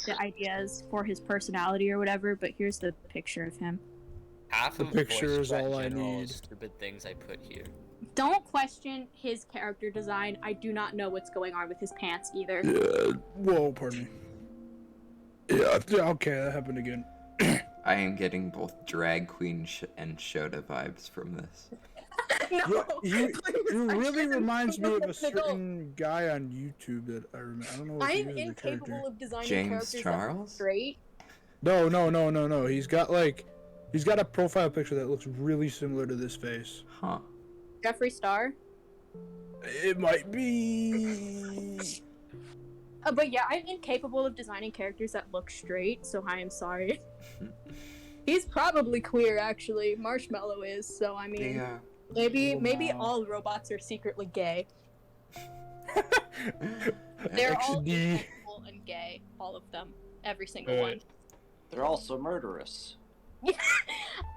the ideas for his personality or whatever, but here's the picture of him. Half The of picture is all I general need. Stupid things I put here. Don't question his character design. I do not know what's going on with his pants either. Yeah. Whoa, pardon me. Yeah. Okay, that happened again. I am getting both drag queen and Shota vibes from this. No, He really shouldn't reminds me of a look at all. certain guy on YouTube that I remember. I don't know what he I'm is, the incapable character. of designing James characters Charles? that look straight. No. He's got a profile picture that looks really similar to this face. Huh. Jeffree Star. It might be. But yeah, I'm incapable of designing characters that look straight, so I am sorry. He's probably queer, actually. Marshmallow is, so I mean, Yeah. maybe all robots are secretly gay. They're all XD. incapable and gay, all of them, every single one. They're also murderous.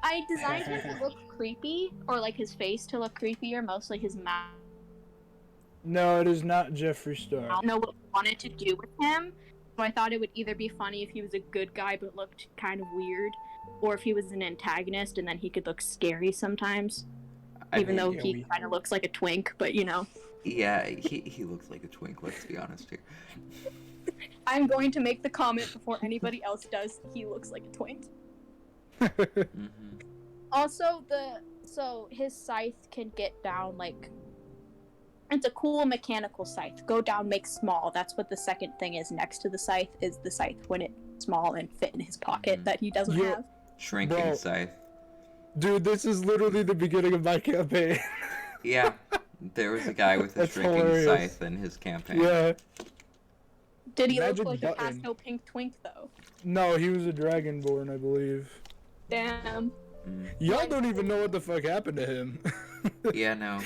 I designed him to look creepy, or like his face to look creepier, mostly his mouth. No, it is not Jeffree Star. I don't know what I wanted to do with him, so I thought it would either be funny if he was a good guy but looked kind of weird, or if he was an antagonist and then he could look scary sometimes. Even though he kind of looks like a twink, but you know. Yeah, he looks like a twink, let's be honest here. I'm going to make the comment before anybody else does. He looks like a twink. Mm-hmm. Also, so his scythe can get down like, it's a cool mechanical scythe. Go down, make small. That's what the second thing is next to the scythe, is the scythe when it's small and fit in his pocket that he doesn't have. Shrinking Bro. scythe. Dude, this is literally the beginning of my campaign. Yeah, there was a guy with a That's shrinking hilarious. scythe in his campaign. Yeah. Did he Magic look like button. a pastel pink twink though? No, he was a dragonborn, I believe. Damn. Y'all don't even know what the fuck happened to him. Yeah, no.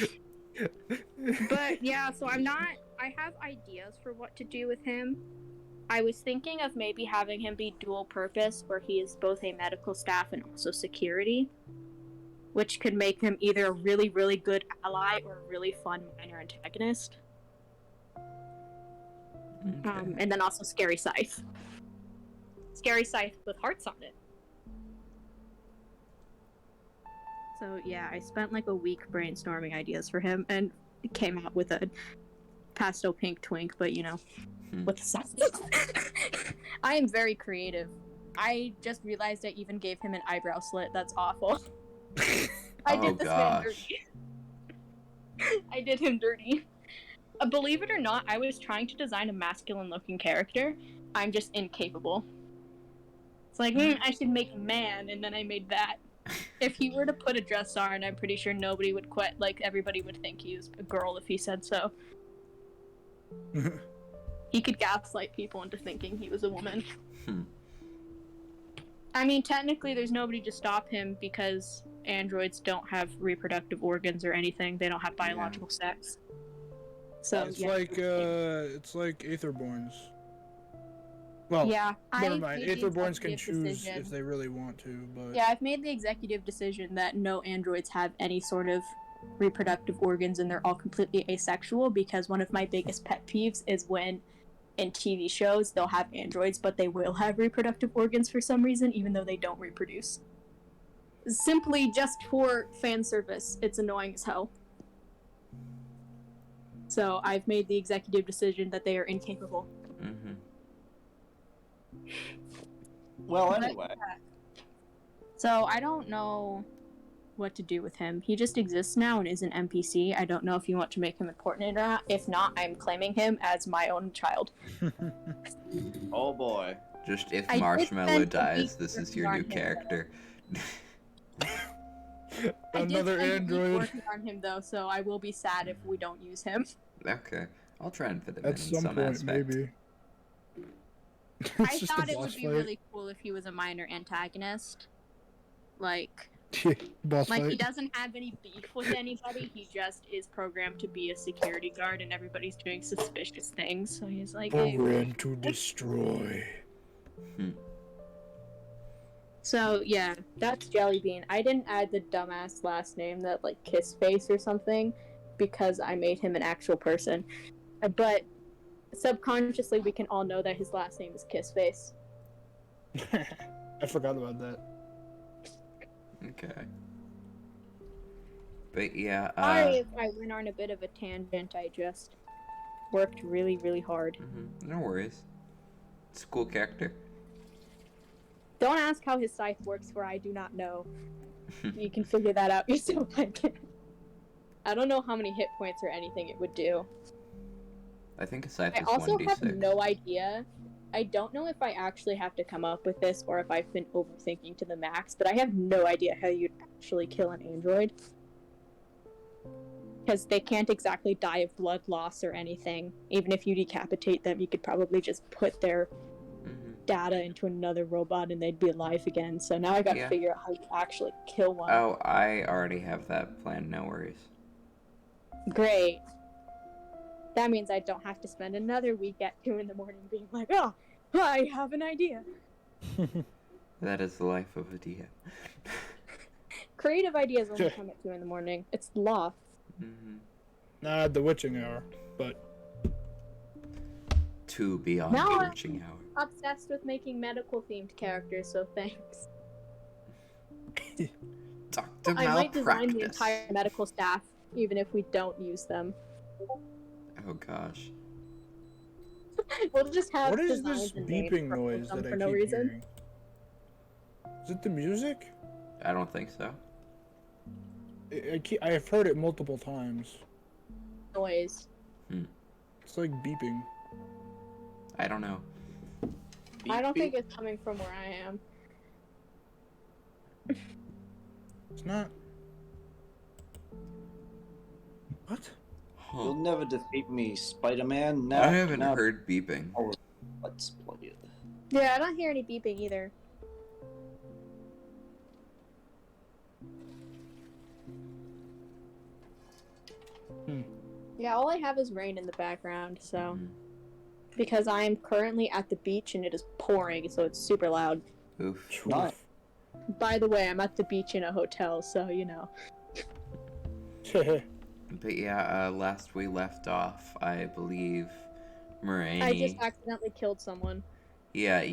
But yeah, so I have ideas for what to do with him. I was thinking of maybe having him be dual purpose, where he is both a medical staff and also security, which could make him either a really, really good ally or a really fun minor antagonist. Okay. And then also Scary Scythe. Scary Scythe with hearts on it. So yeah, I spent like a week brainstorming ideas for him and came out with a pastel pink twink, but you know, with the scythe. I am very creative. I just realized I even gave him an eyebrow slit. That's awful. I did this man dirty. I did him dirty. Believe it or not, I was trying to design a masculine-looking character. I'm just incapable. It's like, I should make a man, and then I made that. If he were to put a dress on, I'm pretty sure nobody would quit. Like, everybody would think he was a girl if he said so. He could gaslight people into thinking he was a woman. I mean, technically, there's nobody to stop him because androids don't have reproductive organs or anything. They don't have biological sex. So it's yeah. like Aetherborns. Well, Yeah, never mind. made the Aetherborns can executive choose decision. if they really want to, but Yeah, I've made the executive decision that no androids have any sort of reproductive organs and they're all completely asexual, because one of my biggest pet peeves is when in TV shows they'll have androids but they will have reproductive organs for some reason even though they don't reproduce. Simply just for fan service. It's annoying as hell. So I've made the executive decision that they are incapable. Well, anyway. So I don't know what to do with him. He just exists now and is an NPC. I don't know if you want to make him important or not. If not, I'm claiming him as my own child. Oh boy. Just if I did Marshmallow spend a dies, week this is working your on new him, character. I did another spend a week android. working on him though, so I will be sad if we don't use him. Okay, I'll try and fit him At in some some point, aspect. maybe. I It's just a thought it boss would be fight. really cool if he was a minor antagonist. Like Boss he fight. doesn't have any beef with anybody, he just is programmed to be a security guard and everybody's doing suspicious things, so he's like, hey. Programmed to destroy. So yeah, that's Jellybean. I didn't add the dumbass last name, that like Kiss Face or something, because I made him an actual person. But subconsciously we can all know that his last name is Kissface. I forgot about that. Okay. But yeah, Sorry if I went on a bit of a tangent. I just worked really, really hard. no worries. It's a cool character. Don't ask how his scythe works, for I do not know. You can figure that out yourself, I guess. I don't know how many hit points or anything it would do. I think a scythe I is also 1d6. have no idea. I don't know if I actually have to come up with this or if I've been overthinking to the max, but I have no idea how you'd actually kill an android. Because they can't exactly die of blood loss or anything. Even if you decapitate them, you could probably just put their data into another robot and they'd be alive again. So now I gotta figure out how you actually kill one. Oh, I already have that planned, no worries. Great. That means I don't have to spend another week at 2 in the morning being like, oh, I have an idea. That is the life of a DM. Creative ideas only come at 2 in the morning. It's law. Not the witching hour, but 2 beyond Now the witching hour. Obsessed with making medical themed characters, so thanks. Dr. I might design the Malpractice. entire medical staff, even if we don't use them. Oh gosh. We'll just have what is designs this and names beeping for noise them that I for keep no reason. hearing? Is it the music? I don't think so. I've heard it multiple times. Noise. It's like beeping. I don't know. I don't think it's coming from where I am. It's not. What? You'll never defeat me, Spider-Man. Now, I haven't now heard beeping. Let's play it. Yeah, I don't hear any beeping either. Yeah, all I have is rain in the background, so... Because I am currently at the beach and it is pouring, so it's super loud. Oof. Nice. By the way, I'm at the beach in a hotel, so you know. But yeah, last we left off, I believe Mereni... I just accidentally killed someone. Yeah,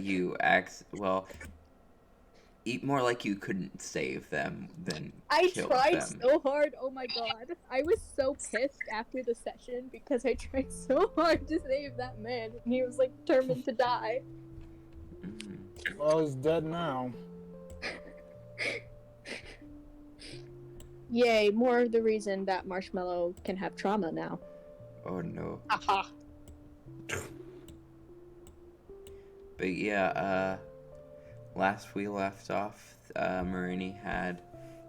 well, eat more like you couldn't save them than I kill tried them. so hard, oh my god. I was so pissed after the session because I tried so hard to save that man and he was like determined to die. Well, he's dead now. Yay, more of the reason that Marshmallow can have trauma now. Oh no. Aha. But yeah, last we left off, Mereni had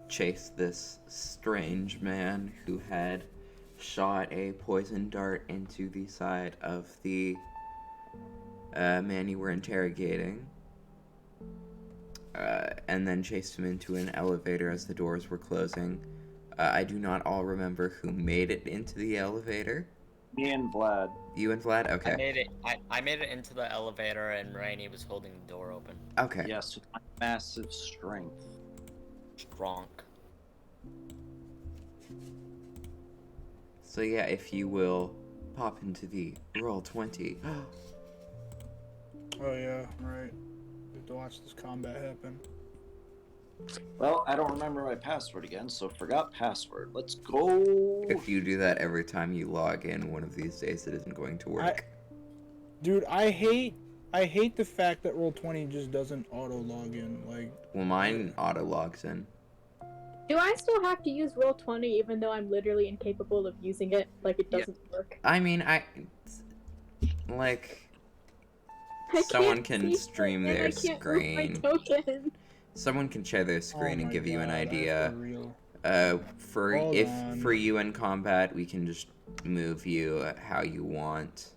chased this strange man who had shot a poison dart into the side of the man you were interrogating, and then chased him into an elevator as the doors were closing. I do not all remember who made it into the elevator. Me and Vlad. You and Vlad? Okay. I made it into the elevator and Mereni was holding the door open. Okay. Yes, with my massive strength. Strong. So yeah, if you will pop into the Roll20. Oh yeah, right. We have to watch this combat happen. Well, I don't remember my password again, so forgot password. Let's go. If you do that every time you log in, one of these days it isn't going to work. Dude, I hate the fact that Roll20 just doesn't auto log in. Like, Well, mine auto logs in. Do I still have to use Roll20 even though I'm literally incapable of using it? Like, it doesn't work. I mean, someone can't can see stream it, and their I can't move my screen. token. Someone can share their screen and my give you an God, idea. for real. Hold on. For you in combat, we can just move you how you want.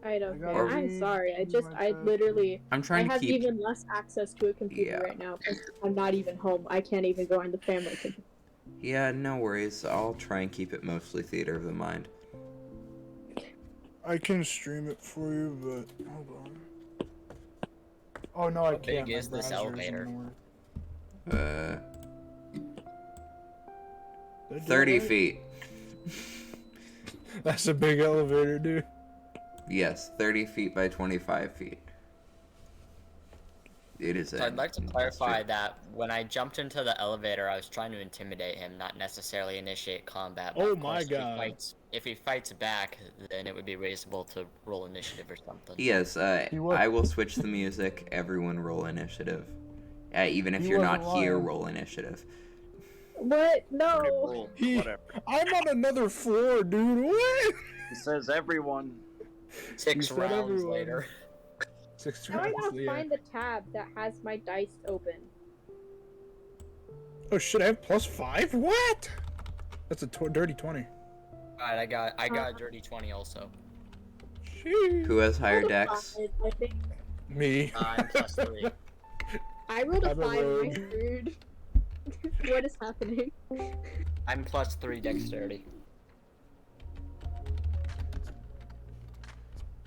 I don't I care. gotta I'm read sorry. my literally... I'm I trying to have keep. even less access to a computer right now because I'm not even home. I can't even go on the family computer. Yeah, no worries. I'll try and keep it mostly theater of the mind. I can stream it for you, but hold on. Oh no, I How can't. big My is this browser elevator? isn't working. Did I do 30 that right? feet. That's a big elevator, dude. Yes, 30 feet by 25 feet. It is. So I'd like to clarify that when I jumped into the elevator, I was trying to intimidate him, not necessarily initiate combat. But Oh of course, my God. If he fights back, then it would be reasonable to roll initiative or something. Yes, He was- I will switch the music. Everyone roll initiative. Even if He you're not wasn't here, lying. roll initiative. What? Already No. rolled, Whatever. I'm on another floor, dude. What? He says everyone. 6 said rounds everyone. later. 6 Now I rounds, gotta yeah. find the tab that has my dice open. Oh shit, I have +5? What? That's a dirty 20. Alright, I got a dirty 20 also. Sheesh. Who has higher Rolled a decks? 5, I think. Me. I'm +3. I rolled a I'm a 5 and I rogue. screwed. What is happening? I'm +3 dexterity.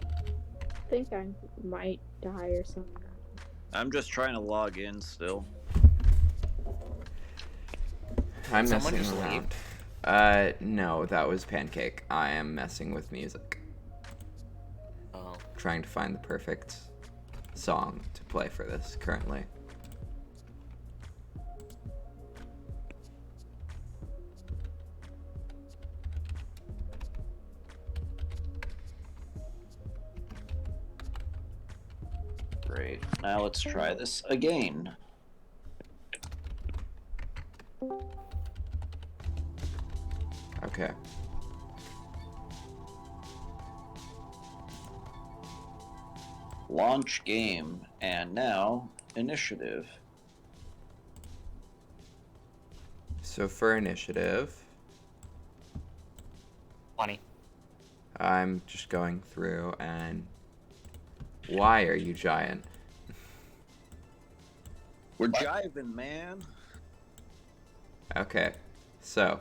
I think I might die or something. I'm just trying to log in still. I'm Someone messing just leave? around. No, that was Pancake. I am messing with music. Oh. Trying to find the perfect song to play for this currently. Great. Now let's try this again. Okay. Launch game. And now, initiative. So for initiative, 20. I'm just going through and... Why are you giant? We're jiving, man. Okay, so...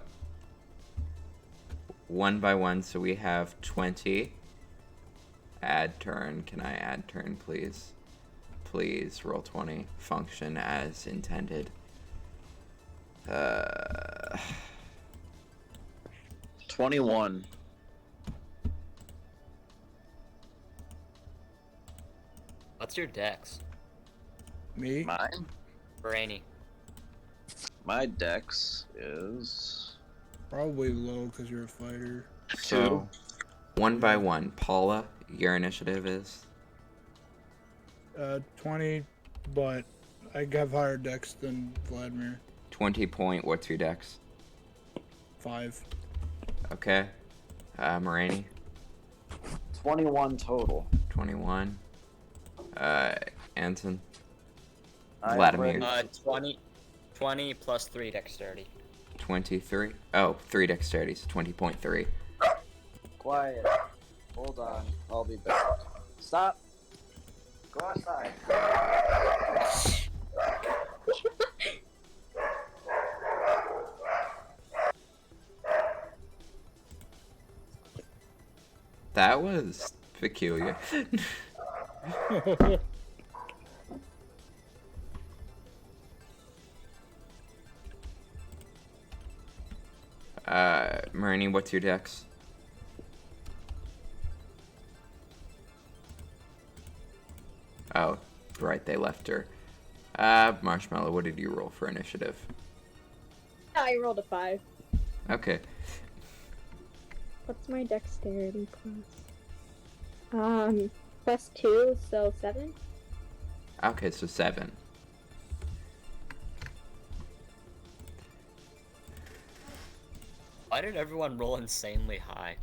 One by one, so we have 20. Add turn. Can I add turn, please? Please, roll 20. Function as intended. 21. What's your dex? Me? Mine? Mereni. My dex is Probably low because you're a fighter. 2. One by one. Paula, your initiative is? 20, but I have higher dex than Vladimir. 20 point. What's your dex? 5. Okay. Mereni, 21 total. 21. Anton, I'm Vladimir. ready. 20 plus 3 dexterity. 23. Oh, 3 dexterity, so 20.3. Quiet. Hold on. I'll be back. Stop. Go outside. That was peculiar. Mereni, what's your dex? Oh, right, they left her. Marshmallow, what did you roll for initiative? I rolled a 5. Okay. What's my dexterity plus? Plus 2, so 7? Okay, so 7. Why did everyone roll insanely high?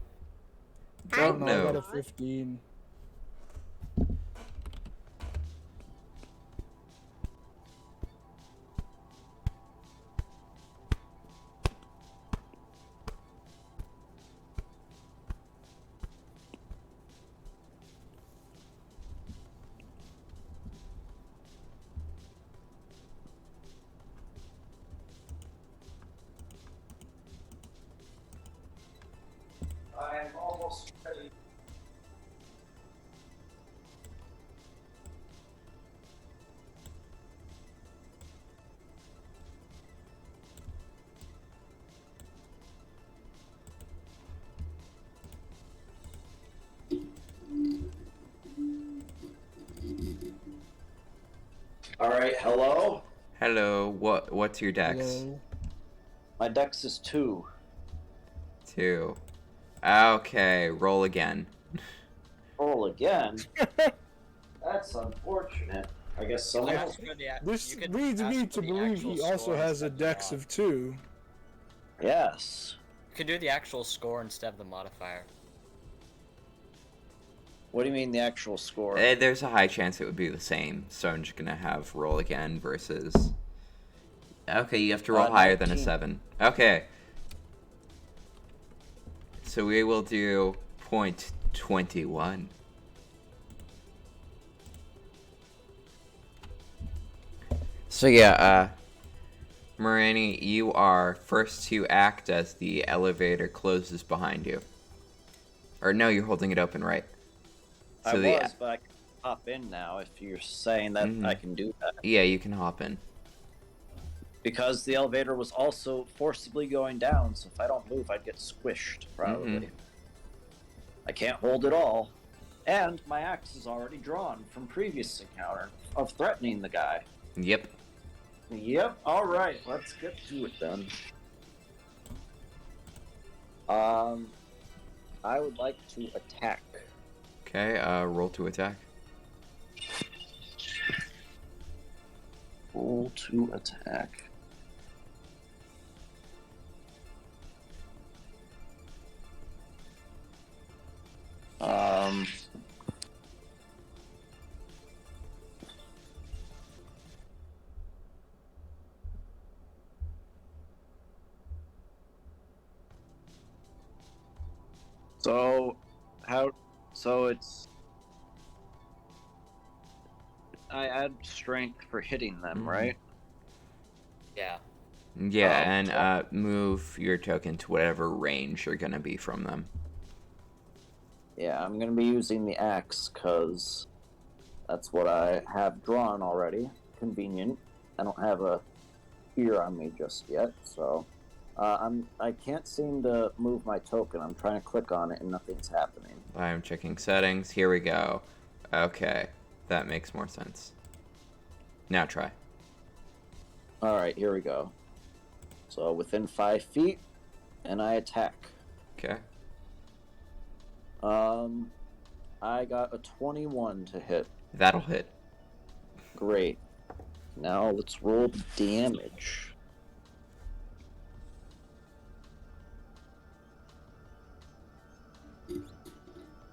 Don't know. I got know. a 15. I'm almost ready. All right, hello. Hello. What's your dex? Hello. My dex is 2. 2. Okay, roll again. Roll again. That's unfortunate. I guess someone else. This You could leads ask me for to the believe actual he also score has a instead of the dex mod. of 2. Yes. You could do the actual score instead of the modifier. What do you mean the actual score? There's a high chance it would be the same, so I'm just gonna have roll again versus... Okay, you have to roll higher than a 19. 7. Okay. So we will do .21. So yeah, Mereni, you are first to act as the elevator closes behind you. Or no, you're holding it open, right? I was, but I can hop in now if you're saying that I can do that. Yeah, you can hop in. Because the elevator was also forcibly going down, so if I don't move, I'd get squished, probably. I can't hold it all. And my axe is already drawn from previous encounter of threatening the guy. Yep. Yep, alright, let's get to it then. I would like to attack. Okay, roll to attack. Roll to attack. So it's I add strength for hitting them, right? Yeah. Yeah, Oh, and move your token to whatever range you're gonna be from them. Yeah, I'm gonna be using the axe because that's what I have drawn already. Convenient. I don't have a spear on me just yet, so I can't seem to move my token. I'm trying to click on it and nothing's happening. I'm checking settings. Here we go. Okay, that makes more sense. Now try. All right, here we go. So within 5 feet, and I attack. Okay. I got a 21 to hit. That'll hit. Great. Now let's roll the damage.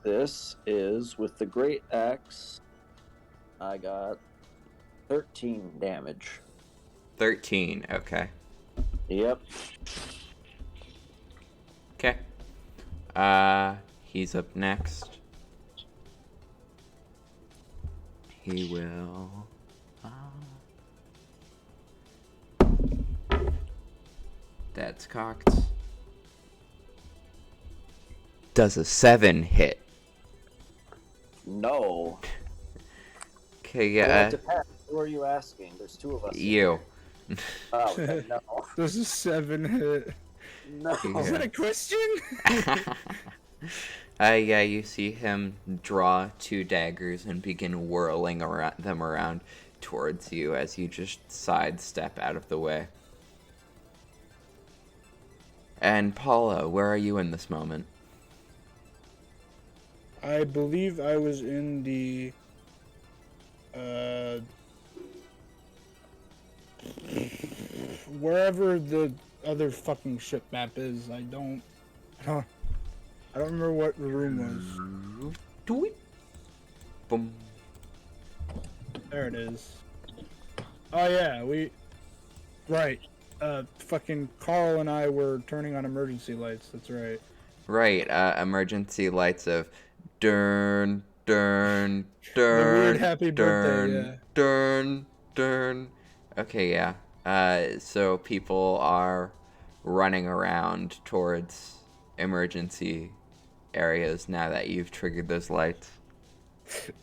This is with the great axe. I got 13 damage. 13, okay. Yep. Okay. He's up next. He will... That's cocked. Does a 7 hit? No. Okay, Well, yeah. it depends. Who are you asking? There's 2 of us. You. Oh, okay, no. This is 7 hit. No. Is that a question? Yeah, you see him draw 2 daggers and begin whirling them around towards you as you just sidestep out of the way. And Paula, where are you in this moment? I believe I was in the wherever the other fucking ship map is. I don't remember what the room was. Doink. Boom. There it is. Oh yeah, right. Fucking Carl and I were turning on emergency lights. That's right. Right, emergency lights of Dern, Dern, The weird Dern, happy Dern, birthday, yeah. Dern, Dern. Okay, yeah. So people are running around towards emergency areas now that you've triggered those lights.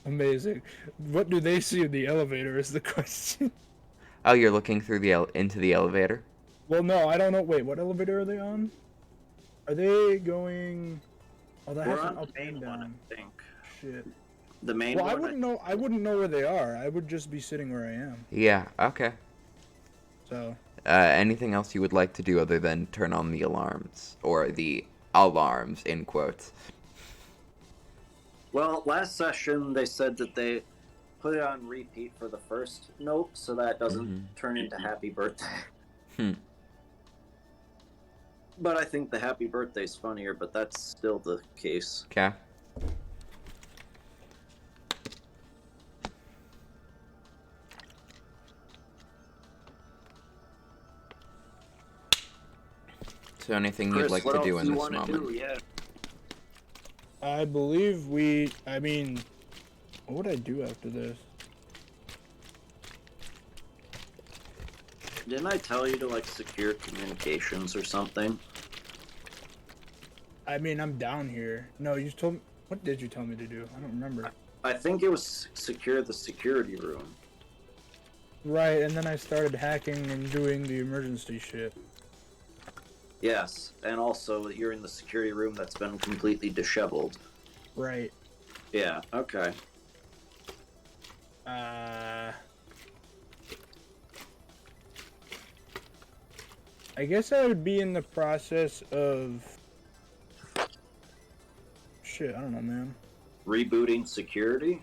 Amazing. What do they see in the elevator is the question. Oh, you're looking through into the elevator? Well, no, I don't know. Wait, what elevator are they on? Are they going... Oh, that has We're an on up the and main one, down. I think. Shit. The main Well, one. I wouldn't know where they are. I would just be sitting where I am. Yeah, okay. So. Anything else you would like to do other than turn on the alarms? Or the alarms, in quotes. Well, last session they said that they put it on repeat for the first note so that doesn't turn into happy birthday. But I think the happy birthday's funnier, but that's still the case. Okay. So anything Chris, you'd like what to else do in you this wanna moment? do? Yeah. I believe I mean, what would I do after this? Didn't I tell you to, like, secure communications or something? I mean, I'm down here. No, you told me. What did you tell me to do? I don't remember. I think it was secure the security room. Right, and then I started hacking and doing the emergency shit. Yes, and also you're in the security room that's been completely disheveled. Right. Yeah, okay. I guess I would be in the process of... Shit, I don't know, man. Rebooting security?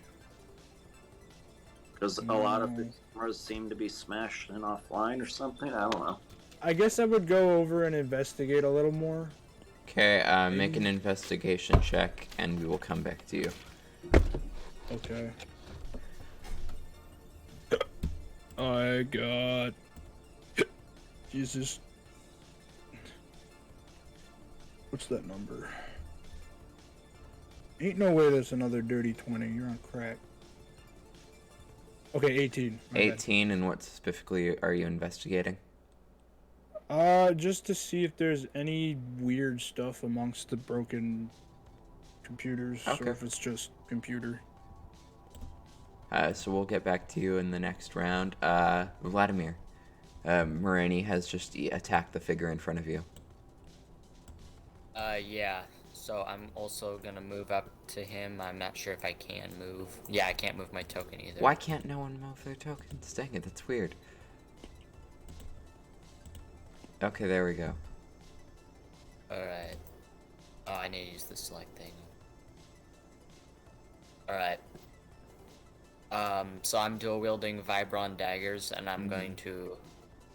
Because a lot of the cameras seem to be smashed and offline or something? I don't know. I guess I would go over and investigate a little more. Okay, make an investigation check, and we will come back to you. Okay. I got... Jesus. What's that number? Ain't no way that's another dirty 20. You're on crack. Okay, 18. My bad. 18, and what specifically are you investigating? Just to see if there's any weird stuff amongst the broken computers, Okay. or if it's just computer. So we'll get back to you in the next round. Vladimir, Mereni has just attacked the figure in front of you. Yeah. So I'm also gonna move up to him. I'm not sure if I can move. Yeah, I can't move my token either. Why can't no one move their tokens? Dang it, that's weird. Okay, there we go. Alright. Oh, I need to use the select thing. Alright. So I'm dual wielding Vibron daggers, and I'm going to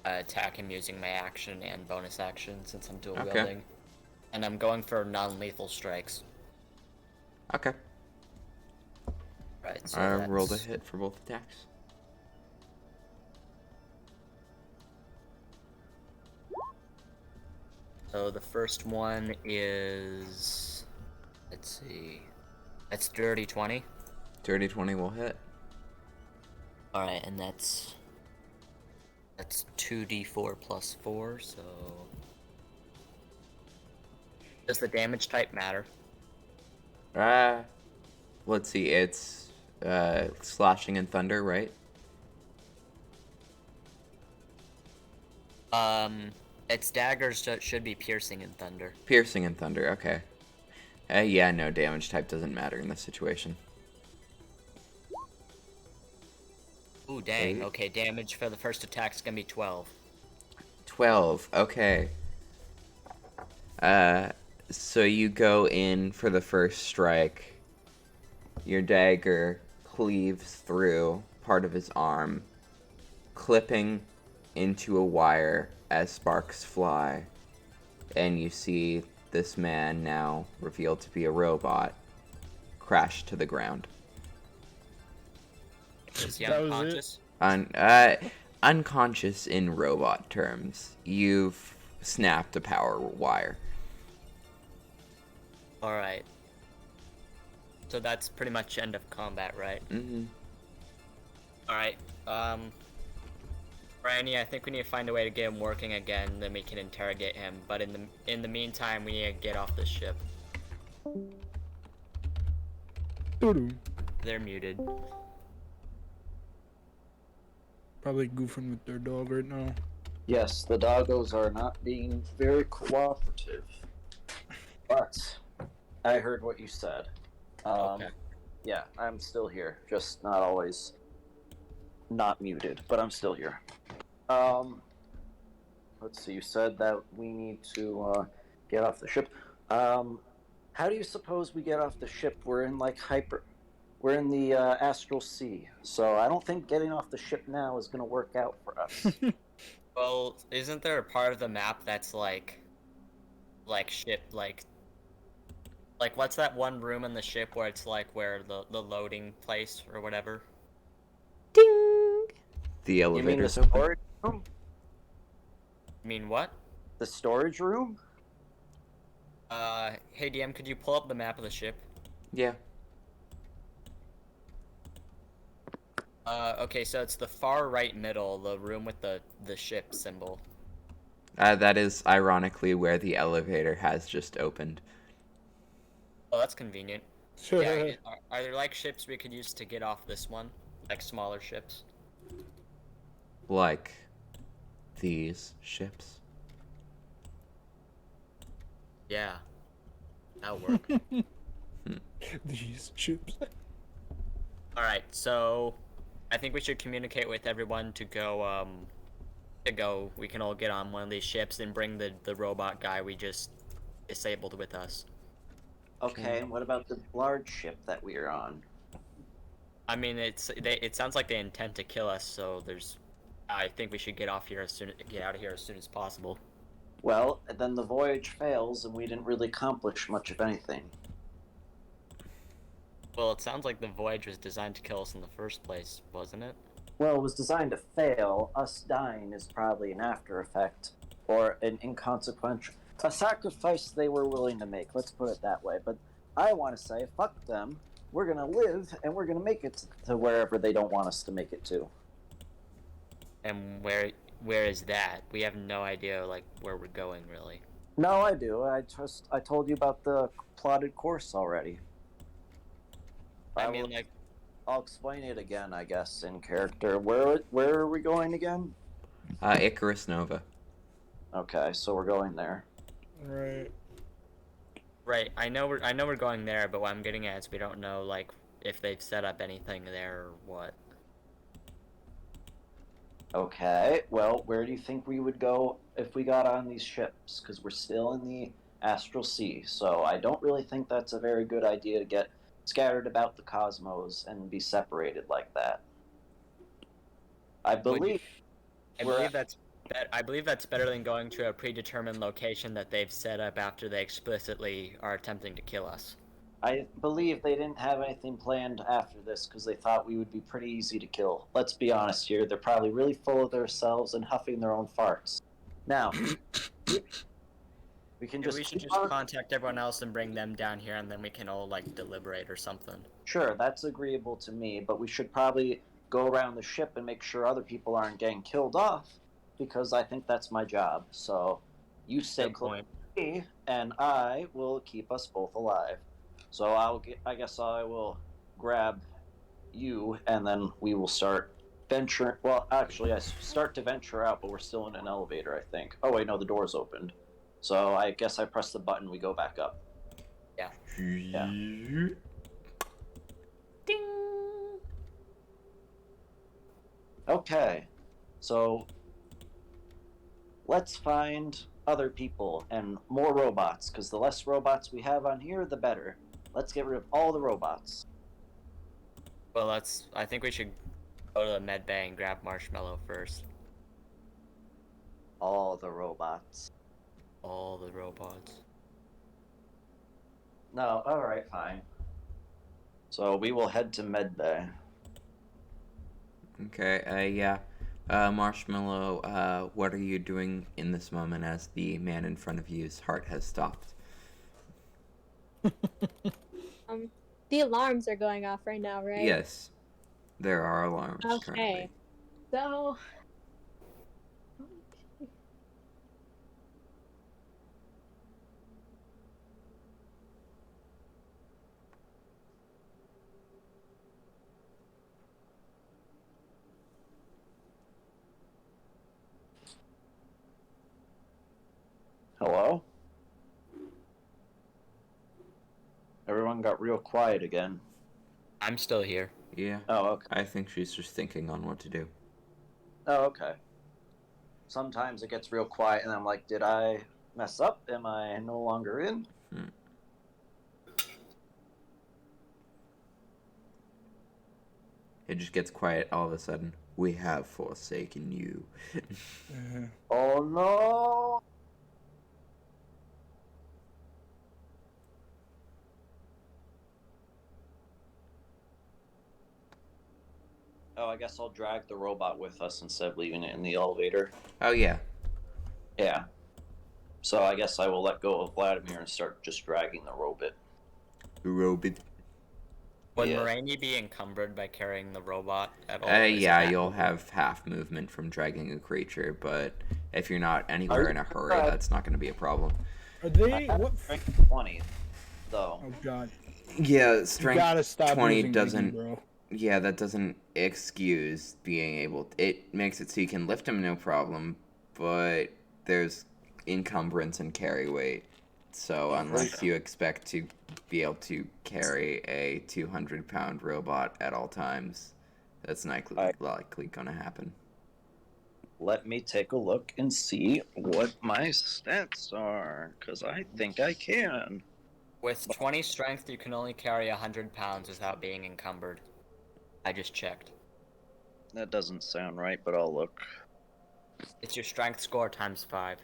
attack him using my action and bonus action since I'm dual wielding. And I'm going for non-lethal strikes. Okay. Right, so I rolled a hit for both attacks. So the first one is... Let's see... That's dirty 20. Dirty 20 will hit. Alright, and that's 2d4 plus 4, so... Does the damage type matter? Let's see, it's slashing and thunder, right? It's daggers, so it should be piercing and thunder. Piercing and thunder, okay. Yeah, no, damage type doesn't matter in this situation. Ooh, dang. 8. Okay, damage for the first attack's gonna be 12. 12, okay. So you go in for the first strike. Your dagger cleaves through part of his arm, clipping into a wire as sparks fly. And you see this man, now revealed to be a robot, crash to the ground. Is he That was unconscious? Unconscious in robot terms. You've snapped a power wire. Alright. So that's pretty much end of combat, right? Mm-hmm. Alright, Brandy, I think we need to find a way to get him working again, then we can interrogate him. But in the meantime, we need to get off the ship. Doo-doo. They're muted. Probably goofing with their dog right now. Yes, the doggos are not being very cooperative. But I heard what you said. Okay. Yeah, I'm still here. Just not always not muted, but I'm still here. Let's see. You said that we need to get off the ship. How do you suppose we get off the ship? We're in we're in the astral sea, so I don't think getting off the ship now is going to work out for us. Well, isn't there a part of the map that's like ship, like what's that one room in the ship where it's like where the loading place or whatever? Ding! The You mean the elevator's open. storage room? I mean, what? The storage room? Hey DM, could you pull up the map of the ship? Yeah. Okay, so it's the far right middle, the room with the ship symbol. That is ironically where the elevator has just opened. Oh, that's convenient. Yeah, are there like ships we could use to get off this one? Like smaller ships? Like these ships. Yeah. That'll work. These ships. Alright, so I think we should communicate with everyone to go, we can all get on one of these ships and bring the robot guy we just disabled with us. Okay, and what about the large ship that we are on? I mean, it sounds like they intend to kill us, so I think we should get out of here as soon as possible. Well, then the voyage fails, and we didn't really accomplish much of anything. Well, it sounds like the voyage was designed to kill us in the first place, wasn't it? Well, it was designed to fail. Us dying is probably an after effect, or an inconsequential... a sacrifice they were willing to make, let's put it that way. But I want to say, fuck them. We're going to live, and we're going to make it to wherever they don't want us to make it to. And where is that? We have no idea, like, where we're going, really. No, I do. I told you about the plotted course already. I'll explain it again, I guess, in character. Where are we going again? Icrrus Nova. Okay, so we're going there. Right. Right. I know we're going there, but what I'm getting at is we don't know, like, if they've set up anything there or what. Okay, well, where do you think we would go if we got on these ships? Because we're still in the astral sea, so I don't really think that's a very good idea to get scattered about the cosmos and be separated like that. I believe that's better than going to a predetermined location that they've set up after they explicitly are attempting to kill us. I believe they didn't have anything planned after this because they thought we would be pretty easy to kill. Let's be honest here, they're probably really full of themselves and huffing their own farts. Now, we should just contact everyone else and bring them down here, and then we can all, like, deliberate or something. Sure, that's agreeable to me, but we should probably go around the ship and make sure other people aren't getting killed off, because I think that's my job. So, you stay close to me, and I will keep us both alive. So I guess I will grab you, and then we will start venturing. Well, actually, I start to venture out, but we're still in an elevator, I think. Oh wait, no, the door's opened. So I guess I press the button, we go back up. Yeah. Ding! Okay, so let's find other people and more robots, because the less robots we have on here, the better. Let's get rid of all the robots. Well, I think we should go to the med bay and grab Marshmallow first. All the robots. All the robots. No, alright, fine. So we will head to med bay. Okay, yeah. Marshmallow, what are you doing in this moment as the man in front of you's heart has stopped? The alarms are going off right now, right? Yes. There are alarms Okay. currently. So... Hello? Everyone got real quiet again. I'm still here. Yeah. Oh, okay. I think she's just thinking on what to do. Oh, okay. Sometimes it gets real quiet, and I'm like, did I mess up? Am I no longer in? It just gets quiet all of a sudden. We have forsaken you. Oh no! Oh, I guess I'll drag the robot with us instead of leaving it in the elevator. Oh, yeah. Yeah. So I guess I will let go of Vladimir and start just dragging the robot. Robot. Would Yeah. Mereni be encumbered by carrying the robot at all? Yeah, you'll have half movement from dragging a creature, but if you're not anywhere in a hurry, that's not going to be a problem. Are they what? Strength 20, though. Oh god. Yeah, You gotta strength stop 20 using doesn't. Biggie, bro. Yeah, that doesn't excuse being able. It makes it so you can lift him no problem, but there's encumbrance and carry weight. So unless you expect to be able to carry a 200-pound robot at all times, that's likely gonna happen. Let me take a look and see what my stats are, because I think I can. With 20 strength, you can only carry 100 pounds without being encumbered. I just checked. That doesn't sound right, but I'll look. It's your strength score times 5.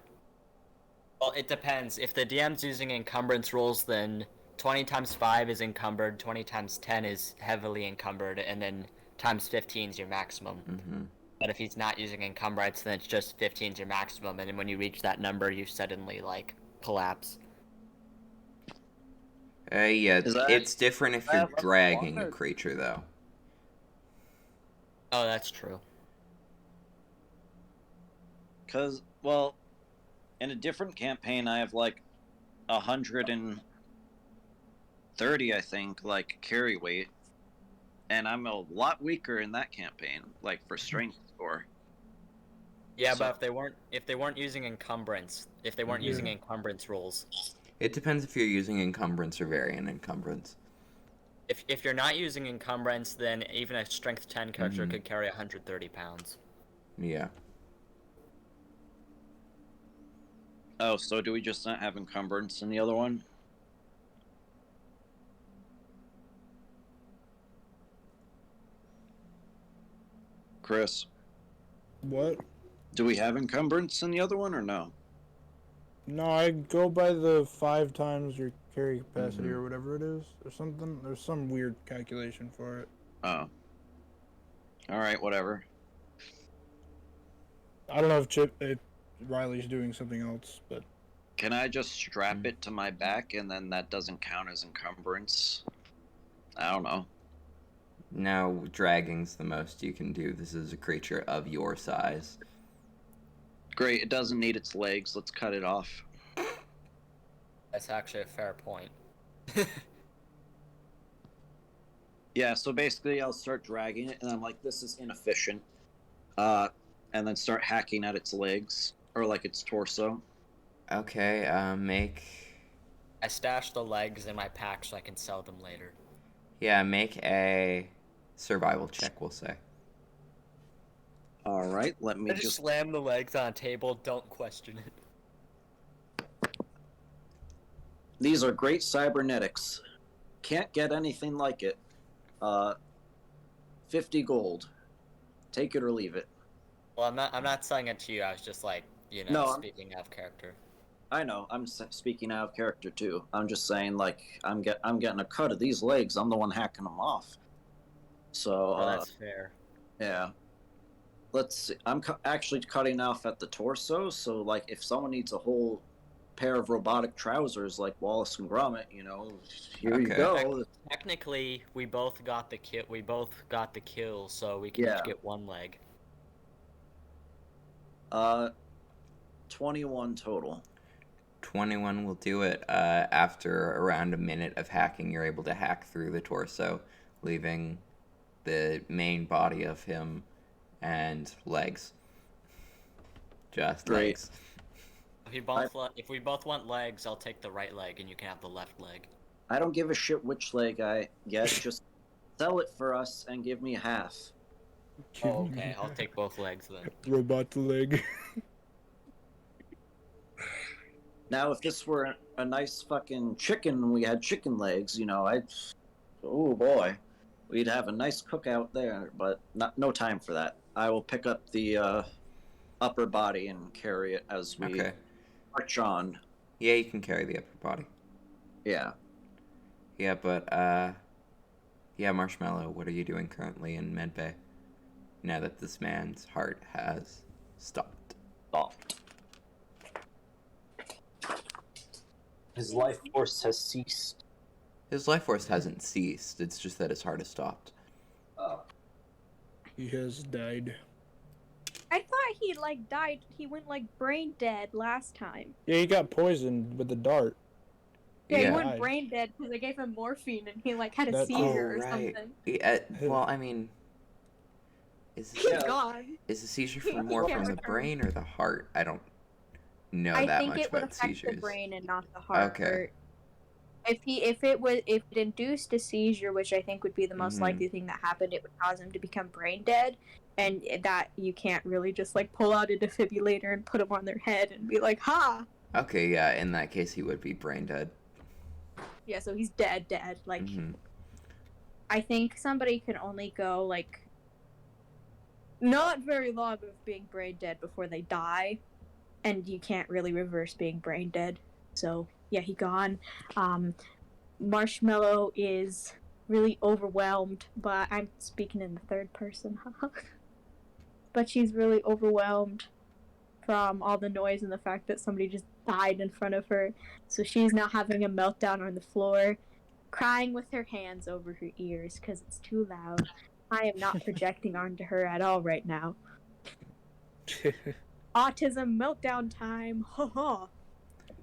Well, it depends. If the DM's using encumbrance rules, then 20 times 5 is encumbered, 20 times 10 is heavily encumbered, and then times 15 is your maximum. Mm-hmm. But if he's not using encumbrance, then it's just 15 is your maximum, and then when you reach that number, you suddenly, collapse. Yeah, it's different if you're that dragging water? a creature, though. Oh, that's true. Because, well, in a different campaign, I have 130, I think, carry weight. And I'm a lot weaker in that campaign, for strength score. Yeah, So- but if they weren't using encumbrance, using encumbrance rules, It depends if you're using encumbrance or variant encumbrance. if you're not using encumbrance, then even a strength 10 character could carry 130 pounds. Yeah. Oh, so do we just not have encumbrance in the other one? Chris, What? do we have encumbrance in the other one or no? No, I go by the 5 times your carry capacity Mhm. or whatever it is, or something. There's some weird calculation for it. Oh. Alright, whatever. I don't know if Riley's doing something else, but Can I just strap it to my back and then that doesn't count as encumbrance? I don't know. Now, dragging's the most you can do. This is a creature of your size. Great, it doesn't need its legs. Let's cut it off. That's actually a fair point. Yeah, so basically I'll start dragging it and I'm like, this is inefficient. And then start hacking at its legs, or its torso. Okay, make... I stashed the legs in my pack so I can sell them later. Yeah, make a survival check, we'll say. Alright, let me I just slam the legs on a table, don't question it. These are great cybernetics. Can't get anything like it. 50 gold. Take it or leave it. Well, I'm not selling it to you, I was just No, speaking out of character. I know, I'm speaking out of character too. I'm just saying, I'm getting a cut of these legs. I'm the one hacking them off. So, Oh, that's fair. yeah. Let's see. I'm actually cutting off at the torso, so, if someone needs a whole pair of robotic trousers like Wallace and Gromit, here you Okay. go. Technically, we both got the kill, so we can Yeah. each get one leg. 21 total. 21 will do it. After around a minute of hacking, you're able to hack through the torso, leaving the main body of him and legs. Just Great. legs. If we both want legs, I'll take the right leg, and you can have the left leg. I don't give a shit which leg I get, just Sell it for us and give me half. Oh, okay, I'll take both legs then. Robot leg. Now, if this were a nice fucking chicken, we had chicken legs, you know, oh boy, we'd have a nice cookout there. But no time for that. I will pick up the upper body and carry it as we march on. Yeah, you can carry the upper body. Yeah. Yeah, but yeah, Marshmallow, what are you doing currently in Medbay? Now that this man's heart has stopped. His life force has ceased. His life force hasn't ceased, it's just that his heart has stopped. Oh. He has died. I thought he like died. He went like brain dead last time. Yeah, he got poisoned with the dart. Yeah, Yeah. he went brain dead because they gave him morphine and he like had a seizure or something. Yeah, well, I mean, is He's the, gone. is the seizure more from the brain or the heart? I don't know I that think much it would about affect seizures. the brain and not the heart. Okay. If it induced a seizure, which I think would be the most likely thing that happened, it would cause him to become brain dead, and that you can't really just like pull out a defibrillator and put him on their head and be like, "Ha!" Okay, yeah, in that case he would be brain dead. Yeah, so he's dead. Like, I think somebody can only go like not very long of being brain dead before they die, and you can't really reverse being brain dead. So yeah, he gone. Marshmallow is really overwhelmed, but I'm speaking in the third person. But she's really overwhelmed from all the noise and the fact that somebody just died in front of her. So she's now having a meltdown on the floor, crying with her hands over her ears because it's too loud. I am not projecting onto her at all right now. Autism meltdown time. Ha ha.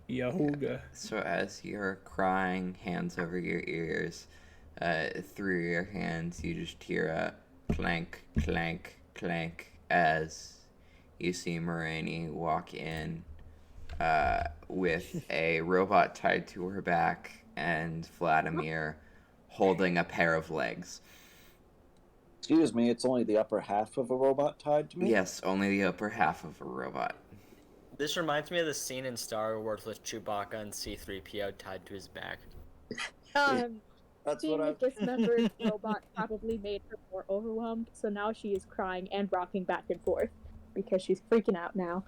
Yahuga. So as you're crying, hands over your ears, through your hands, you just hear a clank, clank, clank as you see Mereni walk in with a robot tied to her back and Vladimir holding a pair of legs. Excuse me, it's only the upper half of a robot tied to me? Yes, only the upper half of a robot. This reminds me of the scene in Star Wars with Chewbacca and C-3PO tied to his back. That's Being what a dismembered robot probably made her more overwhelmed, so now she is crying and rocking back and forth because she's freaking out now.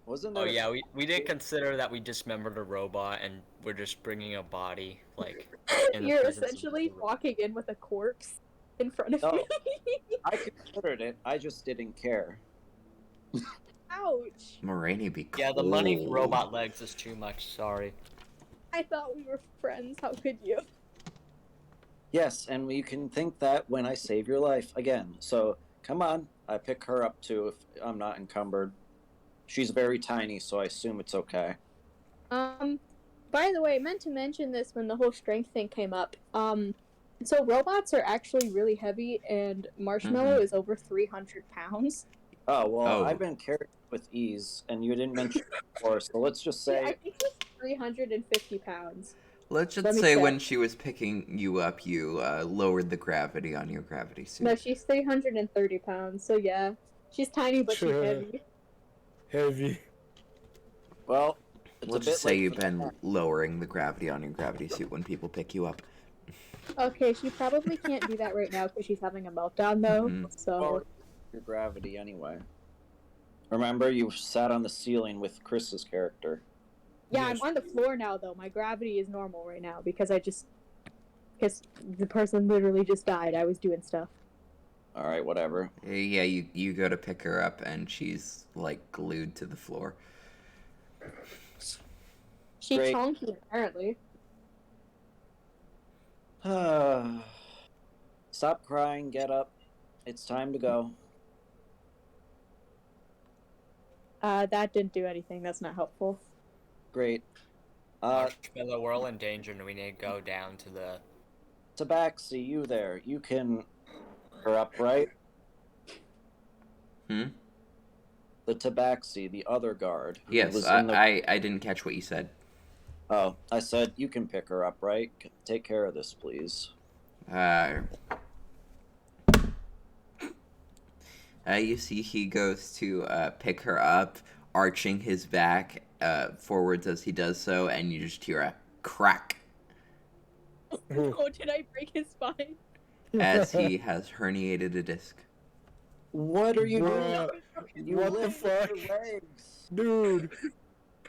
Wasn't Oh there... yeah, we didn't consider that we dismembered a robot and we're just bringing a body, like, in the You're presence of essentially the robot. walking in with a corpse in front of No. you. I considered it, I just didn't care. Ouch! Mereni be cold. Yeah, the money for robot legs is too much, sorry. I thought we were friends, how could you? Yes, and you can think that when I save your life again. So, come on, I pick her up too if I'm not encumbered. She's very tiny, so I assume it's okay. By the way, I meant to mention this when the whole strength thing came up. So robots are actually really heavy, and Marshmallow is over 300 pounds. Oh, well, Oh. I've been carried with ease, and you didn't mention it before, so let's just Yeah, I say... think she's 350 pounds. Let's just Let me say check. when she was picking you up, you lowered the gravity on your gravity suit. No, she's 330 pounds, so yeah. She's tiny, but she's heavy. Heavy. Well, it's We'll a just bit say late you've for been that. lowering the gravity on your gravity suit when people pick you up. Okay, she probably can't do that right now because she's having a meltdown, though, so... Well, your gravity anyway. Remember, you sat on the ceiling with Chris's character. Yeah, Yes. I'm on the floor now, though. My gravity is normal right now because because the person literally just died. I was doing stuff. Alright, whatever. Yeah, you go to pick her up and she's like glued to the floor. She's Great. chonky, apparently. Stop crying, get up. It's time to go. That didn't do anything. That's not helpful. Great. Marshmallow, we're all in danger and we need to go down to the... Tabaxi, you there. You can... Her up, right? Hmm? The Tabaxi, the other guard. who Yes, was in the... I didn't catch what you said. Oh, I said you can pick her up, right? Take care of this, please. You see he goes to pick her up, arching his back forwards as he does so, and you just hear a crack Oh, did I break his spine? as he has herniated a disc. What are you Bruh, doing? You what the lift fuck? your legs. Dude.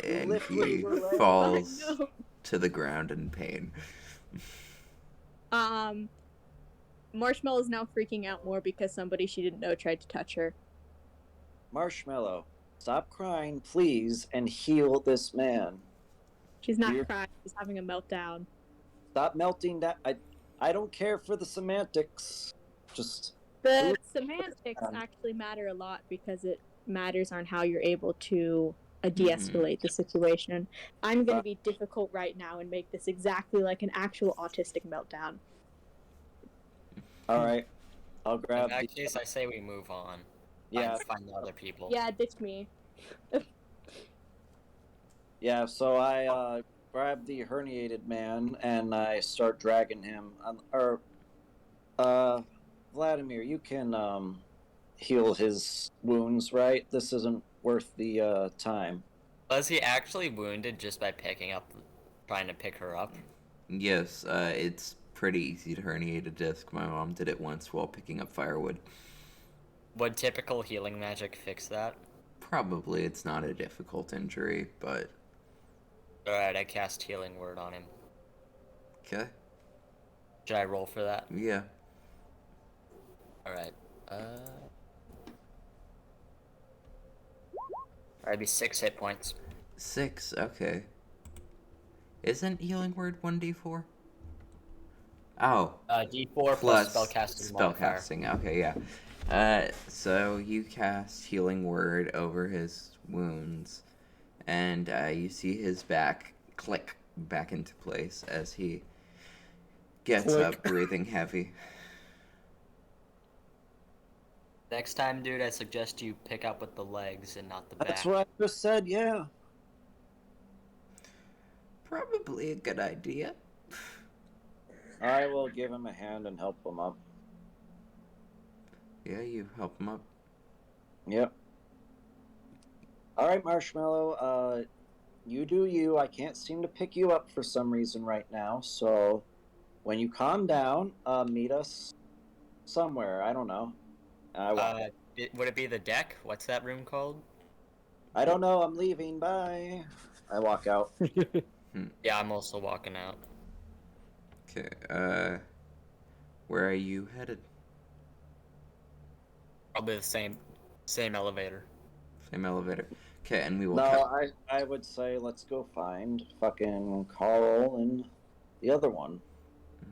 And lift he with your legs. falls Oh, no. to the ground in pain. Marshmallow is now freaking out more because somebody she didn't know tried to touch her. Marshmallow, stop crying, please, and heal this man. She's not crying. She's having a meltdown. Stop melting down. I don't care for the semantics. Just The semantics actually matter a lot because it matters on how you're able to de-escalate the situation. I'm going to be difficult right now and make this exactly like an actual autistic meltdown. all right. I'll In grab. that case, I say we move on. Yeah. Find other people. Yeah, ditch me. Yeah. So I grab the herniated man and I start dragging him. Vladimir, you can heal his wounds, right? This isn't worth the time. Was he actually wounded just by trying to pick her up? Yes, it's pretty easy to herniate a disc. My mom did it once while picking up firewood. Would typical healing magic fix that? Probably it's not a difficult injury, but... Alright, I cast Healing Word on him. Okay. Should I roll for that? Yeah. Alright, That'd be 6 hit points. 6, okay. Isn't Healing Word 1d4? Oh. D4 plus spellcasting modifier. Spellcasting, okay, yeah. So you cast Healing Word over his wounds, and you see his back click back into place as he gets up, breathing heavy. Next time, dude, I suggest you pick up with the legs and not the back. That's what I just said. Yeah. Probably a good idea. I will give him a hand and help him up. Yeah, you help him up. Yep. All right, Marshmallow. You do you. I can't seem to pick you up for some reason right now. So, when you calm down, meet us somewhere. I don't know. Would it be the deck? What's that room called? I don't know. I'm leaving. Bye. I walk out. Yeah, I'm also walking out. Okay, where are you headed? Probably the same elevator. Same elevator. Okay, and we will... No, I would say let's go find fucking Carl and the other one.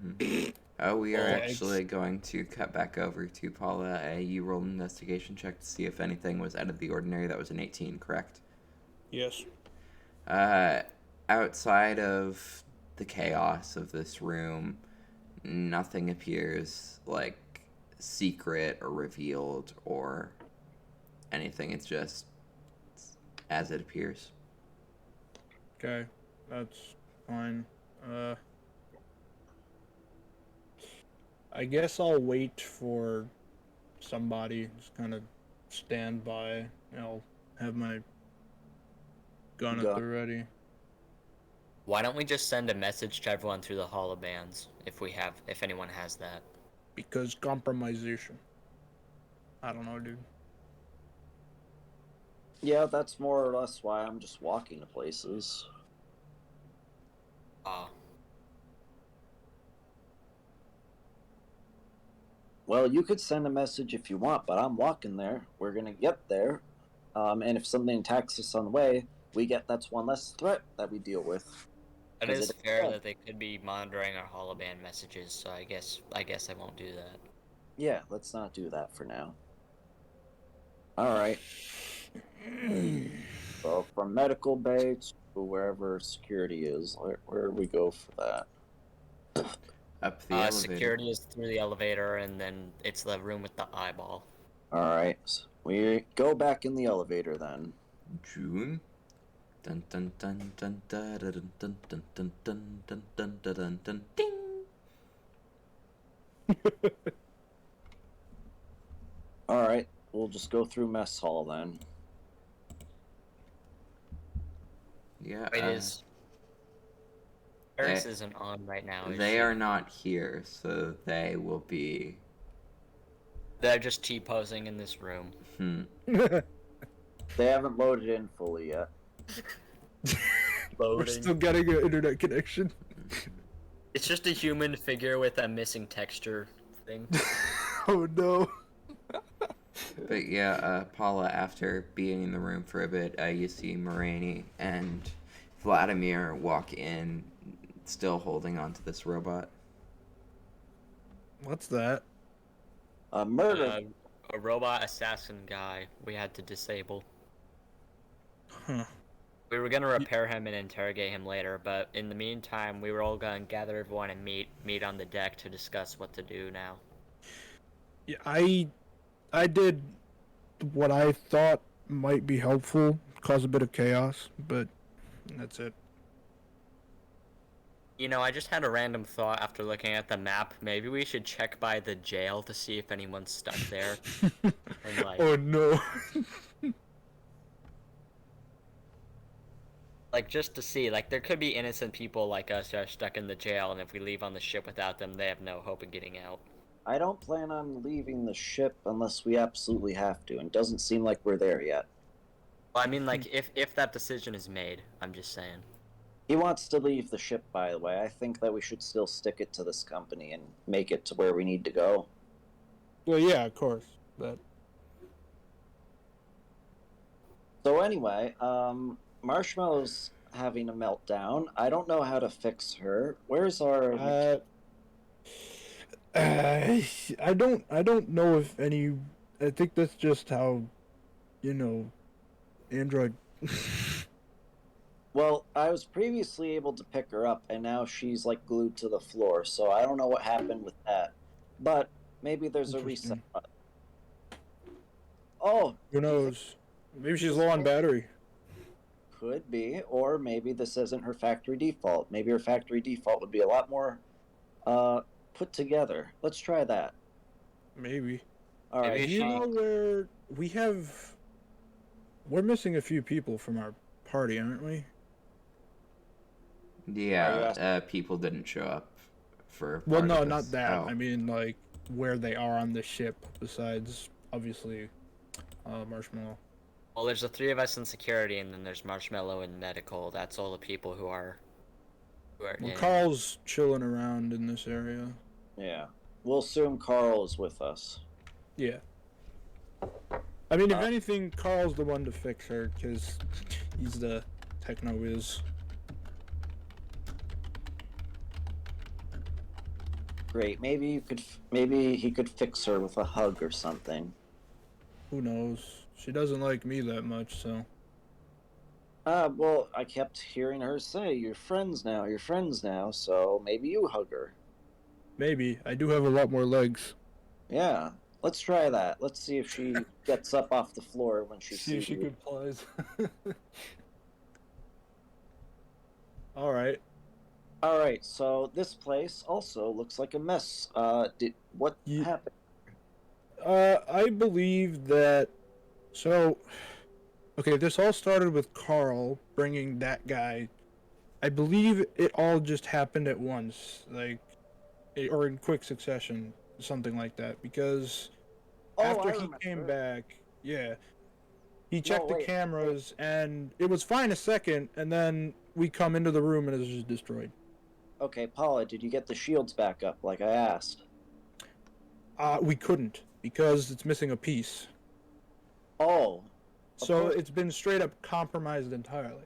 Mm-hmm. We are actually going to cut back over to Paula. You rolled an investigation check to see if anything was out of the ordinary. That was an 18, correct? Yes. Outside of the chaos of this room, nothing appears like secret or revealed or anything. It's just as it appears. Okay, that's fine. I guess I'll wait for somebody. Just kind of stand by. I'll have my gun at the ready. Why don't we just send a message to everyone through the holobands if anyone has that? Because compromisation. I don't know, dude. Yeah, that's more or less why I'm just walking to places. Well, you could send a message if you want, but I'm walking there. We're gonna get there. And if something attacks us on the way, that's one less threat that we deal with. It is fair that they could be monitoring our holoband messages, so I guess I won't do that. Yeah, let's not do that for now. Alright. So from medical bay to wherever security is, where do we go for that? Up the elevator. Security is through the elevator, and then it's the room with the eyeball. Alright, so we go back in the elevator then. June? Dun dun dun dun dun dun dun dun dun dun dun dun dun dun ding. Alright, we'll just go through mess hall then. Yeah. Wait, is Tiris isn't on right now, is They she? are not here, so they will be. They're just T-posing in this room. They haven't loaded in fully yet. We're still getting an internet connection. It's just a human figure with a missing texture thing. Oh no. But yeah, Paula, after being in the room for a bit, you see Mereni and Vladimir walk in, still holding onto this robot. What's that? Murder. A robot assassin guy we had to disable. Huh. We were gonna repair him and interrogate him later, but in the meantime, we were all gonna gather everyone and meet on the deck to discuss what to do now. Yeah, I did what I thought might be helpful, cause a bit of chaos, but that's it. You know, I just had a random thought after looking at the map. Maybe we should check by the jail to see if anyone's stuck there. And like, Oh no. like just to see, like there could be innocent people like us that are stuck in the jail, and if we leave on the ship without them, they have no hope of getting out. I don't plan on leaving the ship unless we absolutely have to, and it doesn't seem like we're there yet. Well, I mean, like if that decision is made, I'm just saying. He wants to leave the ship, by the way. I think that we should still stick it to this company and make it to where we need to go. Well, yeah, of course, but So anyway, Marshmallow's having a meltdown. I don't know how to fix her. Where's our... I don't know if any. I think that's just how, Android. Well, I was previously able to pick her up, and now she's like glued to the floor, so I don't know what happened with that. But maybe there's a reset button. Oh! Who knows? Maybe she's low on battery. Could be, or maybe this isn't her factory default. Maybe her factory default would be a lot more put together. Let's try that. Maybe. Alright. Maybe You know where we're missing a few people from our party, aren't we? Yeah, people didn't show up for. Well, part no, of not this. that. Oh. I mean, like, where they are on the ship, besides, obviously, Marshmallow. Well, there's the three of us in security, and then there's Marshmallow and medical. That's all the people who are. Well, yeah. Carl's chilling around in this area. Yeah. We'll assume Carl is with us. Yeah. I mean, if anything, Carl's the one to fix her, because he's the techno-whiz. Great. Maybe he could fix her with a hug or something. Who knows? She doesn't like me that much, so... Well, I kept hearing her say, you're friends now, so maybe you hug her. Maybe. I do have a lot more legs. Yeah, let's try that. Let's see if she gets up off the floor when she See if sees she you. complies. Alright. Alright, so this place also looks like a mess. What happened? I believe that... So... Okay, this all started with Carl bringing that guy. I believe it all just happened at once, or in quick succession, something like that. Because after he came back, yeah, he checked the cameras, and it was fine a second, and then we come into the room and it was just destroyed. Okay, Paula, did you get the shields back up like I asked? We couldn't, because it's missing a piece. Oh. So it's been straight up compromised entirely.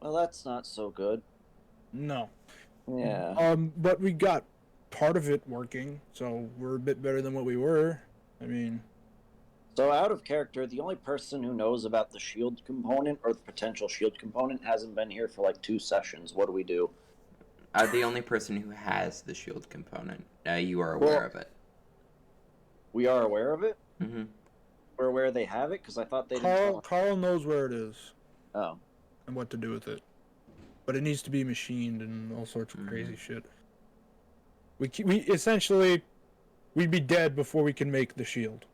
Well, that's not so good. No. Yeah. But we got part of it working, so we're a bit better than what we were. I mean... So out of character, the only person who knows about the shield component, or the potential shield component, hasn't been here for like 2 sessions. What do we do? The only person who has the shield component. You are aware of it. We are aware of it? Mm-hmm. We're aware they have it? Because I thought they didn't tell us. Carl knows where it is. Oh. And what to do with it. But it needs to be machined and all sorts of crazy shit. We essentially, we'd be dead before we can make the shield.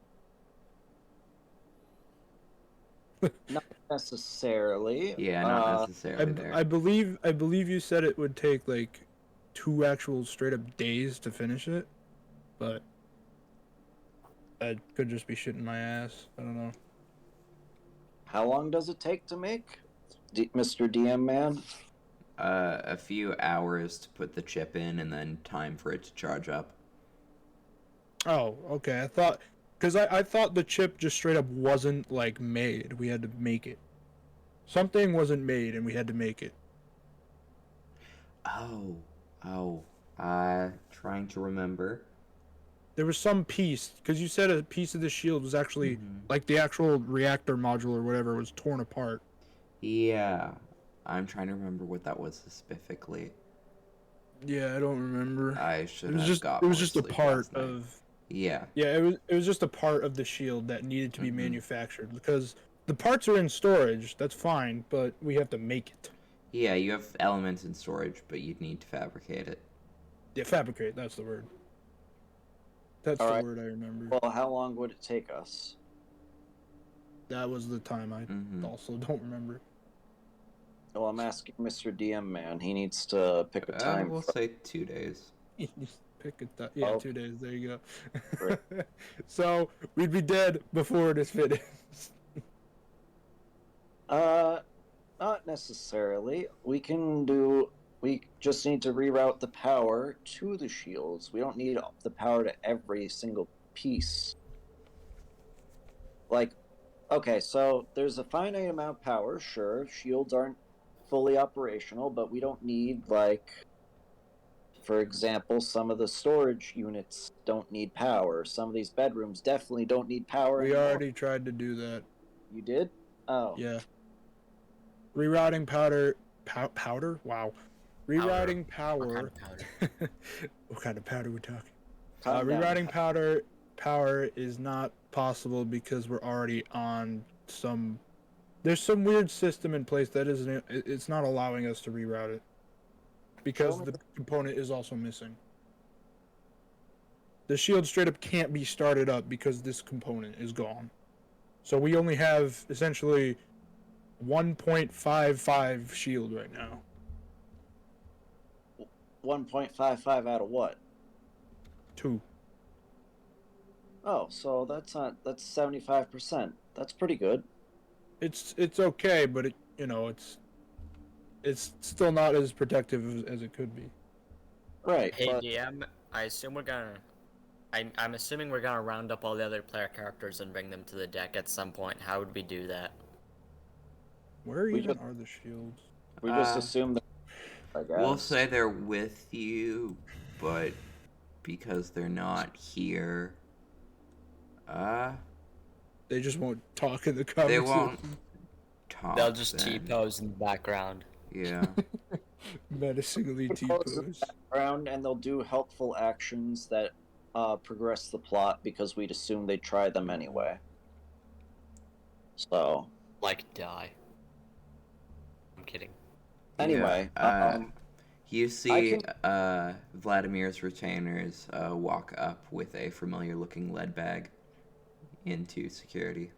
Not necessarily. Yeah, not necessarily there. I believe you said it would take like 2 actual straight up days to finish it, but I could just be shitting my ass. I don't know. How long does it take to make, Mr. DM man? A few hours to put the chip in, and then time for it to charge up. Oh, okay. I thought, because I thought the chip just straight up wasn't like made. We had to make it. Something wasn't made, and we had to make it. Oh, trying to remember. There was some piece, because you said a piece of the shield was actually like the actual reactor module or whatever was torn apart. Yeah, I'm trying to remember what that was specifically. Yeah, I don't remember. I should It was have just got it was more just a sleep part last night. of. Yeah. Yeah, it was just a part of the shield that needed to be manufactured because the parts are in storage. That's fine, but we have to make it. Yeah, you have elements in storage, but you'd need to fabricate it. Yeah, fabricate. That's the word. That's All the right. word I remember. Well, how long would it take us? That was the time I also don't remember. Well, I'm asking Mr. DM man. He needs to pick a time. We'll say 2 days. Pick it. Yeah, Oh. 2 days. There you go. Great. So we'd be dead before it is finished. Not necessarily. We just need to reroute the power to the shields. We don't need the power to every single piece. Like, okay, so there's a finite amount of power, sure. Shields aren't fully operational, but we don't need, like, for example, some of the storage units don't need power. Some of these bedrooms definitely don't need power We anymore. already tried to do that. You did? Oh. Yeah. Rerouting powder? Wow. Rerouting power. What kind of powder? What kind of powder we talking? Calm down. Rerouting power is not possible because we're already on some. There's some weird system in place that isn't. It's not allowing us to reroute it because the component is also missing. The shield straight up can't be started up because this component is gone. So we only have essentially 1.55 shield right now. 1.55 out of what? 2. Oh, so that's 75%. That's pretty good. It's okay, but it's still not as protective as it could be. Right. Hey but DM, I'm assuming we're gonna round up all the other player characters and bring them to the deck at some point. How would we do that? Where We even just- are the shields? we just assume that, I guess. We'll say they're with you, but because they're not here, They just won't talk in the comments. they won't talk. They'll just then. T-pose in the background. Yeah. Menacingly Compose in T-pose. the background, and they'll do helpful actions that progress the plot because we'd assume they'd try them anyway. So, Like die. I'm kidding. anyway, Yeah, you I see Vladimir's retainers walk up with a familiar-looking lead bag into security.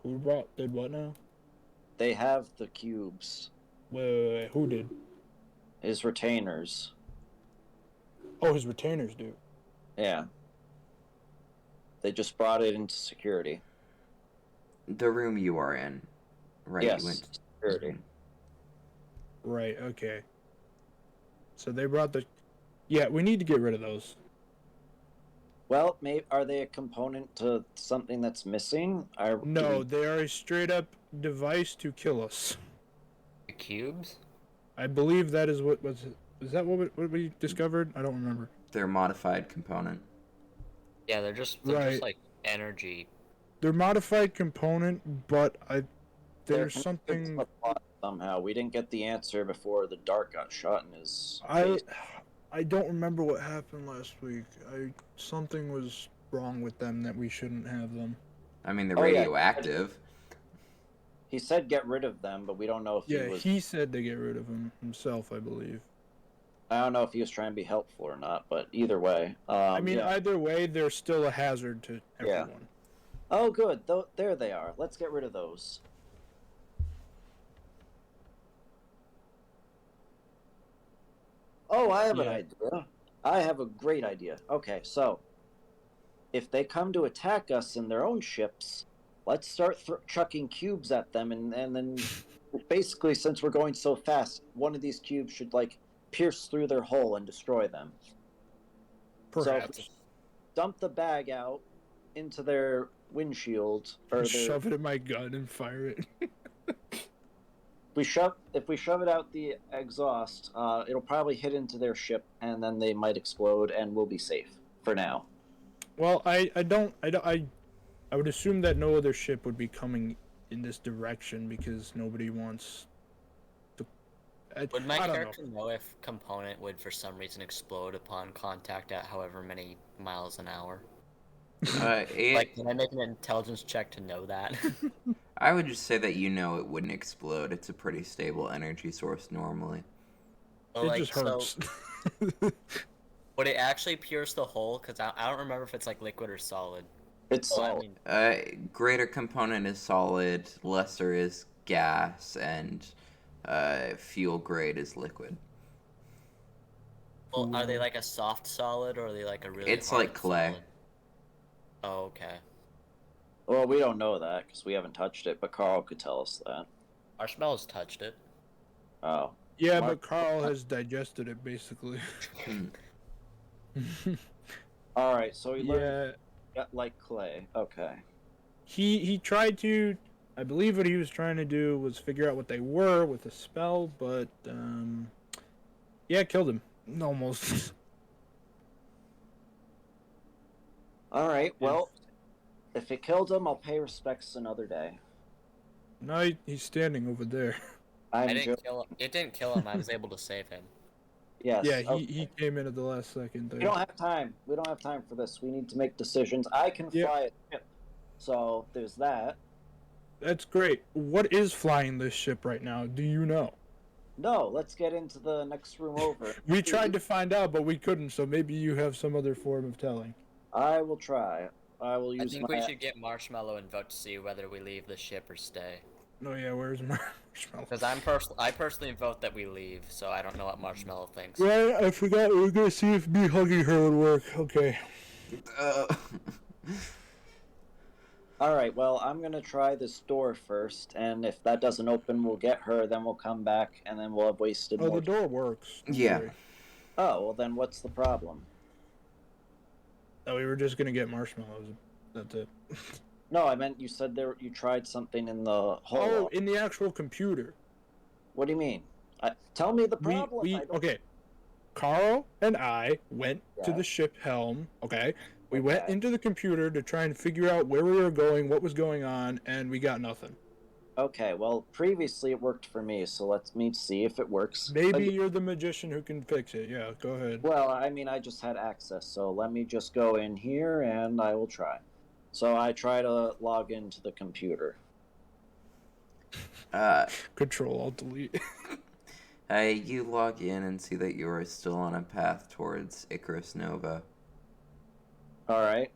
Who did what now? they have the cubes. Wait, who did? His retainers. Oh, his retainers do. Yeah. They just brought it into security. The room you are in, right? Yes, You went security. Right, okay. So they brought the... Yeah, we need to get rid of those. Well, are they a component to something that's missing? No, they are a straight-up device to kill us. The cubes? I believe that is what was... Is that what we discovered? I don't remember. They're modified component. Yeah, they're just Right. like energy. They're modified component, but They're there's connected to something... the plot somehow. We didn't get the answer before the dart got shot in his I face. don't remember what happened last week. Something was wrong with them that we shouldn't have them. I mean, they're Oh, yeah. radioactive. He said get rid of them, but we don't know if Yeah, he was. he said to get rid of him himself, I believe. I don't know if he was trying to be helpful or not, but either way. I mean, yeah. either way, they're still a hazard to Yeah. everyone. Oh, good. There they are. Let's get rid of those. Oh, I have an Yeah. idea. I have a great idea. Okay, so if they come to attack us in their own ships, let's start chucking cubes at them, and then basically, since we're going so fast, one of these cubes should like pierce through their hull and destroy them. Perhaps. So dump the bag out into their windshield, or Shove it in my gun and fire it. if we shove it out the exhaust, it'll probably hit into their ship, and then they might explode, and we'll be safe for now. Well, I would assume that no other ship would be coming in this direction because nobody wants to. Would my I don't character know if Component would for some reason explode upon contact at however many miles an hour? Like, can I make an intelligence check to know that? I would just say that it wouldn't explode. It's a pretty stable energy source normally. Well, It just hurts. Would it actually pierce the hull? Because I don't remember if it's like liquid or solid. It's Well, solid. Greater component is solid, lesser is gas, and fuel grade is liquid. Well, are they like a soft solid or are they like a really? It's hard like clay. solid? Oh, okay. Well, we don't know that because we haven't touched it, but Carl could tell us that. Marshmallow's touched it. Oh. Yeah, but Carl has digested it basically. All right, so he learned Yeah, like clay. Okay. he tried to. I believe what he was trying to do was figure out what they were with a spell, but yeah, it killed him almost. All right. Well, if it killed him, I'll pay respects another day. No, he's standing over there. I didn't kill him. It didn't kill him. I was able to save him. Yes. Yeah, okay. he came in at the last second there. We don't have time. We don't have time for this. We need to make decisions. I can fly a ship, so there's that. That's great. What is flying this ship right now? Do you know? No, let's get into the next room over. We tried to find out, but we couldn't, so maybe you have some other form of telling. I will try. I will use I think my... we should get Marshmallow and vote to see whether we leave the ship or stay. No, yeah, where's Marshmallow? Because I personally vote that we leave, so I don't know what Marshmallow thinks. Right, I forgot we were gonna see if me hugging her would work. Okay. All right, well, I'm going to try this door first, and if that doesn't open, we'll get her, then we'll come back, and then we'll have wasted Oh, more the door works. Don't Yeah. worry. Oh, well, then what's the problem? Oh, we were just gonna get marshmallows. That's it. No, I meant you said you tried something in the hole. Oh, in the actual computer. What do you mean? Tell me the problem. Okay. Carl and I went to Yeah. the ship helm, okay? We went Okay. into the computer to try and figure out where we were going, what was going on, and we got nothing. Okay, well, previously it worked for me, so let's see if it works. Maybe you're the magician who can fix it. Yeah, go ahead. Well, I mean, I just had access, so let me just go in here and I will try. So I try to log into the computer. Control Alt Delete. You log in and see that you are still on a path towards Icrrus Nova. All right.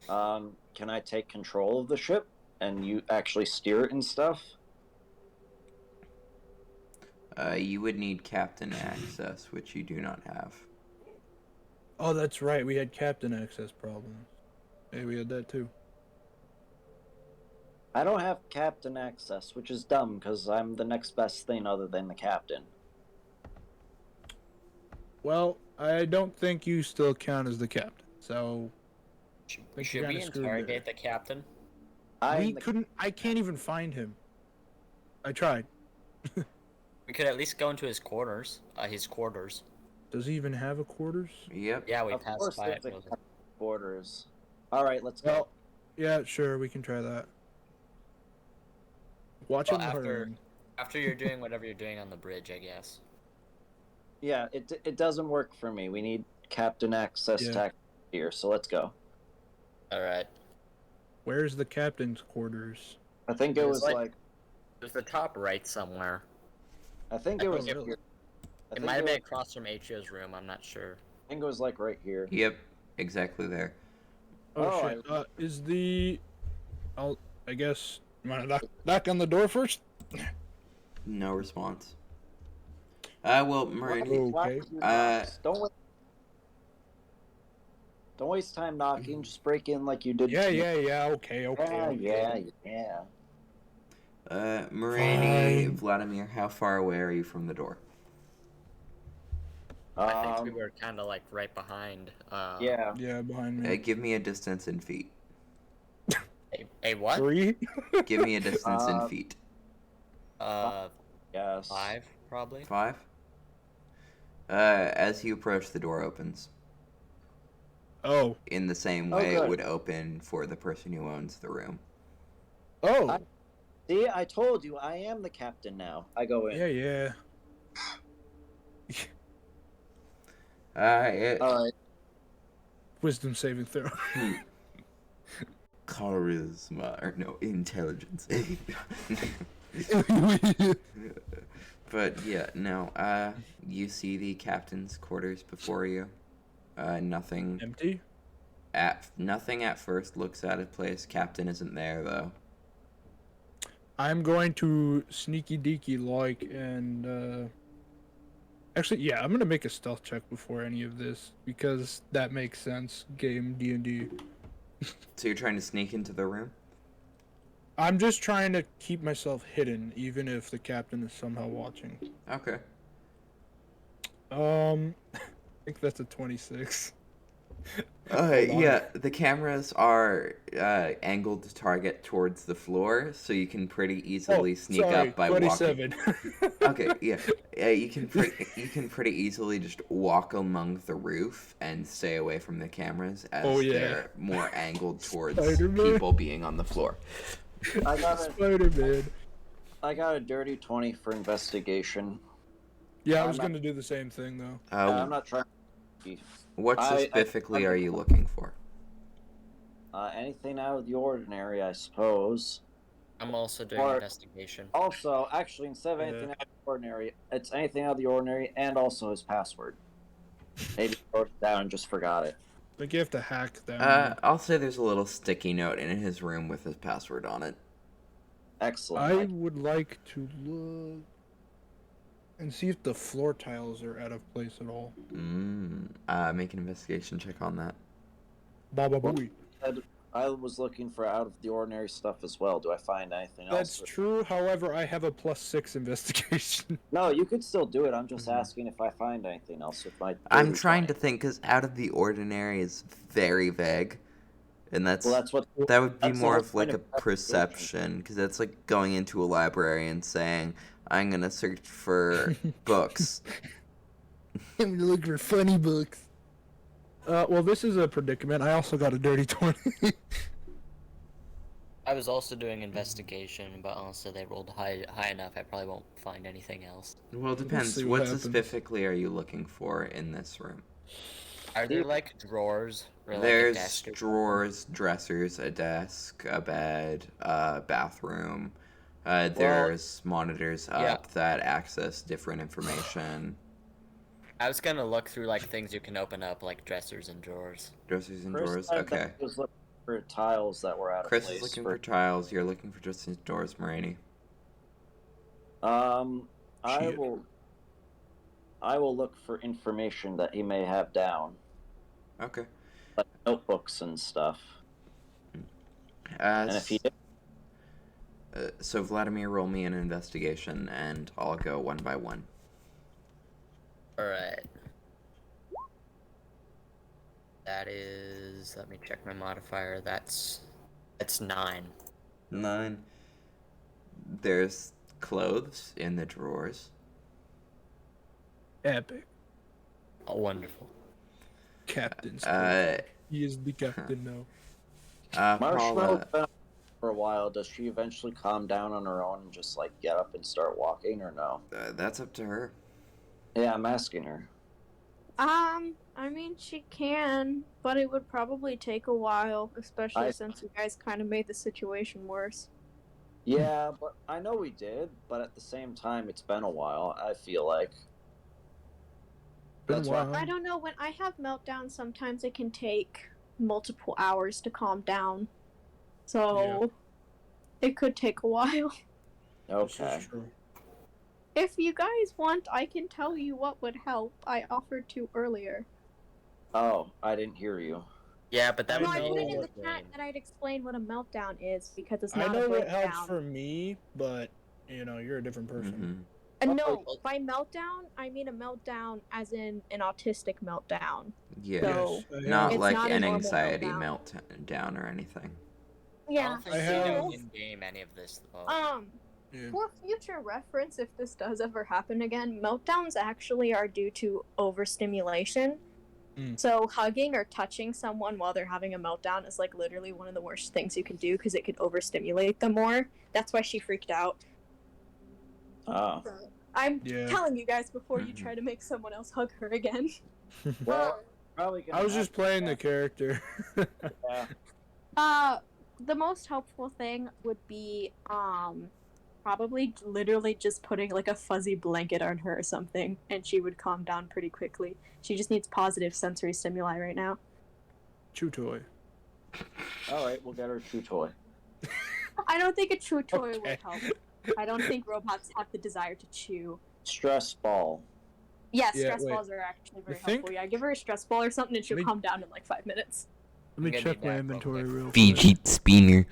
Can I take control of the ship and you actually steer it and stuff? You would need captain access, which you do not have. Oh, that's right. We had captain access problems. Hey, we had that too. I don't have captain access, which is dumb because I'm the next best thing other than the captain. Well, I don't think you still count as the captain, so... Should we interrogate the captain? I can't even find him. I tried. We could at least go into his quarters. Does he even have a quarters? Yep. Yeah, we Of passed course by it. there's a quarters. All right, let's go. Well, yeah, sure, we can try that. Watch Well, him hurting. after you're doing whatever you're doing on the bridge, I guess. Yeah, it doesn't work for me. We need captain access tech here, so let's go. All right. Where's the captain's quarters? I think it It was was like. It was the top right somewhere. I think I it think was. it- Here. I It think might have was- been across from Atria's room. I'm not sure. I think it was like right here. Yep, exactly there. Oh, Oh, shit. Is the... I guess... You want to knock on the door first? No response. Well, Mereni, Why Okay. would you knock? Don't waste time knocking. Just break in like you did. Yeah, to me. yeah, okay. Yeah. Mereni, Fine. Vladimir, how far away are you from the door? I think we Um, were kind of like right behind. yeah. Yeah, behind me. Give me a distance in feet. A what? 3? Give me a distance in Uh, feet. Yes. 5 probably. 5? As you approach, the door opens. Oh. In the same Oh, way it good. would open for the person who owns the room. Oh. See, I told you, I am the captain now. I go in. Yeah. Alright. Wisdom saving throw. Charisma, or no, intelligence. But yeah, no, you see the captain's quarters before you. Nothing Empty? nothing at first looks out of place. Captain isn't there though. I'm going to sneaky deaky like and actually, yeah, I'm gonna make a stealth check before any of this because that makes sense. Game D&D. So you're trying to sneak into the room? I'm just trying to keep myself hidden, even if the captain is somehow watching. Okay. I think that's a 26. Hold on. Yeah, the cameras are angled to target towards the floor, so you can pretty easily sneak sorry, up by walking. 27. Okay, yeah, you can pretty easily just walk along the roof and stay away from the cameras as Oh, yeah. they're more angled towards Spider-Man. people being on the floor. I got a Spider-Man. dirty 20 for investigation. Yeah, I I'm was not- gonna do the same thing though. I'm not trying to be What I- specifically I- are you looking for? anything out of the ordinary, I suppose. I'm also doing Or- investigation. Also, actually, instead of anything out of the ordinary, it's anything out of the ordinary and also his password. Maybe he wrote it down and just forgot it. I think you have to hack them. I'll say there's a little sticky note in his room with his password on it. Excellent. I would like to look and see if the floor tiles are out of place at all. Make an investigation check on that. Baba booey. I was looking for out of the ordinary stuff as well. Do I find anything That's else? true. However, I have a +6 investigation. No, you could still do it. I'm just asking if I find anything else with my. I'm dirty trying to 20. think, because out of the ordinary is very vague, and Well, that's what. that would be that's the more whole of like point a of investigation. perception, because that's like going into a library and saying, I'm gonna search for books. I'm gonna look for funny books. Well, this is a predicament. I also got a dirty 20. I was also doing investigation, but also they rolled high enough. I probably won't find anything else. Well, it depends. see What what happens. specifically are you looking for in this room? Are there like drawers? Or, like, a There's desk or- drawers, dressers, a desk, a bed, a bathroom. There's monitors up yeah. that access different information. I was gonna look through like things you can open up, like dressers and drawers. Dressers and First, drawers. I Okay. was looking for tiles that were out of Chris place. is looking for tiles. You're looking for dressers and drawers, Mereni. I Shit. will look for information that he may have down, Okay. like notebooks and stuff. And if he did, So Vladimir, roll me an investigation, and I'll go one by one. Alright. That is. Let me check my modifier. That's 9. 9. There's clothes in the drawers. Epic. Oh, wonderful. Captain's Uh, He is the captain now. Marshmallow Paula, been up for a while. Does she eventually calm down on her own and just like get up and start walking, or no? that's up to her. Yeah, I'm asking her. I mean, she can, but it would probably take a while, especially I- since you guys kind of made the situation worse. Yeah, but I know we did, but at the same time, it's been a while, I feel like. Been a That's why. while. I don't know, when I have meltdowns, sometimes it can take multiple hours to calm down. So, it could take a while. This Okay. is true. If you guys want, I can tell you what would help. I offered to earlier. Oh, I didn't hear you. Yeah, but that No, was I know put it in the what chat that I'd explain what a meltdown is, because it's I not a know breakdown. it helps for me, but you're a different person. No, by meltdown, I mean a meltdown as in an autistic meltdown. Yeah. So, Not it's like not a an normal anxiety meltdown. meltdown or anything. I Yeah, don't think I we have- know in game any of this though. Yeah. For future reference, if this does ever happen again, meltdowns actually are due to overstimulation. Mm. So hugging or touching someone while they're having a meltdown is like literally one of the worst things you can do because it could overstimulate them more. That's why she freaked out. Oh. I'm Yeah. telling you guys before you Mhm. try to make someone else hug her again. Well, probably gonna I was have just playing the character. Yeah. The most helpful thing would be probably literally just putting like a fuzzy blanket on her or something, and she would calm down pretty quickly. She just needs positive sensory stimuli right now. Chew toy. All right, we'll get her a chew toy. I don't think a chew toy Okay. would help. I don't think robots have the desire to chew. Stress ball. Yeah, Yeah, stress wait. balls are actually very think- helpful. Yeah, give her a stress ball or something and she'll Me- calm down in like 5 minutes. Let me I'm gonna check need my that real inventory quick. real quick. Fidget spinner.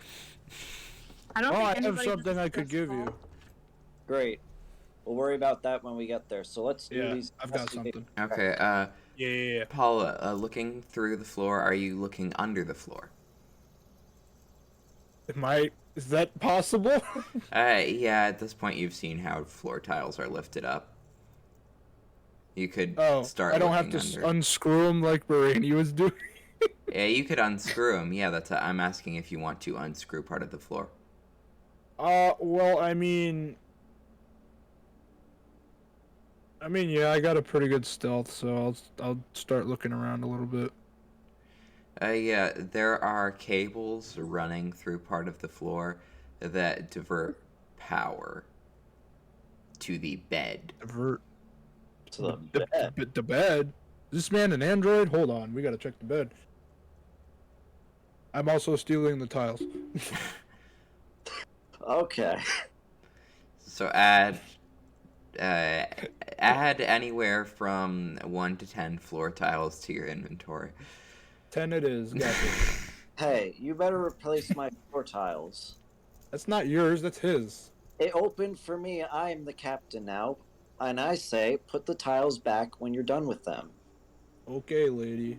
I don't Oh, think I have anybody has a something I could stress give ball. you. Great. We'll worry about that when we get there. So let's do Yeah, these. I've got something. Okay, Yeah. Paula, looking through the floor, are you looking under the floor? Is that possible? Yeah, at this point you've seen how floor tiles are lifted up. You could Oh, start I don't have looking to under. unscrew them like Mereni was doing. Yeah, you could unscrew them. Yeah, I'm asking if you want to unscrew part of the floor. Well, I mean, yeah, I got a pretty good stealth, so I'll start looking around a little bit. Yeah, there are cables running through part of the floor that divert power to the bed. Divert To the bed. the bed. Is this man an android? Hold on, we gotta check the bed. I'm also stealing the tiles. Okay. So add anywhere from 1 to 10 floor tiles to your inventory. 10 it is. Gotcha. Hey, you better replace my floor tiles. That's not yours. That's his. It opened for me. I am the captain now. And I say, put the tiles back when you're done with them. Okay, lady.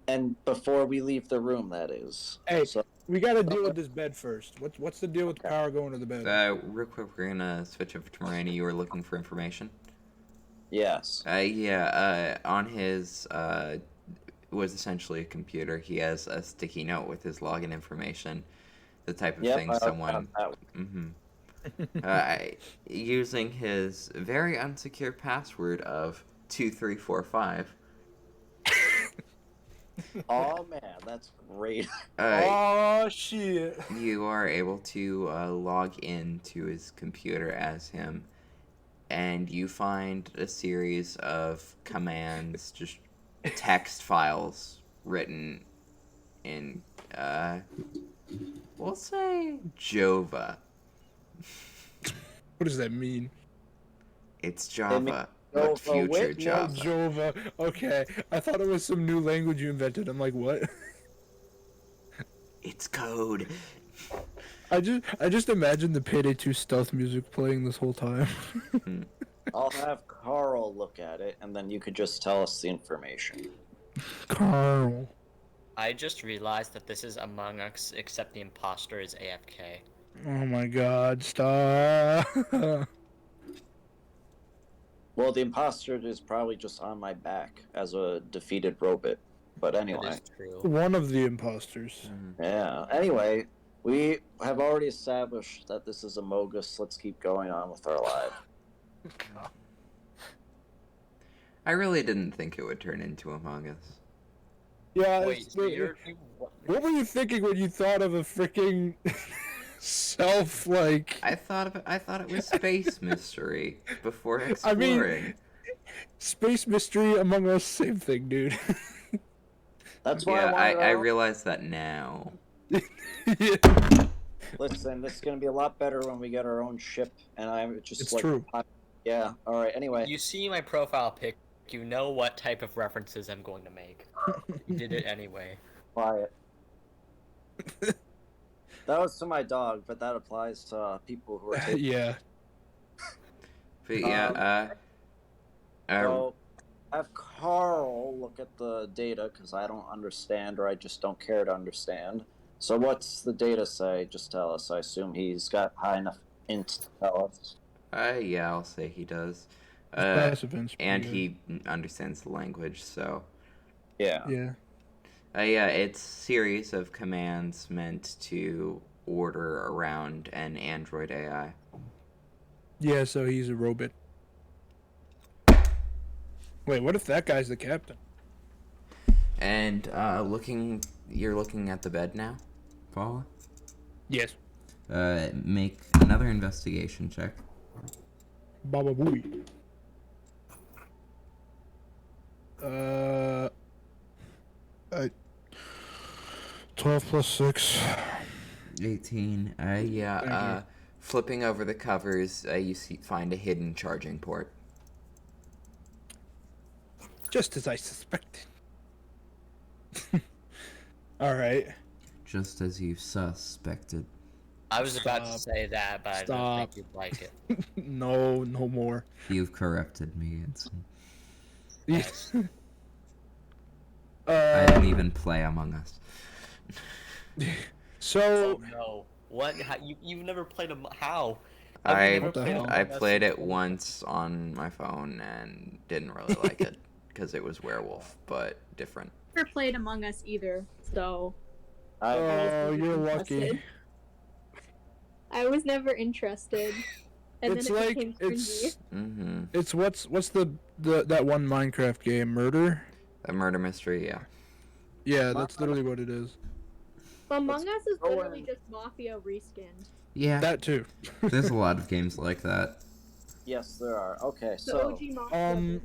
And before we leave the room, that is. Hey, So, we gotta deal with this bed first. What's the deal with the Okay. power going to the bed? Real quick, we're gonna switch over to Mereni. You were looking for information. yes. On his was essentially a computer. He has a sticky note with his login information, the type of Yep, thing I someone. found that one. Using his very unsecure password of 2345. Oh man, that's great. Oh shit! You are able to log into his computer as him, and you find a series of commands, just text files written in, we'll say Java. What does that mean? It's Java, Java but future with no Java. Jova. Okay, I thought it was some new language you invented. I'm like, what? It's code. I just imagine the Payday 2 stealth music playing this whole time. I'll have Carl look at it, and then you could just tell us the information. Carl. I just realized that this is Among Us, except the imposter is AFK. Oh my god, stop. Well, the imposter is probably just on my back as a defeated robot. But That anyway, is true. One of the imposters. yeah. Anyway, we have already established that this is a Mogus. Let's keep going on with our lives. I really didn't think it would turn into Among Us. Yeah, Wait, so you're... what were you thinking when you thought of a freaking self like. I thought it was space mystery before I exploring. mean, space mystery Among Us, same thing, dude. That's why Yeah, I I realize that now. Yeah, Listen, this is gonna be a lot better when we get our own ship, and I'm just it's like, true. yeah. All right. Anyway, You see my profile pic, you know what type of references I'm going to make. You did it anyway. quiet. That was to my dog, but that applies to people who are taking. Yeah. But yeah, So, have Carl look at the data because I don't understand, or I just don't care to understand. So, what's the data say? Just tell us. I assume he's got high enough int to tell us. yeah, I'll say he does. His passive int's pretty And good. he understands the language, so. Yeah. Yeah. Yeah, it's series of commands meant to order around an android AI. Yeah, so he's a robot. Wait, what if that guy's the captain? And you're looking at the bed now, Paula? Yes. Make another investigation check. Baba Booey. 12 plus 6. 18. Thank you. Flipping over the covers, find a hidden charging port. Just as I suspected. Alright. Just as you suspected. I was about to Stop. say that, but I don't Stop. think you'd like it. No more. You've corrected me. It's... Yes. I didn't even play Among Us. So, Oh no. What? How, you've never played a... How? I What the hell? played it once on my phone and didn't really like it because it was werewolf, but different. Never played Among Us either, so oh, you're lucky. interested. I was never interested. And It's then it like became cringy. Mm-hmm. it's what's the that one Minecraft game, Murder? A murder mystery, yeah. Yeah, that's literally what it is. Among Us is go literally in. just Mafia reskinned. Yeah, That too. there's a lot of games like that. Yes, there are. Okay, The so OG Mafia.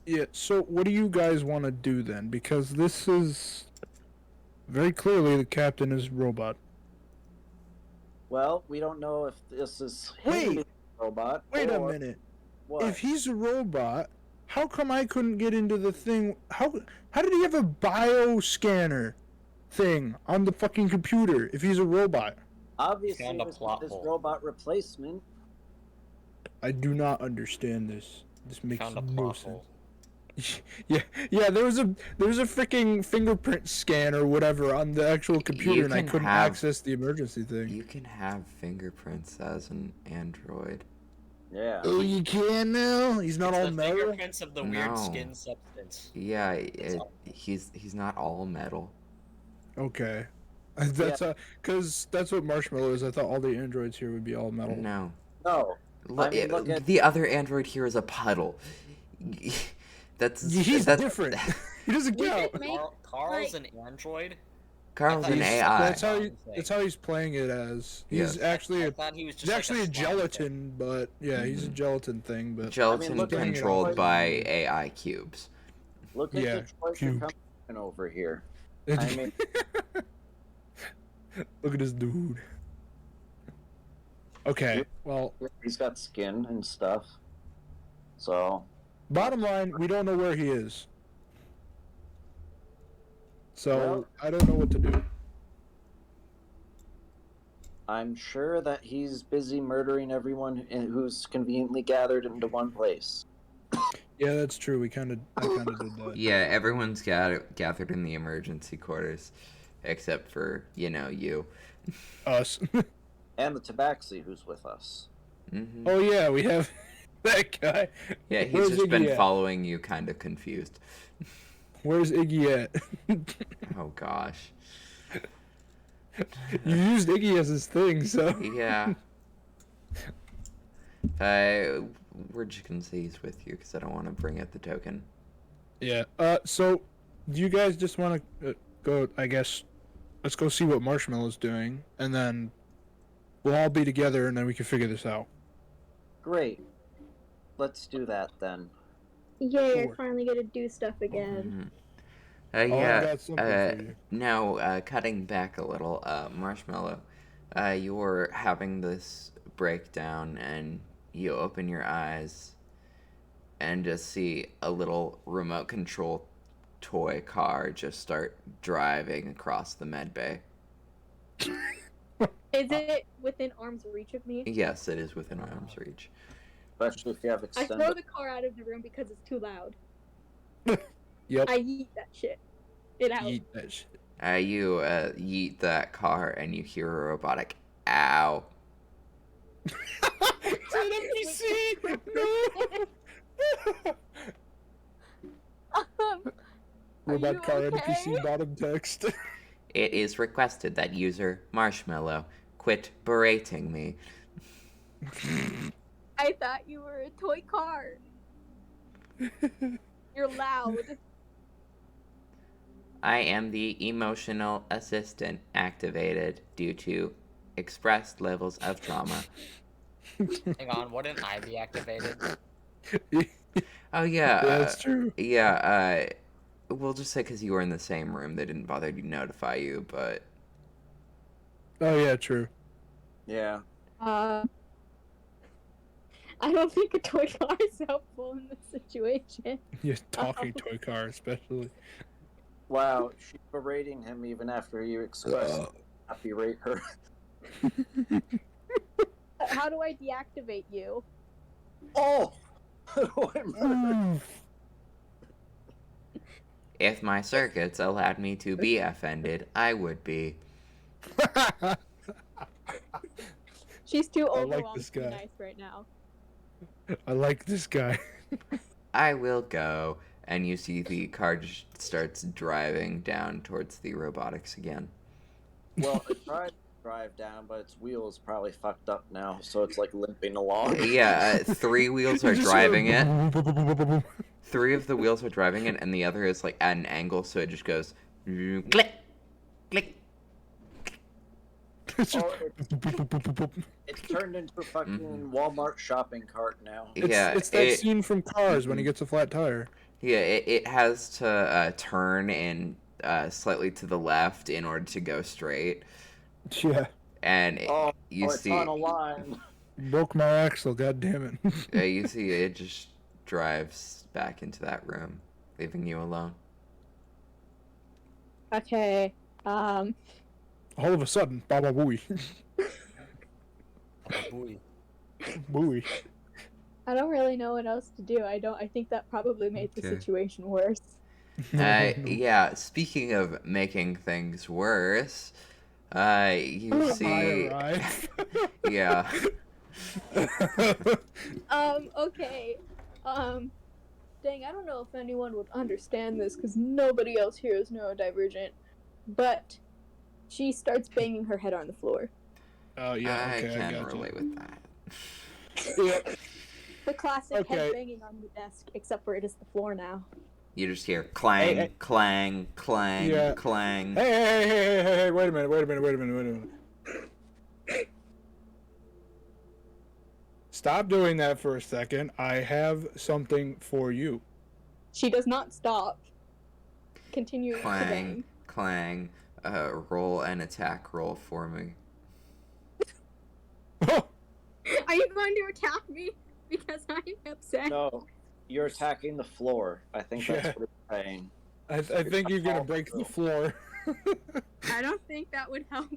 Yeah, so what do you guys want to do then? Because this is very clearly the captain is robot. well, we don't know if this is Wait. him being a robot. Wait a or minute. What? If he's a robot, how come I couldn't get into the thing? How did he have a bioscanner thing on the fucking computer if he's a robot? Obviously, Found a it was plot his hole. robot replacement. I do not understand this. This makes Found a no plot sense. hole. Yeah. There was a freaking fingerprint scan or whatever on the actual computer, You and I can couldn't have- access the emergency thing. You can have fingerprints as an android. Yeah. Oh, you can now. He's not It's all the metal. fingerprints of the weird No. skin substance. Yeah, he's not all metal. Okay, that's because that's what Marshmallow is. I thought all the androids here would be all metal. No. No. Look, mean, look at- the other android here is a puddle. He's that's different. He doesn't We count. could make Carl's an android? Carl's an He's- AI. That's how he's playing it as. He's Yes. actually I a, thought he was just he's actually a like slime gelatin, but yeah, he's a gelatin thing. But Gelatin look at- controlled by AI cubes. Look at Yeah, the choice you're cube. coming over here. I mean, look at this dude. Okay, well, he's got skin and stuff. So, bottom line, we don't know where he is. So Well- I don't know what to do. I'm sure that he's busy murdering everyone who's conveniently gathered into one place. Yeah, that's true. I kind of did that. Yeah, everyone's gathered in the emergency quarters, except for you. Us. And the Tabaxi who's with us. Hmm Oh yeah, we have that guy. Yeah, he's Where's just Iggy been at? following you, kind of confused. Where's Iggy at? Oh gosh. You used Iggy as his thing, so. Yeah. We're just gonna say he's with you because I don't want to bring out the token. Yeah. So, do you guys just want to go? I guess let's go see what Marshmallow's doing, and then we'll all be together, and then we can figure this out. Great. Let's do that then. Yay, Sure. I finally get to do stuff again. Oh, I Yeah. got something for you. Now, cutting back a little, Marshmallow, you're having this breakdown, and you open your eyes and just see a little remote control toy car just start driving across the med bay. Is it within arm's reach of me? Yes, it is within arm's reach. Especially if you have I extended. throw the car out of the room because it's too loud. Yep. I yeet that shit. It out. Eat that shit. You yeet that car, and you hear a robotic "ow." It's an NPC! No! Are Robot you car okay? NPC bottom text. It is requested that user Marshmallow quit berating me. I thought you were a toy car. You're loud. I am the emotional assistant activated due to expressed levels of trauma. Hang on, wouldn't I be activated? Oh yeah, That's true. yeah. We'll just say because you were in the same room, they didn't bother to notify you. But Oh yeah, true. Yeah. I don't think a toy car is helpful in this situation. You're talking toy car, especially. Wow, she's berating him even after he expressed not berate her. How do I deactivate you? Oh! if my circuits allowed me to be offended, I would be. She's too I like overwhelmed this to be guy. nice right now. I like this guy. I will go. And you see the car just starts driving down towards the robotics again. Well, it tried to drive down, but its wheels probably fucked up now, so it's like limping along. Yeah, 3 wheels are Just driving it. it. 3 of the wheels are driving it, and the other is like at an angle, so it just goes click, click. Oh, it's turned into a fucking Walmart shopping cart now. It's that scene from Cars when he gets a flat tire. Yeah, it has to turn in slightly to the left in order to go straight, Yeah. and you it's see on a line. Broke my axle, god damn it. you see it just drives back into that room, leaving you alone. Okay. All of a sudden, baba booey. Boy. Booey. I don't really know what else to do. I think that probably made the Okay. situation worse. Yeah, speaking of making things worse, you see... Arrive. Yeah. Okay. Dang, I don't know if anyone would understand this because nobody else here is neurodivergent, but she starts banging her head on the floor. Oh, yeah, I okay, I can got you. relate with that. Yeah. The classic Okay. head banging on the desk, except for it is the floor now. You just hear clang, Hey. clang, clang, Yeah. clang. Hey, wait a minute. Stop doing that for a second. I have something for you. She does not stop. Continue to Clang, bang. clang. Roll an attack roll for me. Are you going to attack me? Because I'm upset. No, you're attacking the floor. I think that's Yeah. what it's saying. I think you're gonna break the floor. I don't think that would help.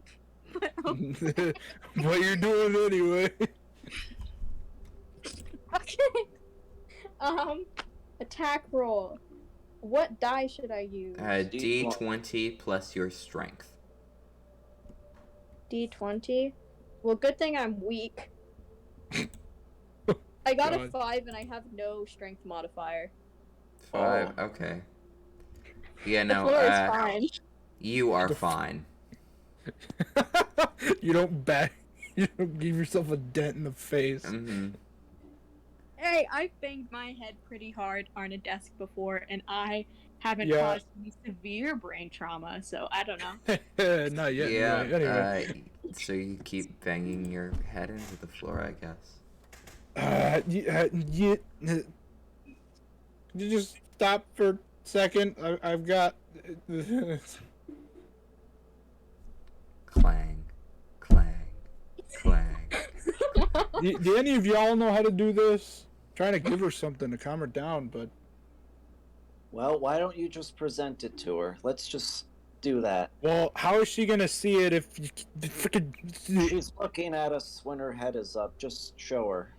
But But you're doing it anyway. okay. Attack roll. What die should I use? D20 plus your strength. D20. Well, good thing I'm weak. I got a God. 5 and I have no strength modifier. 5, okay. Yeah, The no, floor is fine. you are fine. You don't back. You don't give yourself a dent in the face. Mm-hmm. Hey, I've banged my head pretty hard on a desk before, and I haven't Yeah. caused any severe brain trauma, so I don't know. Not yet. Yeah, Anyway. so you keep banging your head into the floor, I guess. You just stop for a second. I've got. Clang, clang, clang. Do any of y'all know how to do this? Trying to give her something to calm her down, but Well, why don't you just present it to her? Let's just do that. well, how is she gonna see it if you freaking? She's looking at us when her head is up. Just show her.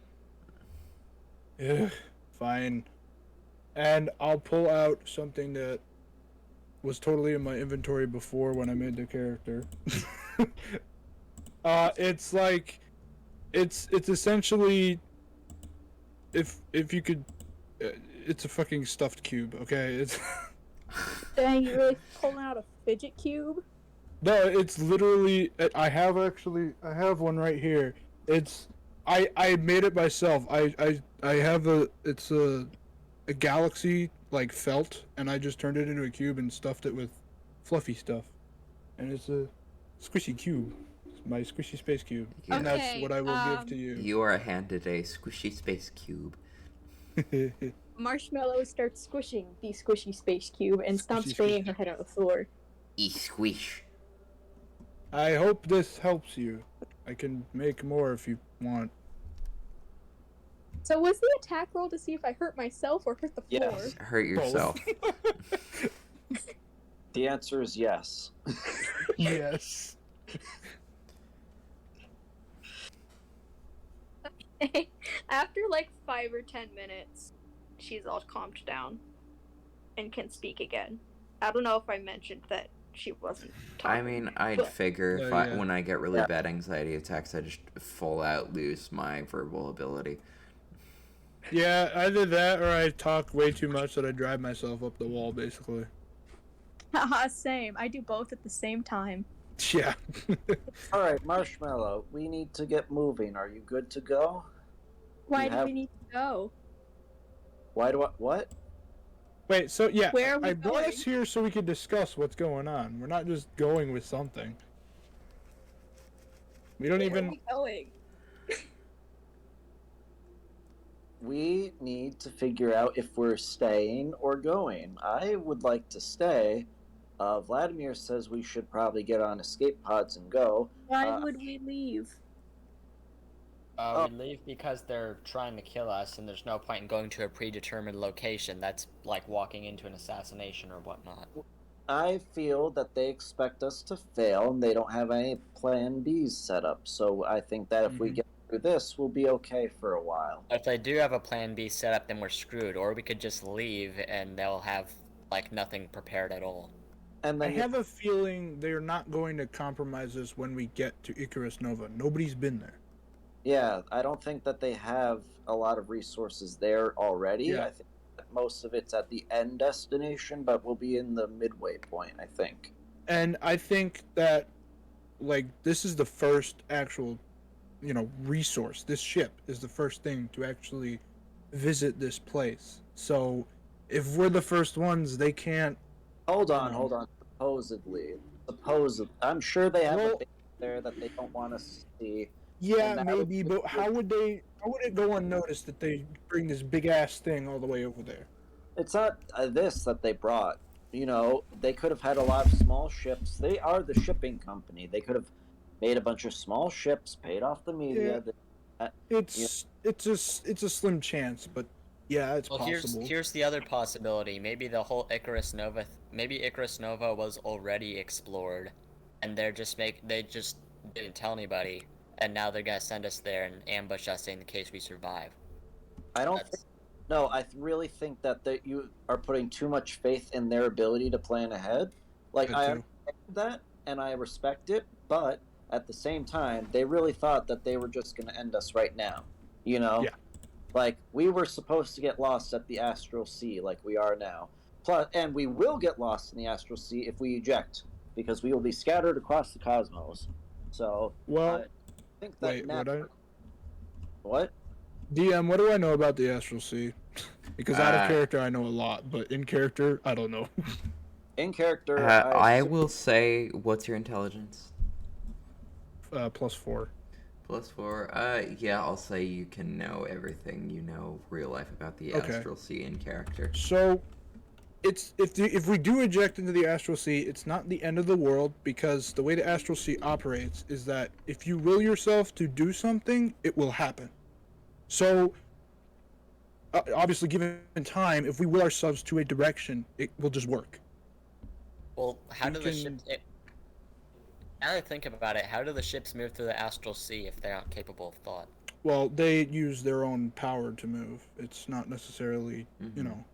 Ugh, fine. And I'll pull out something that was totally in my inventory before when I made the character. It's like, it's essentially, if you could, it's a fucking stuffed cube. Okay, it's. Dang, you really pulling out a fidget cube? No, it's literally. I have one right here. I made it myself. I have it's a galaxy like felt, and I just turned it into a cube and stuffed it with fluffy stuff, and it's a squishy cube. It's my squishy space cube, and that's Okay, what I will give to you. You are handed a squishy space cube. Marshmallow starts squishing the squishy space cube and stops Squishy banging her head on the floor. Squish. I hope this helps you. I can make more if you want. So was the attack roll to see if I hurt myself or hurt the floor? Yes. Hurt yourself. The answer is yes. Yes. After like 5 or 10 minutes, she's all calmed down and can speak again. I don't know if I mentioned that she wasn't talking. I mean, I'd but- figure if Yeah. when I get really Yeah. bad anxiety attacks, I just full out lose my verbal ability. Yeah, either that or I talk way too much that I drive myself up the wall, basically. Haha, same. I do both at the same time. Yeah. All right, Marshmallow, we need to get moving. Are you good to go? Why You do have- we need to go? Why do I... What? Wait, so yeah, Where are we I brought going? us here so we could discuss what's going on. We're not just going with something. We don't Where are even. we going? We need to figure out if we're staying or going. I would like to stay. Vladimir says we should probably get on escape pods and go. Why would we leave? We leave because they're trying to kill us, and there's no point in going to a predetermined location. That's like walking into an assassination or whatnot. I feel that they expect us to fail and they don't have any plan Bs set up. So I think that if we Mhm. get through this, we'll be okay for a while. If they do have a plan B set up, then we're screwed. Or we could just leave, and they'll have like nothing prepared at all. And I then have a feeling they're not going to compromise us when we get to Icrrus Nova. Nobody's been there. yeah, I don't think that they have a lot of resources there already. Yeah. I think that most of it's at the end destination, but we'll be in the midway point, I think. And I think that, like, this is the first actual, resource. This ship is the first thing to actually visit this place. So, if we're the first ones, they can't. Hold on. Supposedly. I'm sure they have Well- a base there that they don't want us to see. Yeah, And that would maybe, be but how would it go unnoticed that they bring this big ass thing all the way over there? It's not this that they brought. They could have had a lot of small ships. They are the shipping company. They could have made a bunch of small ships, paid off the media. It's a slim chance, but yeah, it's Well, possible. here's the other possibility. Maybe the whole Icrrus Nova. Maybe Icrrus Nova was already explored, and they just didn't tell anybody, and now they're gonna send us there and ambush us in case we survive. I don't. That's- No, I really think that you are putting too much faith in their ability to plan ahead. Like, That I too. understand that, and I respect it, but at the same time, they really thought that they were just going to end us right now. Yeah. Like, we were supposed to get lost at the Astral Sea, like we are now. Plus, and we will get lost in the Astral Sea if we eject, because we will be scattered across the cosmos. So, Well, I think that wait, What? DM, what do I know about the Astral Sea? Because out of Uh, character, I know a lot, but in character, I don't know. In character, I will say, what's your intelligence? +4. +4. Yeah, I'll say you can know everything you know real life about the Okay. Astral Sea in character. So, it's if we do eject into the Astral Sea, it's not the end of the world, because the way the Astral Sea operates is that if you will yourself to do something, it will happen. So, obviously, given time, if we will ourselves to a direction, it will just work. Well, how We do the can- ships... Now that I think about it, how do the ships move through the astral sea if they're not capable of thought? Well, they use their own power to move. It's not necessarily, you know.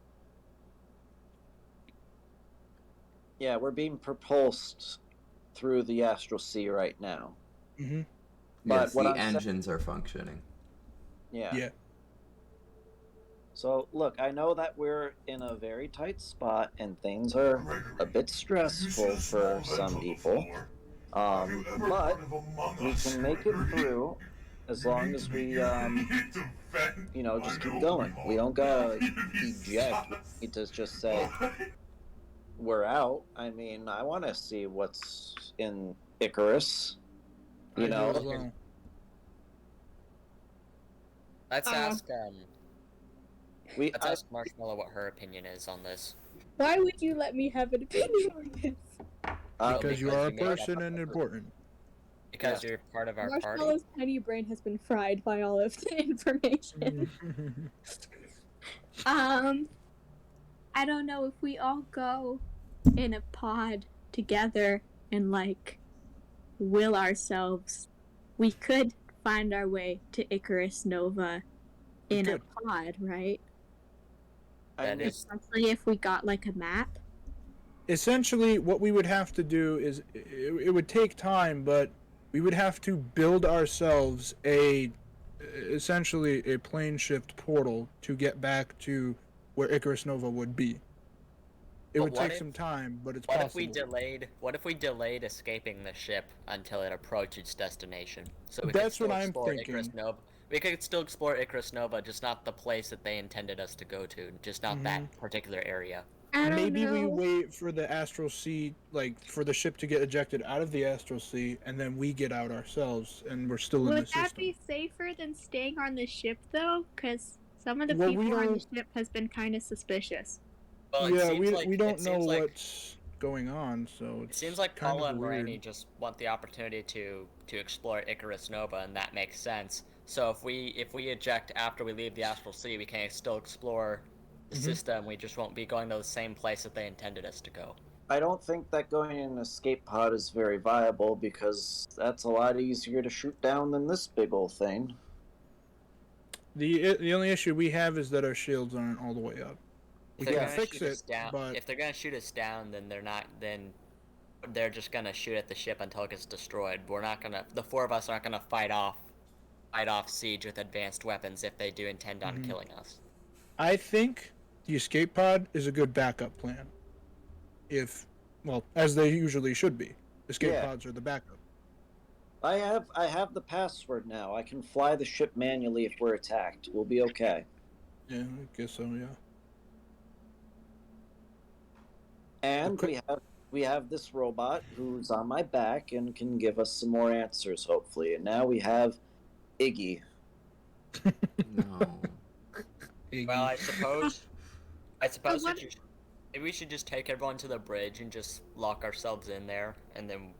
Yeah, we're being propulsed through the astral sea right now. Mm-hmm. But Yes, what the I'm saying- engines are functioning. Yeah. Yeah. So, look, I know that we're in a very tight spot and things are a bit stressful for some people. But we can make it through as long as we, just keep going. We don't gotta eject. We need to just say, we're out. I mean, I want to see what's in Icrrus. You I do know? as well. Let's ask I- ask Marshmallow what her opinion is on this. Why would you let me have an opinion on this? Because you because are a you made that person and important. Because you're part of our party. Marshmallow's tiny brain has been fried by all of the information. I don't know if we all go in a pod together and will ourselves. We could find our way to Icrrus Nova in a pod, right? That is Especially if we got a map. Essentially, what we would have to do is it would take time, but we would have to build ourselves essentially a plane shift portal to get back to where Icrrus Nova would be. It But would what take if- some time, but it's What possible. if we delayed escaping the ship until it approached its destination? So we That's could what still I'm explore thinking. Icrrus Nova. We could still explore Icrrus Nova, just not the place that they intended us to go to, just not that particular area. I don't Maybe know. we wait for the Astral Sea, for the ship to get ejected out of the Astral Sea, and then we get out ourselves, and we're still in the Would system. that be safer than staying on the ship, though? Because some of the Well, we people on the don't- ship has been kind of suspicious. Well, it Yeah, seems like, we don't it know seems like, what's going on, so It it's seems like kind Paula of and weird. Mereni just want the opportunity to explore Icrrus Nova, and that makes sense. So if we eject after we leave the Astral Sea, we can still explore the system. We just won't be going to the same place that they intended us to go. I don't think that going in an escape pod is very viable because that's a lot easier to shoot down than this big old thing. The only issue we have is that our shields aren't all the way up. We If they're can gonna fix shoot us it, down, but if they're gonna shoot us down, then they're just gonna shoot at the ship until it gets destroyed. The four of us aren't gonna fight off Seige with advanced weapons if they do intend on killing us. I think the escape pod is a good backup plan. As they usually should be. Escape Yeah. pods are the backup. I have the password now. I can fly the ship manually if we're attacked. We'll be okay. Yeah, I guess so, yeah. And Okay. we have this robot who's on my back and can give us some more answers, hopefully. And now we have Iggy. No. Well, I suppose what- maybe we should just take everyone to the bridge and just lock ourselves in there, and then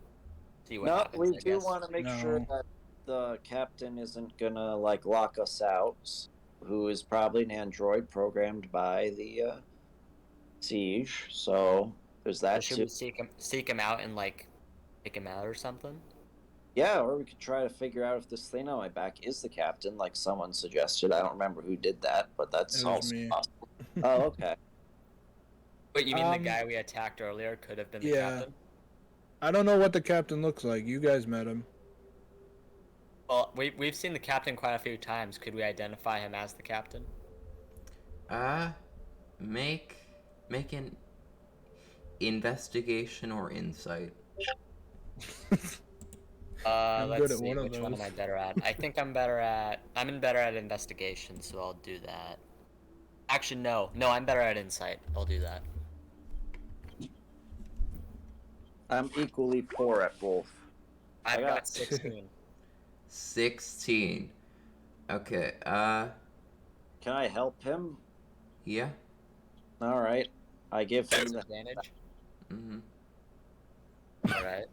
see what No, happens. we I do guess. want to make sure No. that the captain isn't gonna lock us out, who is probably an android programmed by the Siege. So there's Or that should too. we seek him out and pick him out or something? Yeah, or we could try to figure out if this thing on my back is the captain, like someone suggested. I don't remember who did that, but that's It was also me. possible. Oh, okay. Wait, you mean the Um, guy we attacked earlier could have been the yeah. captain? I don't know what the captain looks like. You guys met him. Well, we've seen the captain quite a few times. Could we identify him as the captain? Make an investigation or insight. I'm Let's good at see. one of Which one am those. I better at? I think I'm better at investigation, so I'll do that. Actually, no, I'm better at insight. I'll do that. I'm equally poor at both. I've got- got 16. 16. Okay, Can I help him? yeah. All right. I give him the. Advantage. Mm-hmm. Alright.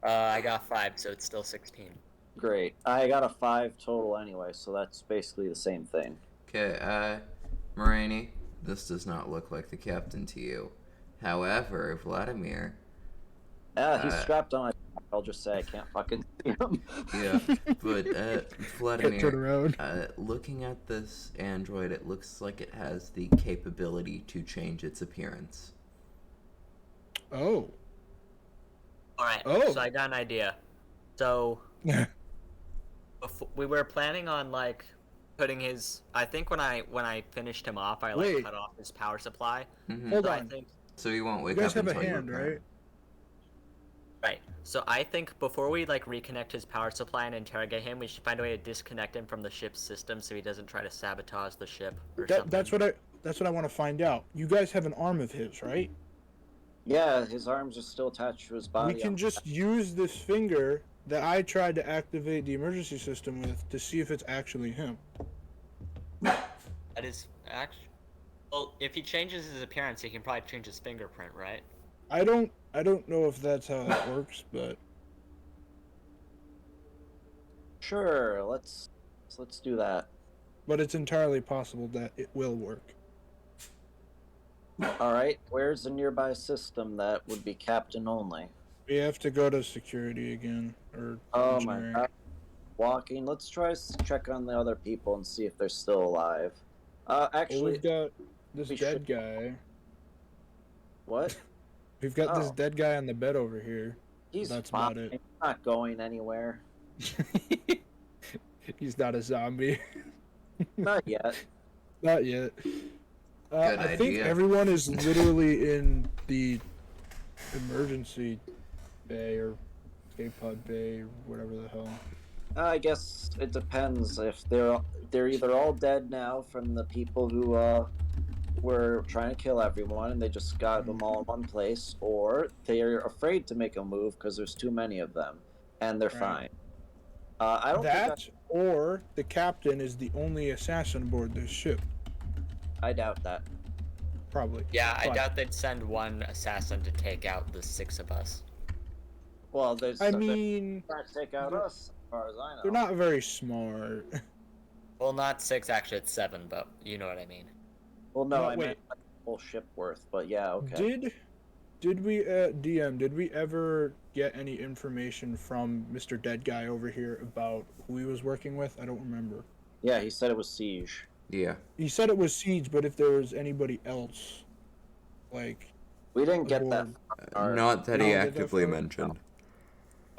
I got 5, so it's still 16. Great. I got a 5 total anyway, so that's basically the same thing. Okay, Mereni, this does not look like the captain to you. However, Vladimir, He's strapped on. I'll just say I can't fucking see him. yeah, but Can't turn Vladimir, around. looking at this android, it looks like it has the capability to change its appearance. Oh. Alright, Oh. so I got an idea. So, we were planning on, like, putting his... I think when I finished him off, I, like, Wait. cut off his power supply. Mm-hmm. Hold So on. I think... So you won't You wake guys up have a until you hand, repair. right? Right. So I think before we, like, reconnect his power supply and interrogate him, we should find a way to disconnect him from the ship's system so he doesn't try to sabotage the ship or something. That's what I want to find out. You guys have an arm of his, right? Yeah, his arms are still attached to his body. We can just use this finger that I tried to activate the emergency system with to see if it's actually him. That is actually... Well, if he changes his appearance, he can probably change his fingerprint, right? I don't know if that's how that works, but Sure, let's do that. it's entirely possible that it will work. All right, where's the nearby system that would be captain only? We have to go to security again, or Oh engineering. my god. Walking. Let's try to check on the other people and see if they're still alive. Well, Actually, we've got this we dead should- guy. what? We've got this Oh. dead guy on the bed over here. He's That's fine. about it. He's not going anywhere. He's not a zombie. Not yet. Not yet. Good I think idea. everyone is literally in the emergency bay or escape pod bay or whatever the hell. I guess it depends if they're either all dead now from the people who were trying to kill everyone and they just got them all in one place, or they're afraid to make a move because there's too many of them and they're Right. fine. I don't That or the captain is the only assassin aboard this ship. I doubt that. Probably. Yeah, I Fine. doubt they'd send one assassin to take out the 6 of us. Well, there's I they're mean, trying to take out us, as far as I know. they're not very smart. Well, not 6, actually, it's 7, but you know what I mean. Well, no, No, I wait. meant like the whole ship worth, but yeah, okay. Did we did we ever get any information from Mr. Dead Guy over here about who he was working with? I don't remember. Yeah, he said it was Siege. Yeah. He said it was Siege, but if there was anybody else, like, We didn't get that aboard- far. Not that he No, did that actively for- mentioned.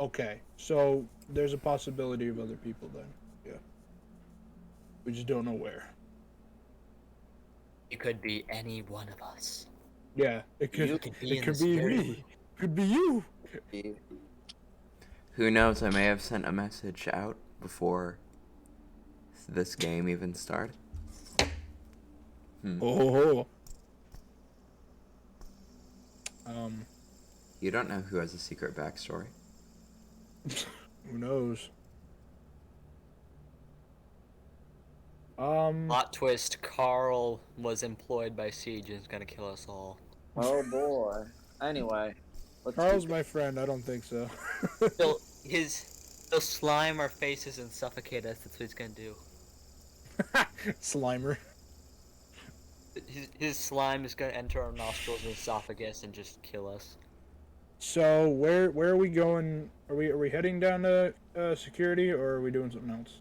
okay, so there's a possibility of other people then. Yeah. We just don't know where. It could be any one of us. Yeah, it could. You could be It in could the be spirit. me. Could be you. Who knows? I may have sent a message out before this game even started. Oh. You don't know who has a secret backstory. Who knows? Plot twist, Carl was employed by Siege and is gonna kill us all. Oh boy. Anyway, let's Carl's my friend. I don't think so. He'll slime our faces and suffocate us, that's what he's gonna do. Slimer. His slime is gonna enter our nostrils and esophagus and just kill us. So where are we going? Are we heading down to security, or are we doing something else?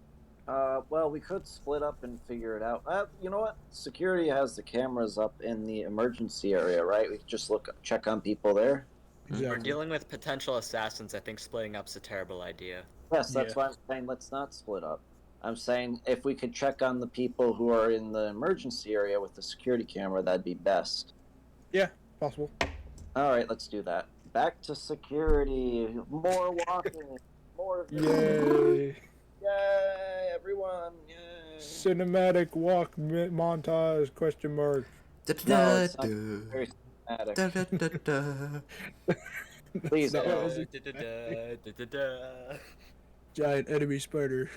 well, we could split up and figure it out. You know what? Security has the cameras up in the emergency area, right? We could just check on people there. We're Exactly. dealing with potential assassins. I think splitting up's a terrible idea. Yes, that's Yeah. why I'm saying let's not split up. I'm saying if we could check on the people who are in the emergency area with the security camera, that'd be best. Yeah, possible. All right, let's do that. Back to security. More walking. More. Yay! Yay, everyone! Yay! Cinematic walk montage? Question mark. No, it's not very cinematic. Please, That no. was a giant enemy spider.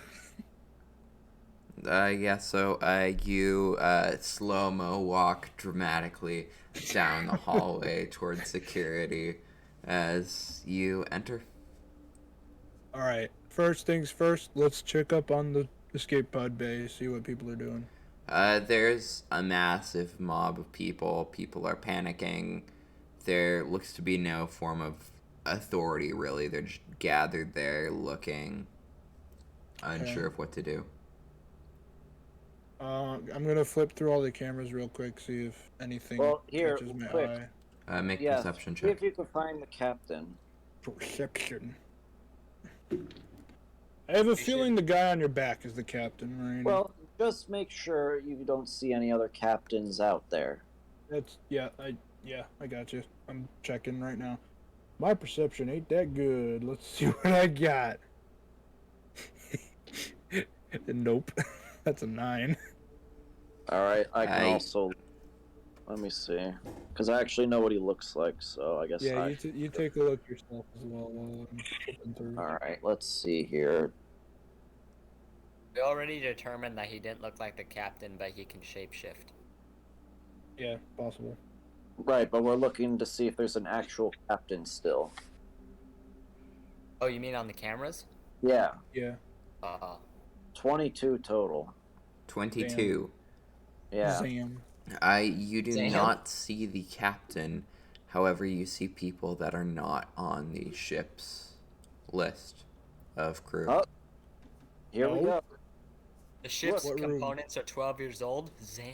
You slow-mo walk dramatically down the hallway towards security as you enter. Alright, first things first, let's check up on the escape pod bay, see what people are doing. There's a massive mob of people. People are panicking. There looks to be no form of authority, really. They're just gathered there looking, unsure of what to do. I'm gonna flip through all the cameras real quick, see if anything catches my quick. Make Yes, perception see check. if you can find the captain. Perception. I have a feeling the guy on your back is the captain, Mereni. Well, just make sure you don't see any other captains out there. I got you. I'm checking right now. My perception ain't that good. Let's see what I got. Nope. That's a 9. Alright, I can also... Let me see. Because I actually know what he looks like, so I guess you take a look yourself as well while I'm flipping through. Alright, let's see here. We already determined that he didn't look like the captain, but he can shapeshift. Yeah, possible. Right, but we're looking to see if there's an actual captain still. Oh, you mean on the cameras? Yeah. Yeah. 22 total. 22. Yeah. Zam. You do not see the captain. However, you see people that are not on the ship's list of crew. Oh. Here we go. The ship's What room? components are 12 years old. Zam?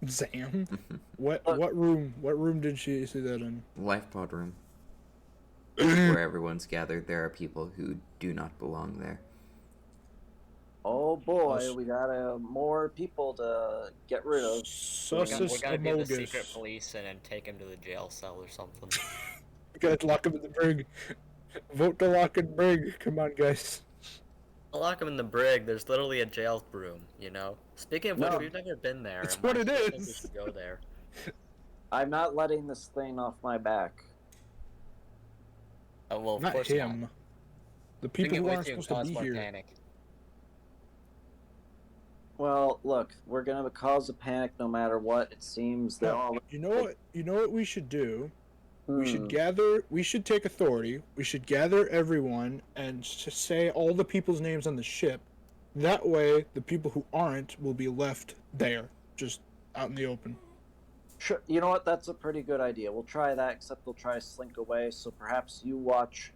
Zam. What room? What room did she see that in? Lifepod room. Where everyone's gathered. There are people who do not belong there. Oh boy, we got more people to get rid of. We're Sussus gonna be the Amogus. secret police and then take him to the jail cell or something. We gotta lock him in the brig. Vote to lock and brig. Come on, guys. I'll lock him in the brig. There's literally a jail room, you know? Speaking of which, No. we've never been there. It's and what I it still think we is. should go there. I'm not letting this thing off my back. Oh, well, of Not course him. not. The Bring people it who with aren't you and supposed to cause be more here. panic. Well, look, we're gonna cause a panic no matter what. It seems they're all. You know what we should do? We Hmm. should gather. We should take authority. We should gather everyone and say all the people's names on the ship. That way, the people who aren't will be left there, just out in the open. Sure. You know what? That's a pretty good idea. We'll try that. Except they'll try to slink away. So perhaps you watch.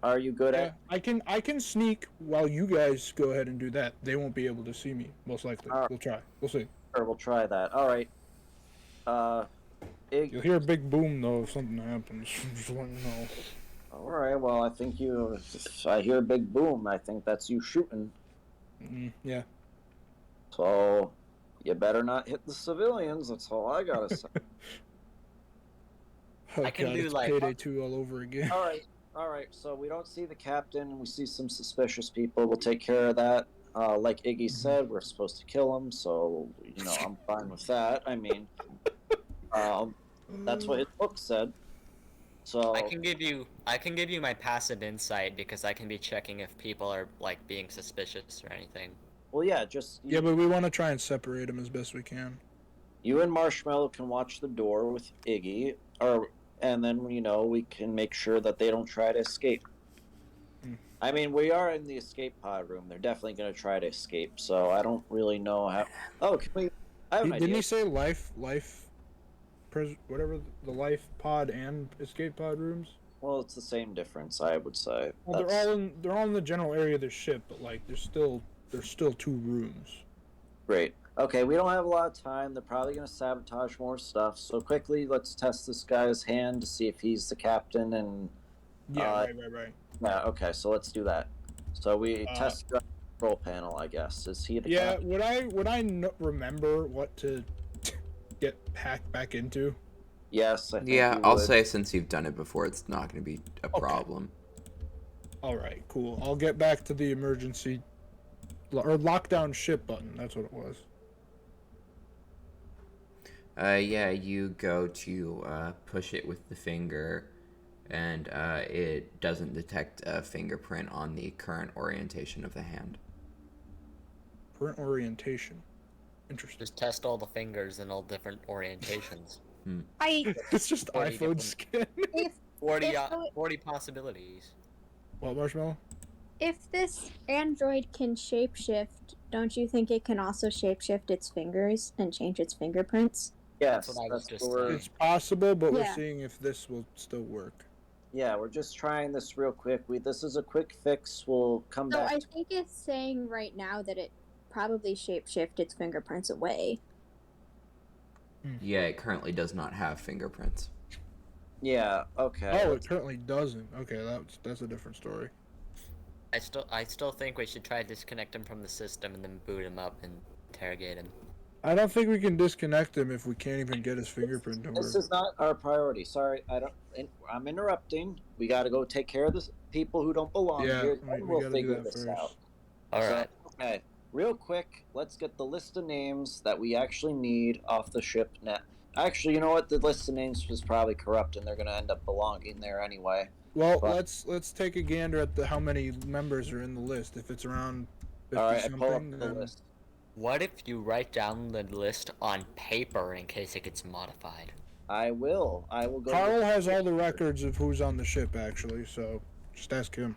Are you good Yeah, I can sneak while you guys go ahead and do that. They won't be able to see me, most likely. We'll try. We'll see. Sure, we'll try that. All right. You'll hear a big boom though if something happens. Just let me know. All right. Well, I think you. If I hear a big boom, I think that's you shooting. Yeah. So, you better not hit the civilians. That's all I gotta say. Oh, I can God, do, it's like- Payday 2 all over again. All right. So we don't see the captain. We see some suspicious people. We'll take care of that. Like Iggy said, we're supposed to kill him. So I'm fine with that. I mean, that's what his book said. So I can give you my passive insight because I can be checking if people are like being suspicious or anything. well, yeah. Just Yeah, but we want to try and separate them as best we can. you and Marshmallow can watch the door with Iggy, and then we can make sure that they don't try to escape. I mean, we are in the escape pod room. They're definitely going to try to escape. So I don't really know how. Oh, can we? I have an Didn't idea. he say whatever the life pod and escape pod rooms? Well, it's the same difference, I would say. Well, they're all in the general area of the ship, but like there's still 2 rooms. Great. Okay, we don't have a lot of time. They're probably going to sabotage more stuff. So quickly, let's test this guy's hand to see if he's the captain. And Yeah, right. yeah, okay. So let's do that. So we test the control panel, I guess. Is he the captain? Would I remember what to get hacked back into? Yes. I think Yeah, you I'll would. say since you've done it before, it's not going to be a problem. All right, cool. I'll get back to the emergency or lockdown ship button. That's what it was. Yeah, you go to push it with the finger, and it doesn't detect a fingerprint on the current orientation of the hand. Current orientation. Interesting. Just test all the fingers in all different orientations. It's just 40 iPhone different- skin. 40, If- 40 possibilities. What, Marshmallow? If this android can shapeshift, don't you think it can also shapeshift its fingers and change its fingerprints? Yes, what I was that's just what we're. saying. It's possible, but we're Yeah. seeing if this will still work. Yeah, we're just trying this real quick. This is a quick fix. We'll come So back. I think it's saying right now that it probably shapeshift its fingerprints away. Yeah, it currently does not have fingerprints. Yeah. Okay. Oh, it currently doesn't. Okay, that's a different story. I still think we should try to disconnect him from the system and then boot him up and interrogate him. I don't think we can disconnect him if we can't even get his fingerprint to This work. is not our priority. Sorry, I'm interrupting. We got to go take care of the people who don't belong Yeah, here, we and we'll gotta do figure that this first. out. Alright. Okay, real quick, let's get the list of names that we actually need off the ship net. Actually, you know what? The list of names was probably corrupt, and they're gonna end up belonging there anyway. Well, But- let's take a gander at how many members are in the list. If it's around 50 All right, I pull up something, the then list. What if you write down the list on paper in case it gets modified? I will. I will go. Carl has all the records of who's on the ship, actually. So just ask him.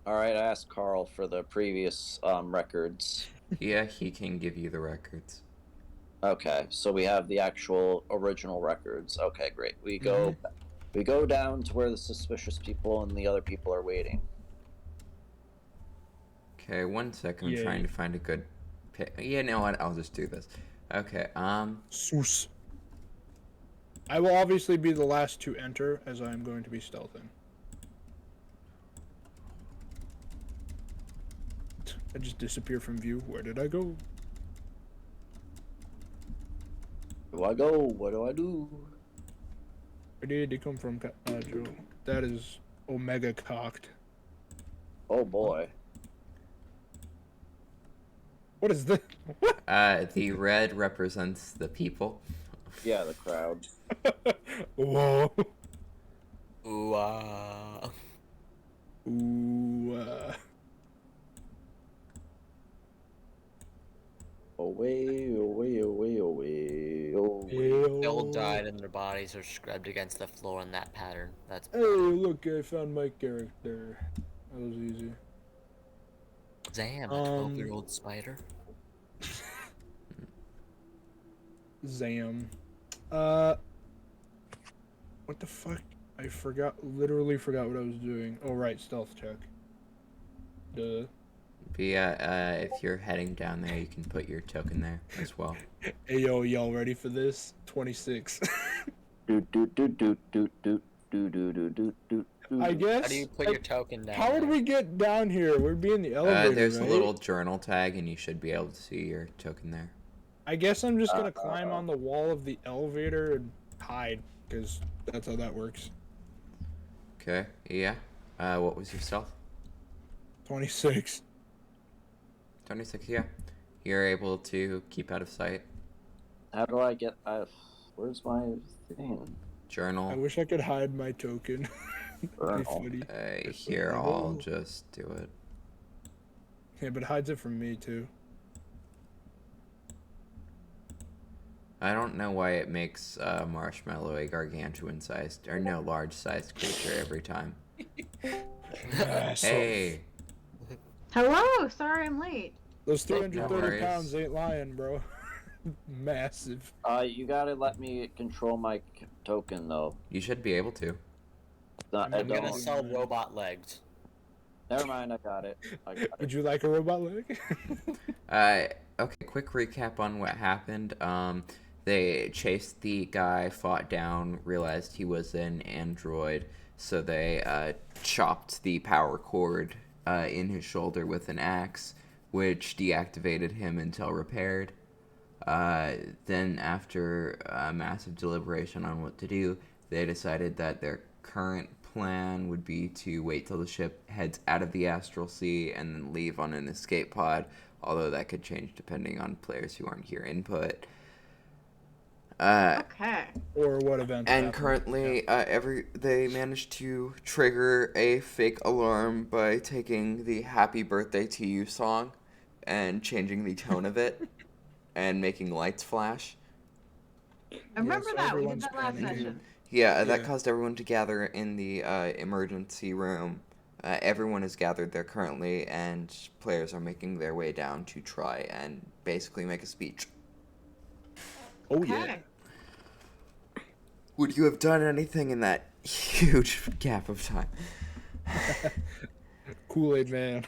All right, I asked Carl for the previous records. Yeah, he can give you the records. Okay, so we have the actual original records. Okay, great. We go down to where the suspicious people and the other people are waiting. Okay, 1 second. I'm Yeah. trying to find a good pick. Yeah, you know what? I'll just do this. Okay, Soos. I will obviously be the last to enter, as I am going to be stealthing. I just disappear from view. Where did I go? Where do I go? What do I do? Where did they come from, Joe? That is Omega cocked. Oh boy. What is this? the red represents the people. Yeah, the crowd. Whoa. Ooh, Ooh. Away, away, away, away, away. They all died and their bodies are scrubbed against the floor in that pattern. That's Hey, look, I found my character. That was easy. Damn, a 12-year-old spider. Zam. What the fuck? I literally forgot what I was doing. Oh, right, stealth check. Duh. But yeah, if you're heading down there, you can put your token there as well. Hey, yo, y'all ready for this? 26. Do do do do do do do do do do do. I guess. How do you put your token down? How would there? we get down here? We'd be in the elevator, There's right? a little journal tag, and you should be able to see your token there. I guess I'm just gonna climb on the wall of the elevator and hide, because that's how that works. Okay, yeah. What was your stealth? 26. 26, yeah. You're able to keep out of sight. How do I get? Where's my thing? Journal. I wish I could hide my token. That'd be Journal. funny. Here, I'll just do it. Yeah, but it hides it from me, too. I don't know why it makes Marshmallow a gargantuan-sized, or no, large-sized creature every time. Hey! Hello, sorry I'm late. Those No 330 worries. pounds ain't lying, bro. Massive. You gotta let me control my token though. You should be able to. Not, I'm I I'm gonna don't. sell robot legs. Never mind. I got it. I got it. Would you like a robot leg? Okay, quick recap on what happened. They chased the guy, fought down, realized he was an android, so they chopped the power cord in his shoulder with an axe, which deactivated him until repaired. Then, after a massive deliberation on what to do, they decided that their current plan would be to wait till the ship heads out of the astral sea and then leave on an escape pod, although that could change depending on players who aren't here input. Okay. or what events. And happen. currently, they managed to trigger a fake alarm by taking the "Happy Birthday to You" song and changing the tone of it and making lights flash. I remember so that. We did everyone's that last panicking. session. Yeah, that Yeah. caused everyone to gather in the emergency room. Everyone is gathered there currently, and players are making their way down to try and basically make a speech. Oh Okay. yeah. Would you have done anything in that huge gap of time? Kool-Aid man.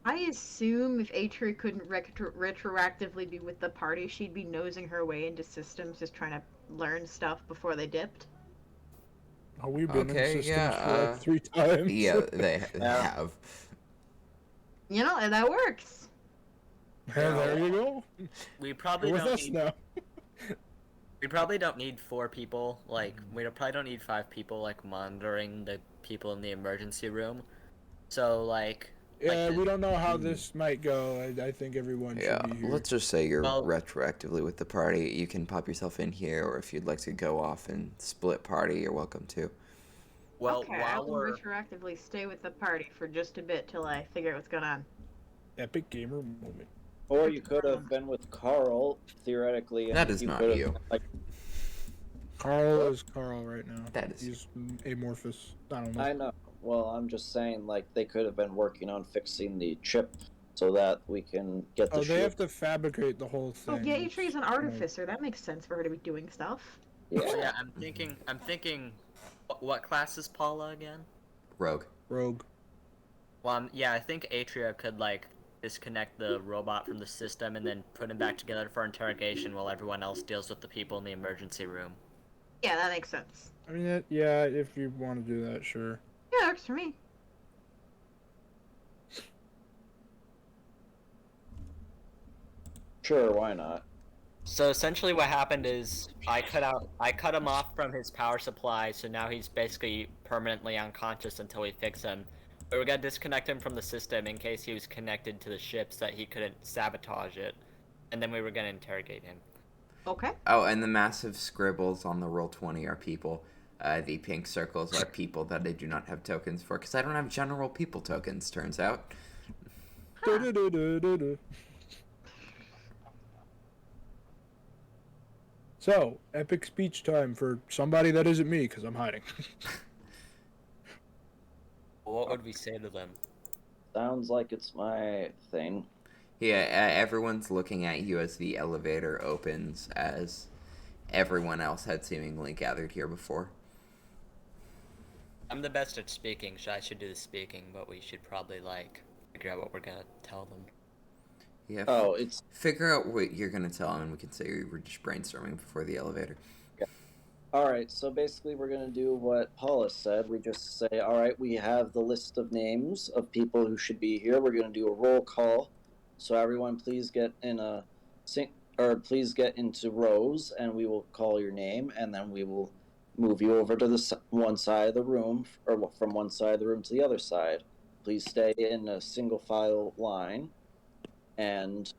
I assume if Atria couldn't retroactively be with the party, she'd be nosing her way into systems, just trying to learn stuff before they dipped. Oh, we've been in Okay, systems yeah, for like 3 times. Yeah, they Yeah. have. You know, and that works. And there you go. We probably You're with don't us need. now. We probably don't need 4 people. Like, we probably don't need 5 people like monitoring the people in the emergency room. So like. Yeah, like we don't know how this might go. I think everyone Yeah, should be here. let's just say you're Well- retroactively with the party. You can pop yourself in here, or if you'd like to go off and split party, you're welcome to. Well, okay, I while will we're retroactively stay with the party for just a bit till I figure out what's going on. Epic gamer moment. Or you could have been with Carl, theoretically. And That is you not could have, you. Like, Carl is Carl right now. That is- He's amorphous. I don't know. I know. Well, I'm just saying, like, they could have been working on fixing the chip so that we can get the Oh, they shield. have to fabricate the whole Oh, thing. yeah, Atria's an artificer. That makes sense for her to be doing stuff. Oh, Yeah. yeah, I'm thinking. What class is Paula again? Rogue. Rogue. Well, yeah, I think Atria could like disconnect the robot from the system and then put him back together for interrogation while everyone else deals with the people in the emergency room. Yeah, that makes sense. I mean, yeah, if you want to do that, sure. Yeah, works for me. Sure, why not? So essentially, what happened is I cut him off from his power supply, so now he's basically permanently unconscious until we fix him. But we're gonna disconnect him from the system in case he was connected to the ships that he couldn't sabotage it, and then we were gonna interrogate him. Okay. Oh, and the massive scribbles on the Roll20 are people. The pink circles are people that I do not have tokens for, because I don't have general people tokens, turns out. Du-du-du-du-du-du. So, epic speech time for somebody that isn't me, because I'm hiding. What would we say to them? Sounds like it's my thing. Yeah, everyone's looking at you as the elevator opens, as everyone else had seemingly gathered here before. I'm the best at speaking, so I should do the speaking, but we should probably like figure out what we're gonna tell them. Yeah. Oh, it's Figure out what you're gonna tell them, and we can say we were just brainstorming before the elevator. Alright, so basically we're going to do what Paula said. We just say, alright, we have the list of names of people who should be here. We're going to do a roll call. So everyone please get in a please get into rows, and we will call your name, and then we will move you over to the one side of the room, or from one side of the room to the other side. Please stay in a single file line, and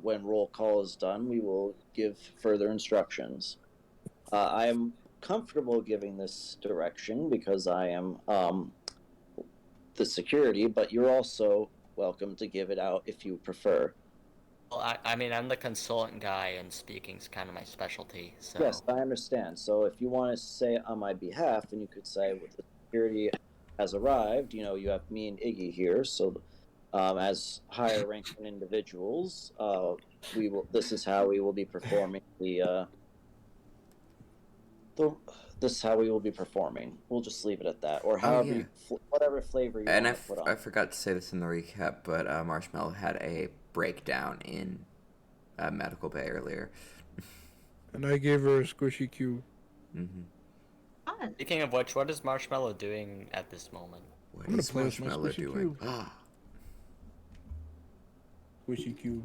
when roll call is done, we will give further instructions. I am comfortable giving this direction because I am the security, but you're also welcome to give it out if you prefer. Well, I mean, I'm the consultant guy, and speaking's kind of my specialty, so... Yes, I understand. So if you want to say it on my behalf, then you could say, with the security has arrived, you know, you have me and Iggy here, so as higher ranking individuals, this is how we will be performing this is how we will be performing. We'll just leave it at that, or however, yeah. whatever flavor you And want to put on. I forgot to say this in the recap, but Marshmallow had a breakdown in medical bay earlier. And I gave her a squishy cube. Mm-hmm. Fun. Speaking of which, what is Marshmallow doing at this moment? What I'm gonna is play with my Marshmallow squishy doing? cube. Ah, Squishy cube.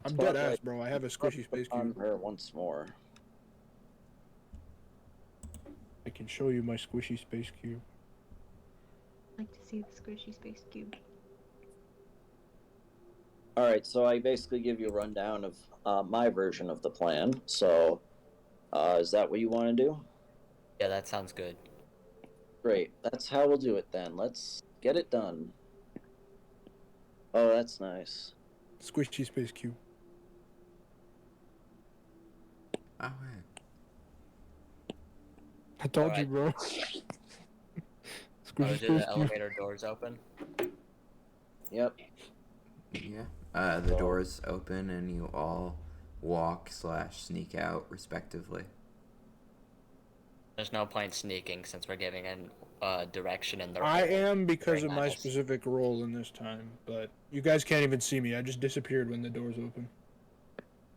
I'm Spotlight. dead ass, bro. I have a squishy space on cube. her once more. I can show you my squishy space cube. I'd like to see the squishy space cube. All right, so I basically give you a rundown of my version of the plan. So Is that what you want to do? Yeah, that sounds good. Great. That's how we'll do it then. Let's get it done. Oh, that's nice. Squishy space cube. Oh, man. I told you, bro. Oh, Squishy do space the cube. elevator doors open? Yep. Yeah. The doors open and you all walk/sneak out respectively. There's no point sneaking since we're giving in direction in the. I am because Very of my nice. specific role in this time, but you guys can't even see me. I just disappeared when the doors open.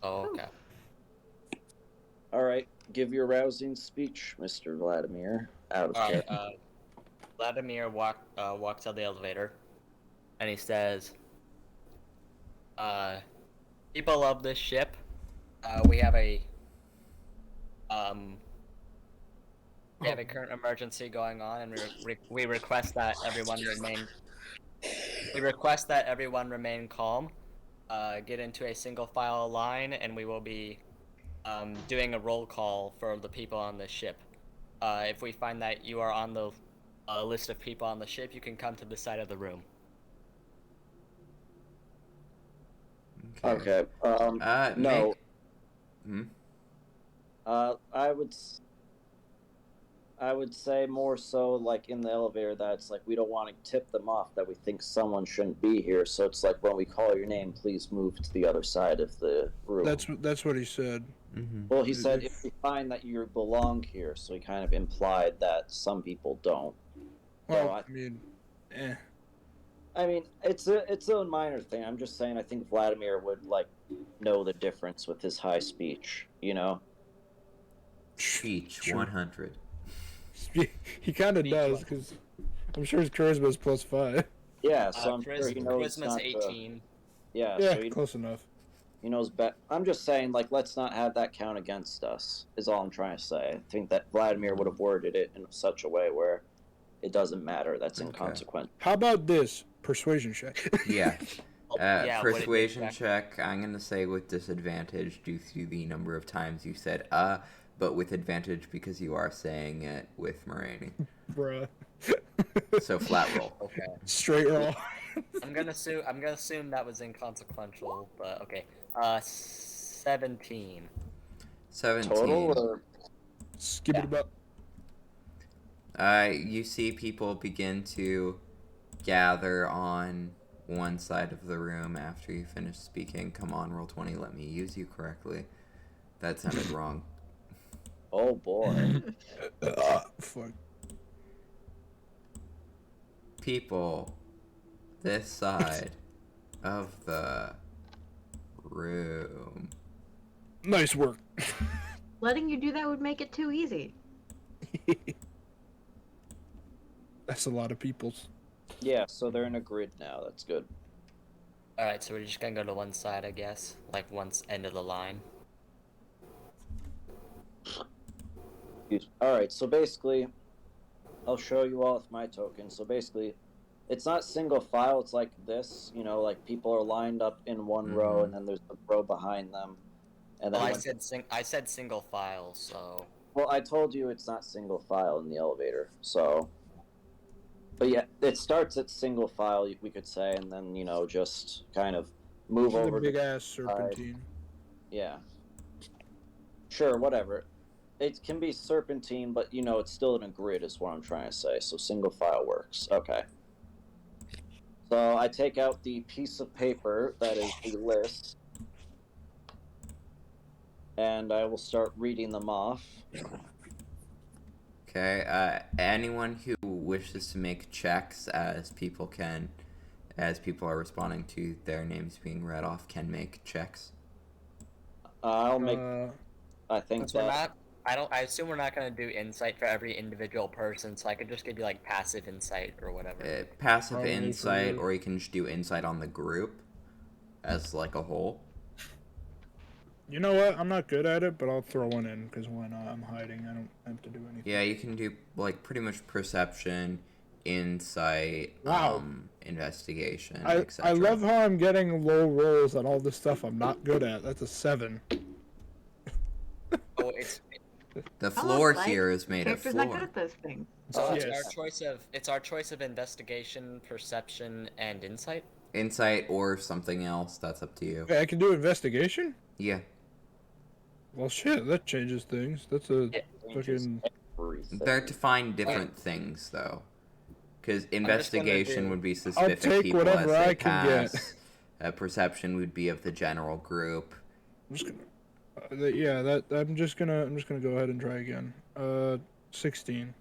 Oh, okay. All right. Give your rousing speech, Mr. Vladimir. Out of Alright, character. Vladimir walks out the elevator, and he says, people of this ship, we have a current emergency going on, and we request that everyone remain. We request that everyone remain calm, get into a single file line, and we will be doing a roll call for the people on the ship. If we find that you are on the list of people on the ship, you can come to the side of the room. Okay. No. I would say more so like in the elevator that it's like we don't want to tip them off that we think someone shouldn't be here. So it's like when we call your name, please move to the other side of the room. That's what he said. Well, he said if we find that you belong here, so he kind of implied that some people don't. Well, So I mean, it's a minor thing. I'm just saying I think Vladimir would like know the difference with his high speech, you know? Speech Sure. 100. He kind of Speech does, one. because I'm sure his charisma is +5. Yeah, so I'm sure he knows Charisma's not to, 18. yeah, Yeah, so he close enough. knows I'm just saying, like, let's not have that count against us, is all I'm trying to say. I think that Vladimir would have worded it in such a way where it doesn't matter, that's inconsequential. How about this? Persuasion check. Yeah. Yeah, what did you Persuasion expect? check, I'm going to say with disadvantage due to the number of times you said, but with advantage because you are saying it with Mereni. Bruh. So flat roll. Okay. Straight roll. I'm gonna assume that was inconsequential, but okay. 17. 17. Total, or? Skip it about. You see people begin to gather on one side of the room after you finish speaking. Come on, roll 20, let me use you correctly. That sounded wrong. Oh, boy. Fuck. People this side of the room. Nice work. Letting you do that would make it too easy. That's a lot of peoples. Yeah, so they're in a grid now, that's good. Alright, so we're just gonna go to one side, I guess. Like, one end of the line. Alright, so basically, I'll show you all with my token. So basically, it's not single file, it's like this, you know, like people are lined up in one row and then there's a row behind them. And then Well, I said single file, so... Well, I told you it's not single file in the elevator, so... But yeah, it starts at single file, we could say, and then, you know, just kind of move The over big to... ass serpentine. Yeah. Sure, whatever. It can be serpentine, but, you know, it's still in a grid is what I'm trying to say, so single file works. Okay. So I take out the piece of paper that is the list, and I will start reading them off. Okay, anyone who wishes to make checks as people are responding to their names being read off can make checks. I'll make... I think Since that... I assume we're not gonna do insight for every individual person, so I could just give you, like, passive insight or whatever. Passive Probably insight, for- or you can just do insight on the group as, like, a whole. You know what? I'm not good at it, but I'll throw one in, because why not? I'm hiding. I don't have to do anything. Yeah, you can do, like, pretty much perception, insight, Wow. investigation, I etc. love how I'm getting low rolls on all this stuff I'm not good at. That's a 7. Oh, The Tell floor us, Life. here is made of Character's floor. not good at those things. So Yes. it's our choice of investigation, perception, and insight. Insight or something else, that's up to you. Okay, I can do investigation? Yeah. Well, shit, that changes things. That's a Changes fucking... everything. They're to find different things, though. Because investigation do- would be I'll specific take people as whatever they I can get. pass. Perception would be of the general group. I'm just gonna... yeah, I'm just gonna go ahead and try again. 16.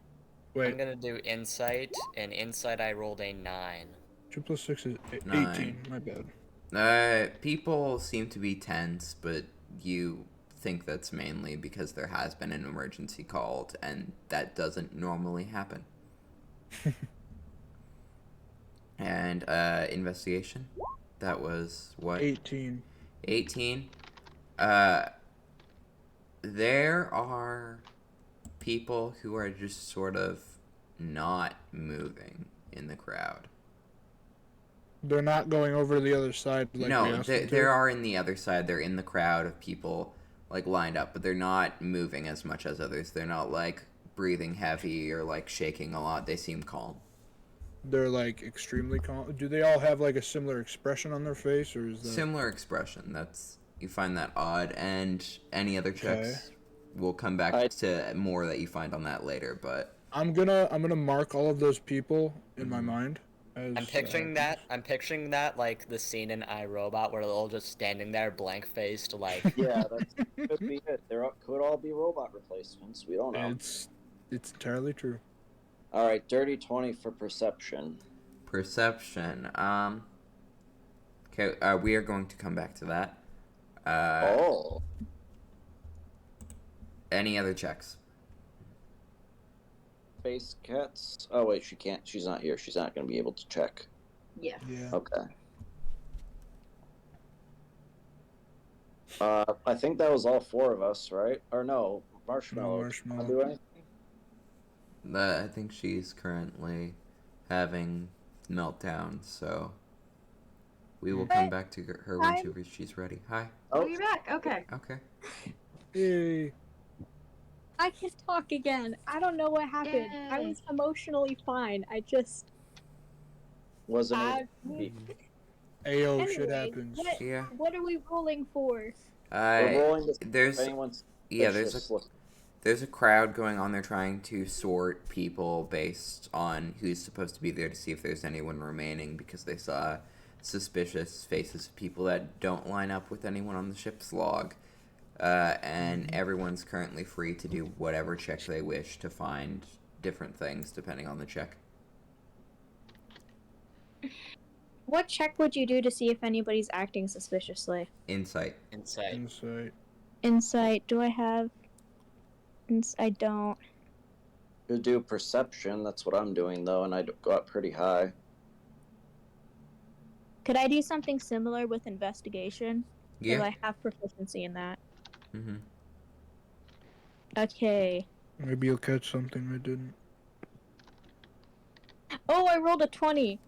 Wait, I'm gonna do insight, and insight I rolled a 9. 2 plus 6 is 18. 9. My bad. People seem to be tense, but you think that's mainly because there has been an emergency called, and that doesn't normally happen. And investigation, that was what? 18. 18. There are people who are just sort of not moving in the crowd. They're not going over to the other side like we No, asked them to? there are in the other side. They're in the crowd of people like lined up, but they're not moving as much as others. They're not like breathing heavy or like shaking a lot. They seem calm. They're like extremely calm. Do they all have like a similar expression on their face, or is that... Similar expression. That's, you find that odd, and any other checks will come back to more that you find on that later. But I'm gonna mark all of those people in my mind. As, I'm picturing that like the scene in iRobot where they're all just standing there blank faced, like Yeah, that could be it. Could all be robot replacements. We don't know. It's entirely true. All right, dirty 20 for perception. perception. Okay, we are going to come back to that. Oh. Any other checks? Space cats. Oh wait, she can't. She's not here. She's not going to be able to check. Yes. Yeah. Okay. I think that was all 4 of us, right? Or no, Marshmallow. No, Marshmallow. Wanna do anything? I think she's currently having meltdown, so we will come back to her when she's ready. Hi. Oh, you're back. Okay. Okay. Yay. I can talk again. I don't know what happened. I Yay. was emotionally fine. I just... Wasn't I- Ayo, shit Anyways, happens. Yeah. What are we rolling for? We're rolling to see There's if anyone's there's a crowd going on. They're trying to sort people based on who's supposed to be there to see if there's anyone remaining, because they saw suspicious faces of people that don't line up with anyone on the ship's log. And everyone's currently free to do whatever check they wish to find different things depending on the check. What check would you do to see if anybody's acting suspiciously? Insight. insight. Insight. Insight. Do I have... I don't. to do perception. That's what I'm doing though, and I got pretty high. Could I do something similar with investigation? Yeah. Because I have proficiency in that. Mm-hmm. Okay. Maybe you'll catch something I didn't. Oh, I rolled a 20.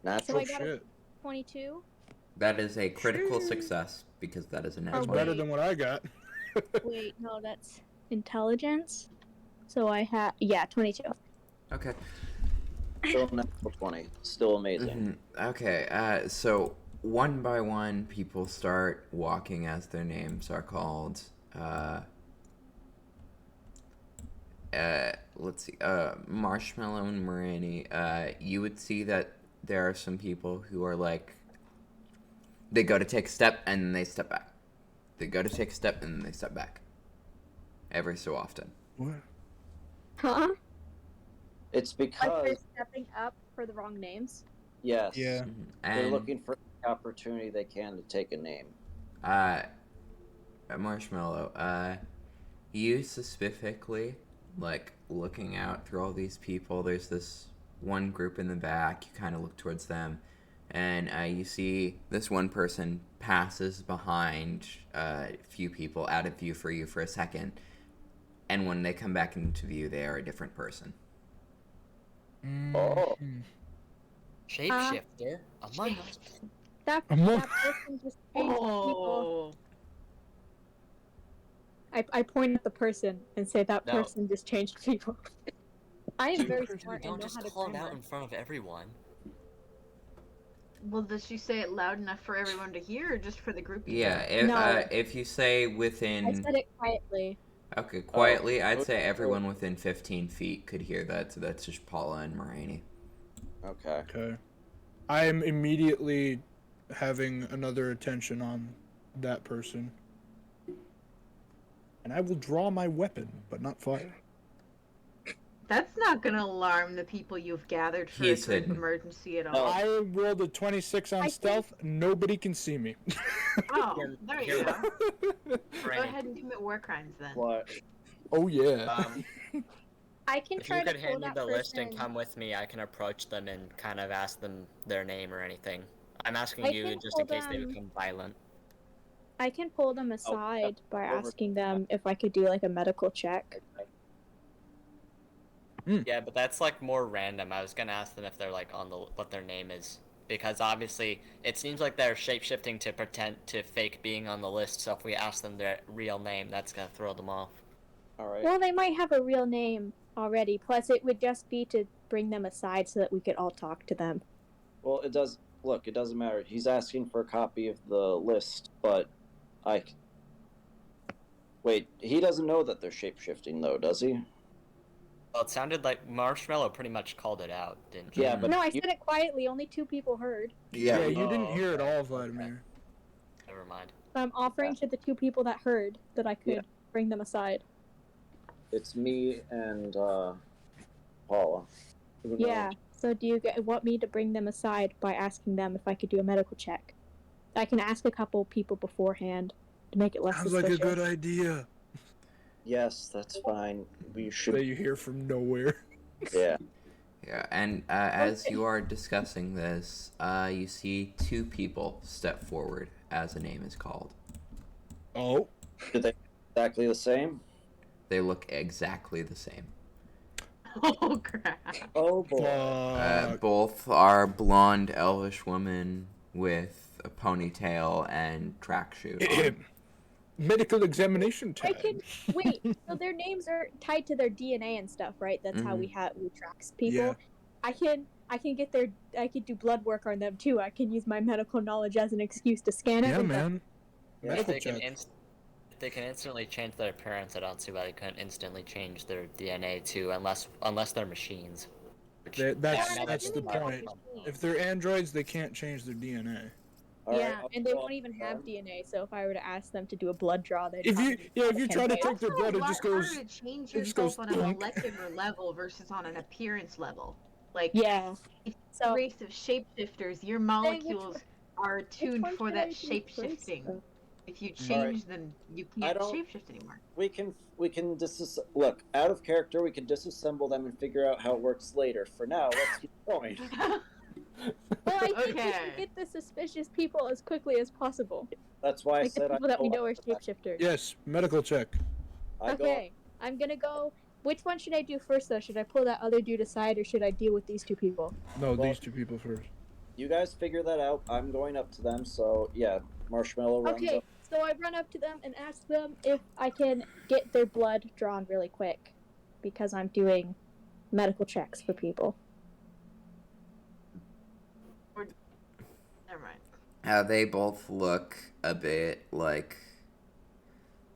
Natural I got a- Shit. 22? That is a critical success, because that is a That's natural. wait. better than what I got. Wait, no, that's intelligence. So I have... Yeah, 22. Okay. Still natural 20. Still amazing. Okay, so one by one, people start walking as their names are called. Let's see. Marshmallow and Mereni. You would see that there are some people who are like, they go to take a step and then they step back. They go to take a step and then they step back. Every so often. What? Huh? It's Like they're because stepping up for the wrong names? yes, Yeah. they're And looking for the opportunity they can to take a name. Marshmallow, you specifically, like, looking out through all these people, there's this one group in the back, you kind of look towards them, and you see this one person passes behind a few people out of view for you for a second, and when they come back into view, they are a different person. Oh. Shapeshifter among us. That I'm person not- just changed people. I point at the person and say that No. person just changed people. I am very Dude, smart and don't know just how to call it out grammar. in front of everyone. Well, does she say it loud enough for everyone to hear, or just for the group to Yeah, hear? No. if you say I within... said it quietly. Okay, quietly, I'd okay. say everyone within 15 feet could hear that, so that's just Paula and Mereni. Okay. Okay. I am immediately having another attention on that person. And I will draw my weapon, but not fire. That's not gonna alarm the people you've gathered for He's a group hidden. emergency at No. all. I rolled a 26 on I stealth. Nobody can see me. Oh, Here- there here- you go. Go Mereni, ahead and commit war crimes then. What? Oh, yeah. I can if try you to could pull hand me that the person. list and come with me, I can approach them and kind of ask them their name or anything. I'm asking I you can just in pull case they them- become violent. I can pull them aside by over. asking them if I could do like a medical check. Yeah, but that's like more random. I was gonna ask them if they're like on the what their name is, because obviously it seems like they're shapeshifting to pretend to fake being on the list. So if we ask them their real name, that's gonna throw them off. Alright. Well, they might have a real name already. Plus, it would just be to bring them aside so that we could all talk to them. Well, it does. Look, it doesn't matter. He's asking for a copy of the list, but I. Wait, he doesn't know that they're shapeshifting, though, does he? Well, it sounded like Marshmallow pretty much called it out, didn't you? Yeah, but No, I you- said it quietly. Only 2 people heard. Yeah, you Oh, didn't hear it okay, all, okay. Vladimir. Never mind. So I'm offering to the 2 people that heard that I could Yeah. bring them aside. it's me and Paula. Who knows? Yeah. So do you want me to bring them aside by asking them if I could do a medical check? I can ask a couple people beforehand to make it less Sounds like suspicious. a good idea. Yes, that's fine. We That should. you hear from nowhere. Yeah. Yeah, and as you are discussing this, you see 2 people step forward as a name is called. Oh. Did they exactly the same? They look exactly the same. Oh crap! Oh boy. Both are blonde elvish women with a ponytail and tracksuit on. Medical examination I time. can wait. So their names are tied to their DNA and stuff, right? That's how we track people. Yeah. I can get their. I could do blood work on them too. I can use my medical knowledge as an excuse to scan Yeah, everything. man. Yeah. If Medical they can check. if they can instantly change their appearance, I don't see why they couldn't instantly change their DNA too, unless they're machines. Which- That's Yeah, that's the really not point. machines. If they're androids, they can't change their DNA. Alright, Yeah, I'll and they go won't up even to have them. DNA. So if I were to ask them to do a blood draw, they'd If you probably try to can't take their Also, blood, a it lot just goes. harder to change it just yourself goes on a thunk. molecular level versus on an appearance level. Like, Yeah. if So you're a race of shapeshifters, your molecules are tuned one for should that I do first, shape-shifting. though? If you change them, you can't don't- shapeshift anymore. We can look out of character. We can disassemble them and figure out how it works later. For now, let's keep going. Well, I think we Okay. should get the suspicious people as quickly as possible. That's why I Like the said people that we go know are up to them. shapeshifters. Yes, medical check. I go. Okay, I'm gonna go. Which one should I do first, though? Should I pull that other dude aside, or should I deal with these 2 people? No, Well- these 2 people first. You guys figure that out. I'm going up to them. So yeah, Marshmallow runs Okay, up. so I run up to them and ask them if I can get their blood drawn really quick, because I'm doing medical checks for people. Never mind. They both look a bit like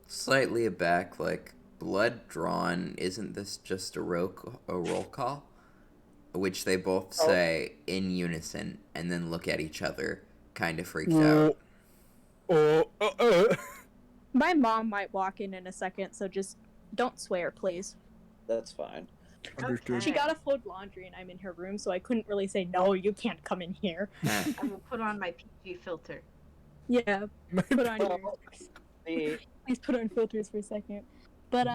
slightly aback, like blood drawn. Isn't this just a roll call? Which they both say in unison, and then look at each other, kind of freaked out. My mom might walk in a second, so just don't swear, please. That's fine. Understood. She got to fold laundry, and I'm in her room, so I couldn't really say, no, you can't come in here. I will put on my PG filter. Yeah, put on your... The Please put on filters for a second. But,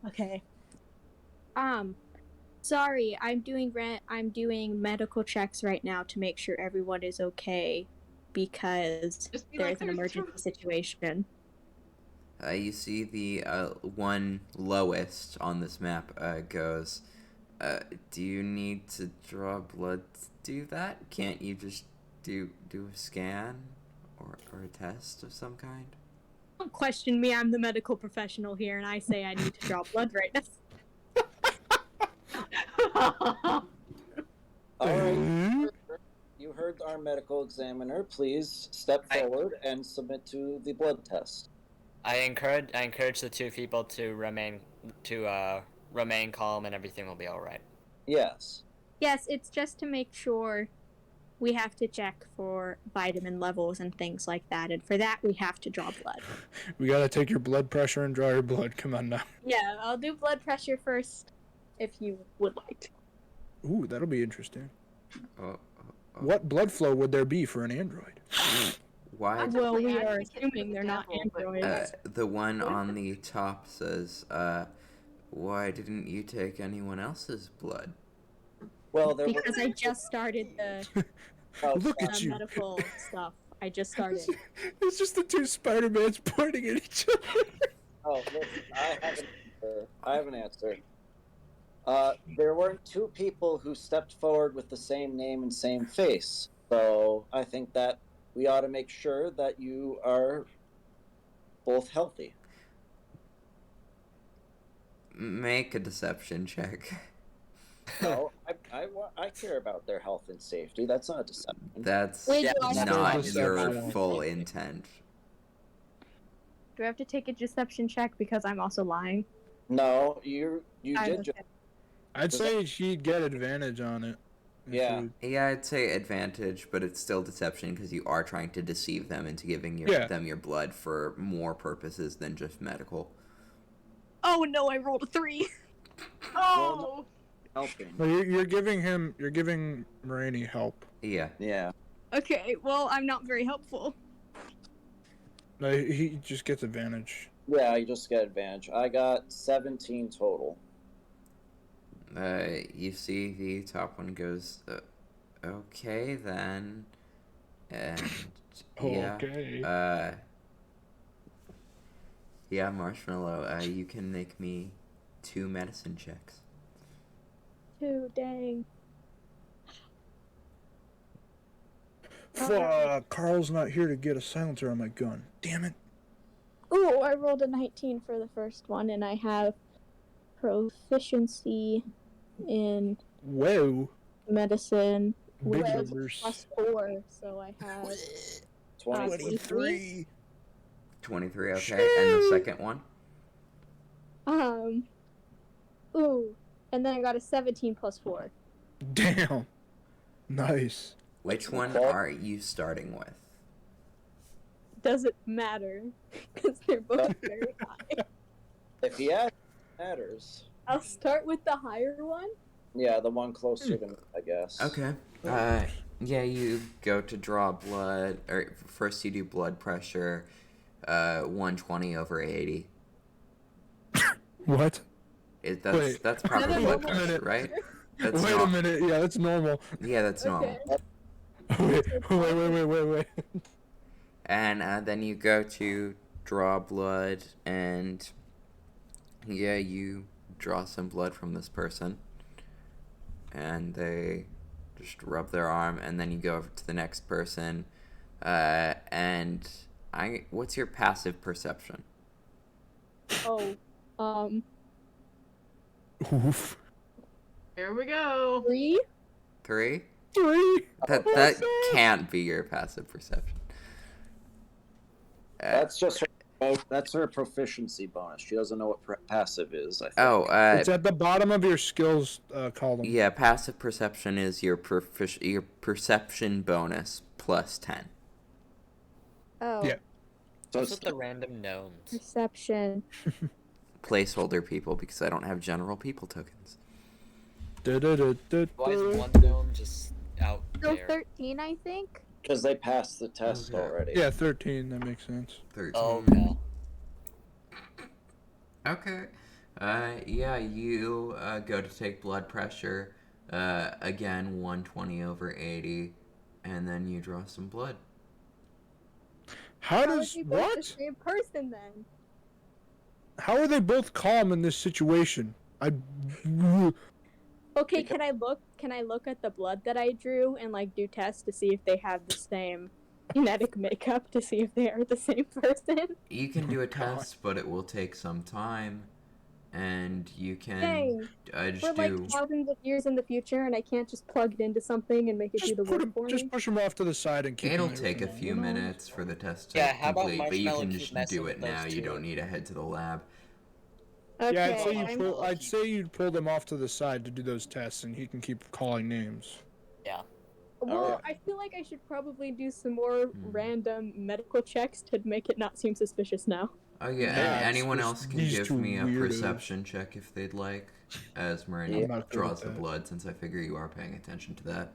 okay. Sorry, I'm doing medical checks right now to make sure everyone is okay, because Just be there's like, an "There's emergency two-" situation. You see the one lowest on this map goes, do you need to draw blood to do that? Can't you just do a scan or a test of some kind? Don't question me. I'm the medical professional here, and I say I need to draw blood right now. Alright, you heard our medical examiner. Please step forward and submit to the blood test. I encourage the two people to remain calm, and everything will be all right. Yes. Yes, it's just to make sure we have to check for vitamin levels and things like that, and for that we have to draw blood. We gotta take your blood pressure and draw your blood. Come on now. Yeah, I'll do blood pressure first, if you would like. Ooh, that'll be interesting. Oh, What blood flow would there be for an android? why? Well, we I are think it's assuming they're not devil, but- androids. The one on the top says, why didn't you take anyone else's blood? Well, there Because I just started the Look at you. medical stuff. I just started. It's just the two Spider-Mans pointing at each other. Oh, listen, I have an answer. There weren't two people who stepped forward with the same name and same face. So I think that we ought to make sure that you are both healthy. Make a deception check. No, I care about their health and safety. That's not a deception. That's Wait, do I have to not take a your deception? full intent. Do I have to take a deception check because I'm also lying? No, you did just. I'd say she'd get advantage on it. if Yeah. you- Yeah, I'd say advantage, but it's still deception because you are trying to deceive them into giving them your blood for more purposes than just medical. Oh no, I rolled a 3. Oh! Helping. No, you're giving Mereni help. Yeah. Yeah. Okay, well, I'm not very helpful. No, he just gets advantage. Yeah, you just get advantage. I got 17 total. You see the top one goes, okay then, and yeah, Okay. yeah, Marshmallow, you can make me 2 medicine checks. 2, dang. Fuck, Carl's not here to get a silencer on my gun. Damn it. Ooh, I rolled a 19 for the first one, and I have proficiency in Whoa. medicine Big with numbers. +4, so I have 23. 23, okay, and the second one? Ooh, and then I got a 17 +4. Damn. Nice. Which one are you starting with? Doesn't matter, because they're both very high. If he asks, it matters. I'll start with the higher one. Yeah, the one closer to me, I guess. Okay. Yeah, you go to draw blood, or first you do blood pressure, 120/80. What? That's proper Another blood normal pressure, minute. right? That's Wait a minute. Yeah, that's normal. Yeah, that's normal. Okay. Wait. And then you go to draw blood, and yeah, you draw some blood from this person, and they just rub their arm, and then you go over to the next person, and what's your passive perception? Oof. Here we go. 3? 3? 3. That can't be your passive perception. That's just that's her proficiency bonus. She doesn't know what passive is, I think. It's at the bottom of your skills column. Yeah, passive perception is your perception bonus plus 10. Oh. Yeah. So What's it's with the random gnomes? Perception. Placeholder people, because I don't have general people tokens. Why is one gnome just out So there? 13, I think. because they passed the test Okay. already. Yeah, 13. That makes sense. 13. Oh no. Okay. Yeah, you go to take blood pressure. Again, 120/80, and then you draw some blood. How How does are they both the what? same person then? How are they both calm in this situation? Okay, can I look at the blood that I drew and like do tests to see if they have the same genetic makeup to see if they are the same person. You can do a God. test, but it will take some time, and you can Dang. We're just like do. thousands of years in the future, and I can't just plug it into something and make it do the work for Just me. push him off to the side and keep It'll him there take for a now, few you know? minutes for the test to Yeah, how about complete, but you Marshmallow can keep just messing do with it now. those You two? don't need to head to the lab. Okay, Yeah, I'm- I'd say you'd pull them off to the side to do those tests, and he can keep calling names. Yeah. well, Alright. I feel like I should probably do some more Hmm. random medical checks to make it not seem suspicious now. Oh yeah, Yeah, it's anyone just else can these give two me a weirdos. perception check if they'd like, as Mereni I'm not good draws at the that. blood, since I figure you are paying attention to that.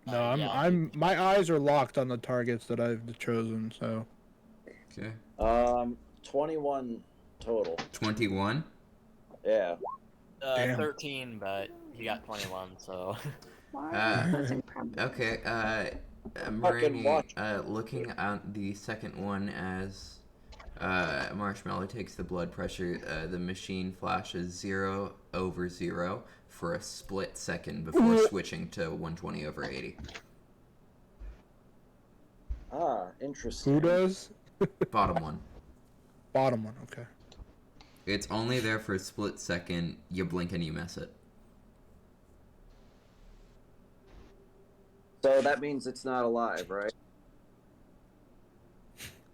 No, yeah. my eyes are locked on the targets that I've chosen, so. Okay. 21 total. 21? Yeah. Damn. 13, but he got 21, so. Okay, Fucking Mereni, watch. looking at the second one as Marshmallow takes the blood pressure, the machine flashes 0/0 for a split second before switching to 120/80. Ah, interesting. Who does? Bottom one. Bottom one, okay. It's only there for a split second, you blink and you miss it. So that means it's not alive, right?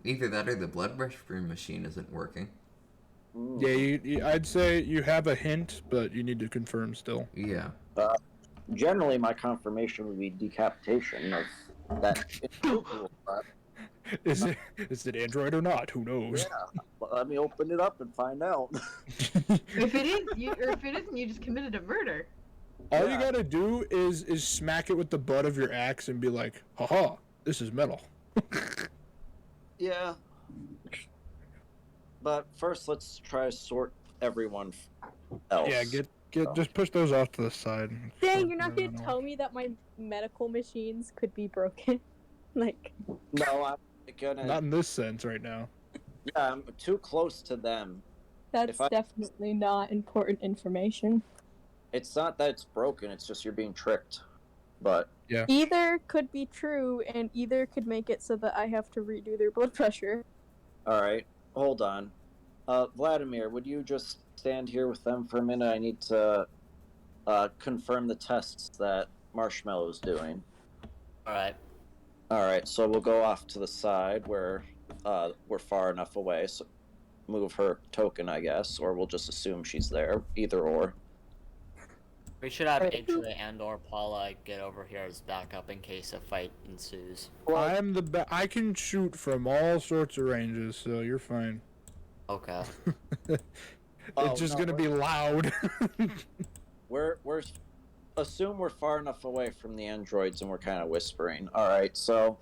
Either that or the blood pressure machine isn't working. Mm. Yeah, I'd say you have a hint, but you need to confirm still. Yeah. Generally, my confirmation would be decapitation of that individual. Is it Android or not? Who knows? Yeah. Let me open it up and find out. If it is, if it isn't, you just committed a murder. All you Yeah. gotta do is smack it with the butt of your axe and be like, haha, this is metal. Yeah. But first, let's try to sort everyone else. Yeah, just push those off to the side. Dang, you're not gonna tell me that my medical machines could be broken? Like, No, I'm gonna. Not in this sense right now. Yeah, I'm too close to them. that's If I- definitely not important information. It's not that it's broken. It's just you're being tricked. But Either could be true, and either could make it so that I have to redo their blood pressure. all right, hold on. Vladimir, would you just stand here with them for a minute? I need to confirm the tests that Marshmallow's doing. Alright. All right, so we'll go off to the side where we're far enough away. So move her token, I guess, or we'll just assume she's there. Either or. We should have Atria and or Paula get over here as backup in case a fight ensues. I can shoot from all sorts of ranges, so you're fine. Okay. It's just gonna be loud. We're assume we're far enough away from the androids and we're kind of whispering. All right, so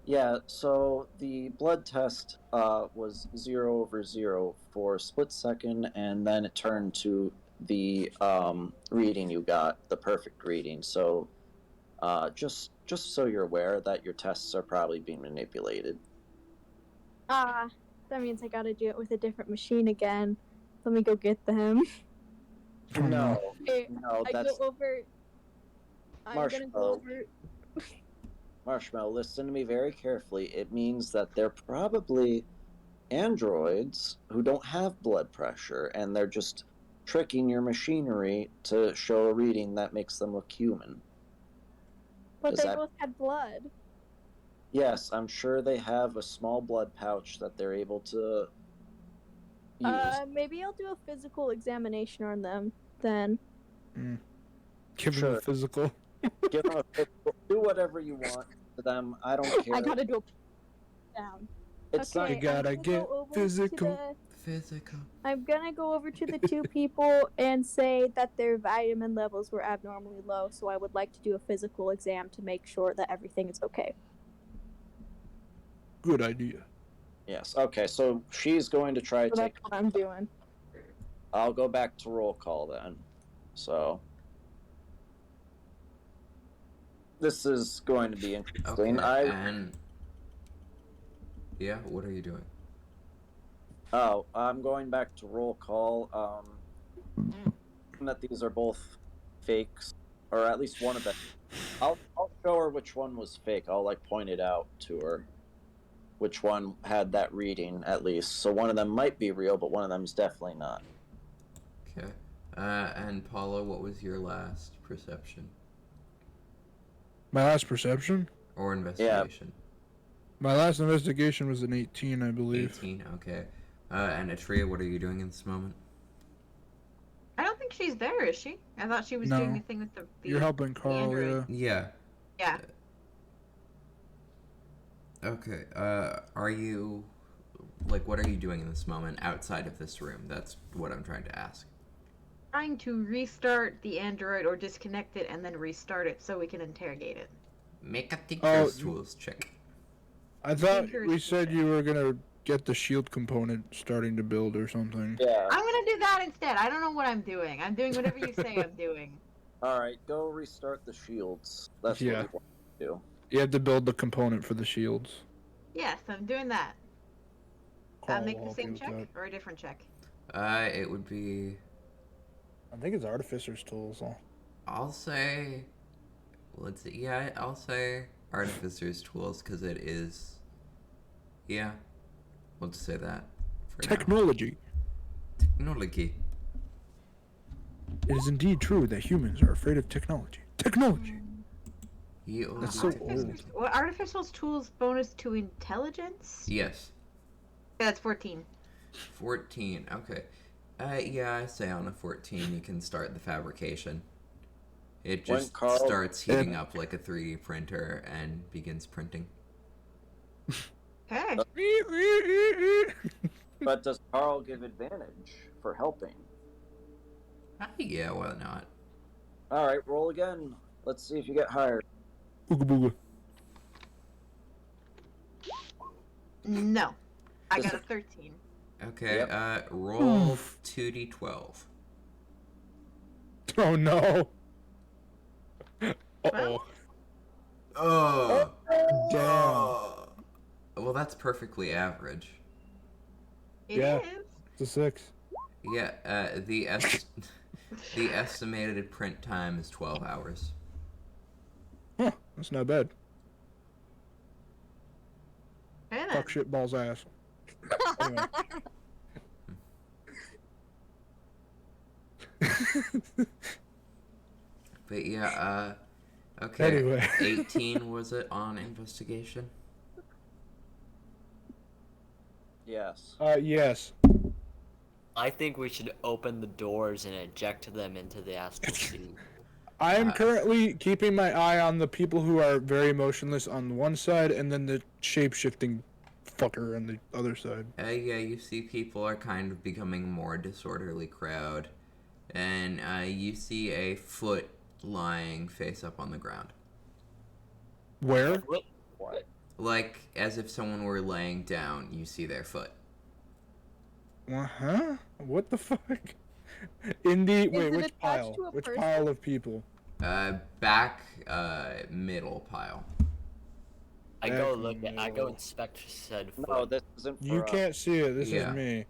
yeah, so the blood test was 0/0 for a split second, and then it turned to the reading you got, the perfect reading. So just so you're aware that your tests are probably being manipulated. That means I gotta do it with a different machine again. Let me go get them. No, Okay, no, I that's go over. I'm gonna go over. Marshmallow. Listen to me very carefully. It means that they're probably androids who don't have blood pressure, and they're just tricking your machinery to show a reading that makes them look human. But Does they that- both had blood. Yes, I'm sure they have a small blood pouch that they're able to use. Maybe I'll do a physical examination on them then. Give him Sure. a physical. Give them do whatever you want to them. I don't care. I gotta do a down. It's Okay, You gotta I'm gonna get go over physical. Physical. I'm gonna go over to the two people and say that their vitamin levels were abnormally low, so I would like to do a physical exam to make sure that everything is okay. Good idea. Yes. Okay. So she's going to try to So take. that's what I'm doing. I'll go back to roll call then. So this is going to be interesting. Okay, and yeah, what are you doing? I'm going back to roll call. That these are both fakes, or at least one of them. I'll show her which one was fake. I'll like point it out to her. Which one had that reading at least? So one of them might be real, but one of them is definitely not. Okay. And Paula, what was your last perception My last perception? or investigation? My last investigation was an 18, I believe. 18. Okay. And Atria, what are you doing in this moment? I don't think she's there, is she? I thought she was No. doing the thing with the You're helping Carl, android. yeah. Yeah. Yeah. Okay. Are you like what are you doing in this moment outside of this room? That's what I'm trying to ask. Trying to restart the android or disconnect it and then restart it so we can interrogate it. Make a Tinker's tools check. I thought Tinker's we said check. you were gonna get the shield component starting to build or something. Yeah. I'm gonna do that instead. I don't know what I'm doing. I'm doing whatever you say I'm doing. Alright, go restart the shields. That's Yeah. what we want to do. You have to build the component for the shields. Yes, I'm doing that. Carl Make will the help you same with check that. or a different check? It would be. I think it's Artificer's tools. I'll say. Let's see. Yeah, I'll say Artificer's tools because it is. Yeah. We'll just say that. For now. Technology. Technology. It is indeed true that humans are afraid of technology. Technology. That's so old. Artificial tools bonus to intelligence? Yes. Yeah, that's 14. 14. Okay. Yeah, I say on a 14 you can start the fabrication. It When just Carl- starts heating up like a 3D printer and begins printing. Okay. But does Carl give advantage for helping? Yeah, why not? Alright, roll again. Let's see if you get higher. Ooga booga. No. I got a 13. Okay, Yep. roll 2d12. Oh no. Uh-oh. Well. Oh! Damn. Well, that's perfectly average. It Yeah. is. It's a 6. Yeah, the estimated print time is 12 hours. Huh, that's not bad. Okay, then. Fuck shit balls ass. Anyway. But yeah, okay. Anyway. 18 was it on investigation? Yes. Yes. I think we should open the doors and eject them into the astral sea. I am currently keeping my eye on the people who are very motionless on one side, and then the shape-shifting fucker on the other side. Yeah, you see people are kind of becoming a more disorderly crowd. And you see a foot lying face up on the ground. Where? What? Like, as if someone were laying down, you see their foot. Huh? What the fuck? In the... Wait, it which attached pile? to a Which person? pile of people? Back, middle pile. I go inspect said foot. No, this isn't for You us. can't see it. This Yeah. is me.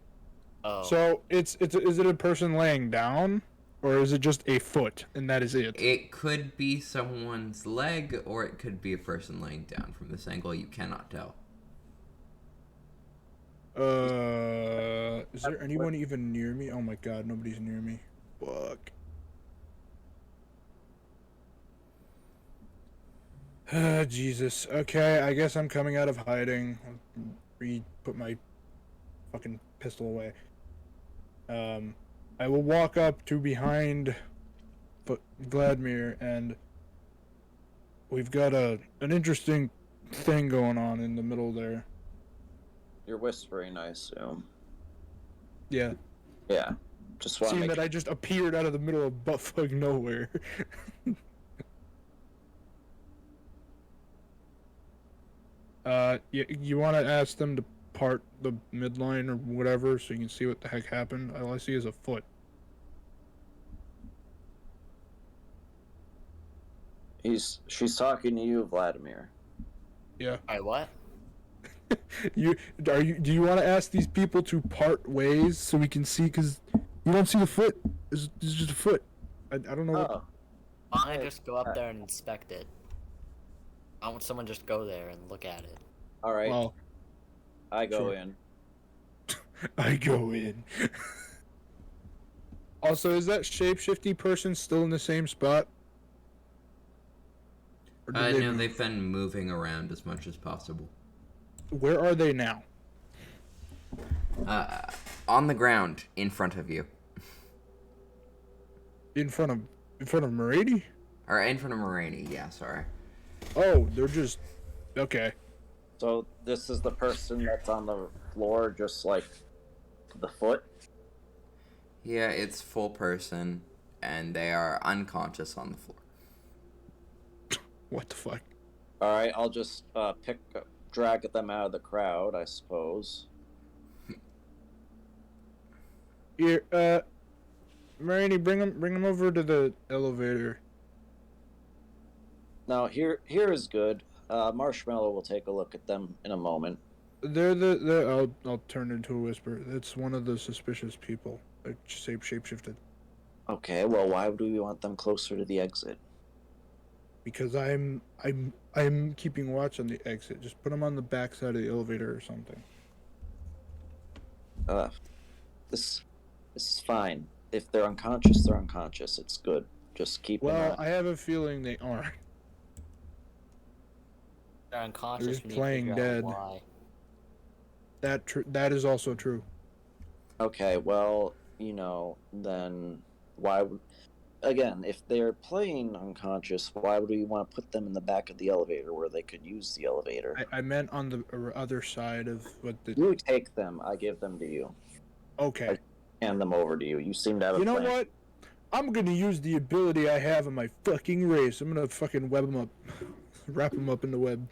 Oh. So, is it a person laying down? Or is it just a foot, and that is it? It could be someone's leg, or it could be a person laying down. From this angle, you cannot tell. Is there anyone even near me? Oh my god, nobody's near me. Fuck. Jesus. Okay, I guess I'm coming out of hiding. I'll put my fucking pistol away. I will walk up to behind Vladimir, and we've got an interesting thing going on in the middle there. You're whispering, I assume. Yeah. Yeah. Just want to Seeing make that I just appeared out of the middle of buttfuck nowhere. You want to ask them to part the midline or whatever so you can see what the heck happened? All I see is a foot. She's talking to you, Vladimir. Yeah. Alright, what? Do you want to ask these people to part ways so we can see? Because you don't see the foot. It's just a foot. I don't know. Oh. Why don't I just go up there and inspect it? Why don't someone just go there and look at it? All right, Well, I go sure. in. I go in. Also, is that shapeshifty person still in the same spot? Or did they No, move? they've been moving around as much as possible. Where are they now? On the ground in front of you. In front of Mereni? Or in front of Mereni, yeah, sorry. Oh, they're just okay. So this is the person that's on the floor, just like the foot. Yeah, it's full person, and they are unconscious on the floor. What the fuck? All right, I'll just drag them out of the crowd, I suppose. Here, Mereni, bring them over to the elevator. Now here is good. Marshmallow will take a look at them in a moment. I'll turn into a whisper. It's one of the suspicious people. Like shapeshifted. Okay, well, why do we want them closer to the exit? Because I'm keeping watch on the exit. Just put them on the back side of the elevator or something. This is fine. If they're unconscious, they're unconscious. It's good. Just keep an Well, eye. I have a feeling they aren't. They're unconscious. just We need playing to figure dead. out why. That is also true. Okay, well, then why would... Again, if they're playing unconscious, why would we want to put them in the back of the elevator where they could use the elevator? I meant on the other side of what the. You take them. I give them to you. Okay. Hand them over to you. You seem to have a You know plan. what? I'm gonna use the ability I have in my fucking race. I'm gonna fucking web them up, wrap them up in the web.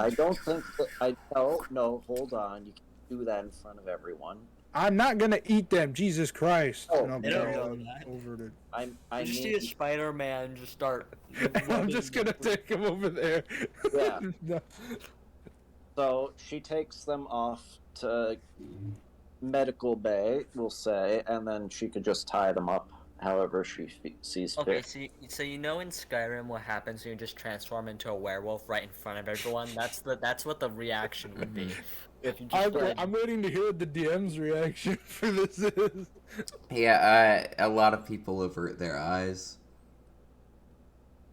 I don't think that no, hold on. You can't do that in front of everyone. I'm not gonna eat them. Jesus Christ! Oh, And I'll they don't carry know them that. over to. I You just see mean, a Spider-Man just start. I'm just gonna take them over there. Yeah. No. so she takes them off to medical bay, we'll say, and then she could just tie them up however she sees Okay, fit. so you know in Skyrim what happens when you just transform into a werewolf right in front of everyone? That's what the reaction would be. If you just I'm waiting to hear what the DM's reaction for this is. Yeah, a lot of people avert their eyes.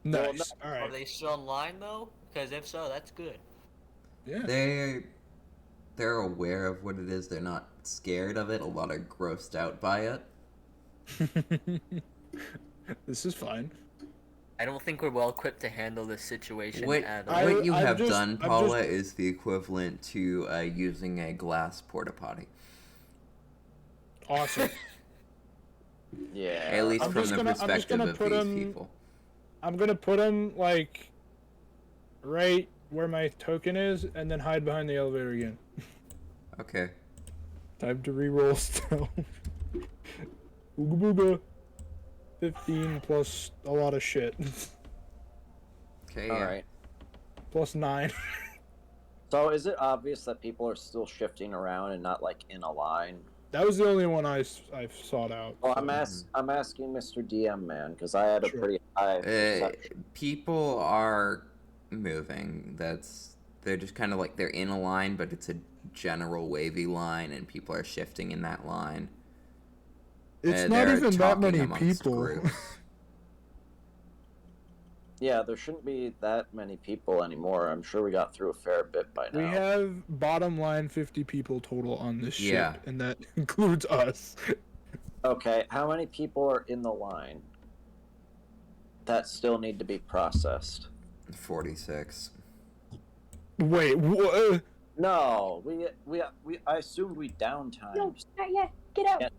Nice. All Are right. they still online though? Because if so, that's good. Yeah. They're aware of what it is. They're not scared of it. A lot are grossed out by it. This is fine. I don't think we're well equipped to handle this situation What, at all. I- what you I've have just- done, I've Paula, just- is the equivalent to using a glass porta potty. Awesome. Yeah. At least I'm from just the gonna- I'm just perspective gonna of put these 'em- people. I'm gonna put them like right where my token is, and then hide behind the elevator again. Okay. Time to reroll still. Ooga booga. 15 plus a lot of shit. Okay. All Yeah. right. Plus 9. So is it obvious that people are still shifting around and not like in a line? That was the only one I sought out. Well, so- I'm asking Mr. DM, man, because I had a Sure. pretty high perception. People are moving. They're just kind of like they're in a line, but it's a general wavy line, and people are shifting in that line. It's not they're even that talking many amongst people. groups. Yeah, there shouldn't be that many people anymore. I'm sure we got through a fair bit by now. We have bottom line 50 people total on this Yeah. ship, and that includes us. Okay, how many people are in the line that still need to be processed? 46. Wait, what? No, I assumed we downtime. No, not yet. Get out. Yeah.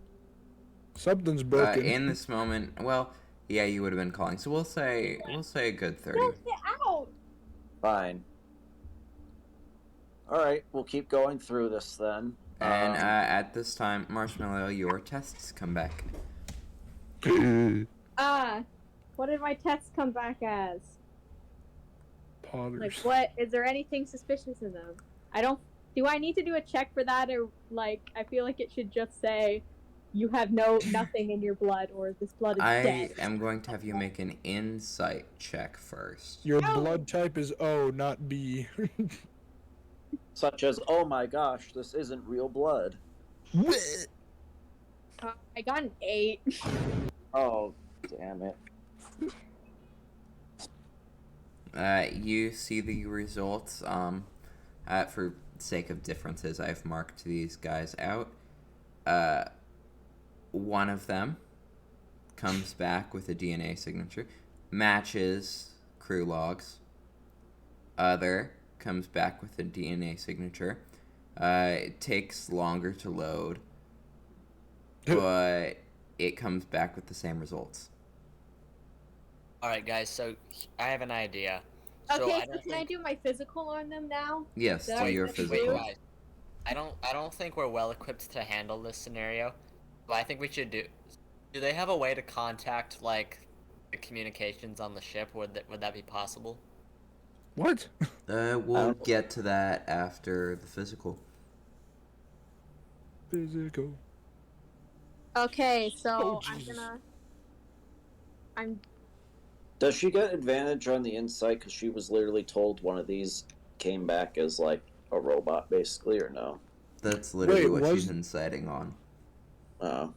Something's broken. In this moment, well, yeah, you would have been calling. So we'll say a good 30. No, get out. Fine. All right, we'll keep going through this then. And at this time, Marshmallow, your tests come back. What did my tests come back as? Poggers. Like, what? Is there anything suspicious in them? Do I need to do a check for that, or, like, I feel like it should just say, you have nothing in your blood, or this blood is I dead. am going to have you make an insight check first. Your blood type is O, not B. Such as, oh my gosh, this isn't real blood. I got an 8. Oh, damn it. You see the results. For sake of differences, I've marked these guys out. One of them comes back with a DNA signature, matches crew logs. Other comes back with a DNA signature. It takes longer to load, but it comes back with the same results. Alright, guys, so I have an idea. So Okay, so can I do my physical on them now? Yes, That do was your the physical. Wait, guys. I don't think we're well equipped to handle this scenario. But I think we should do they have a way to contact, like, the communications on the ship? Would that be possible? What? We'll get to that after the physical. Physical. Okay, so Oh, Jesus. Does she get advantage on the insight because she was literally told one of these came back as, like, a robot, basically, or no? That's literally Wait, what was- she's inciting on.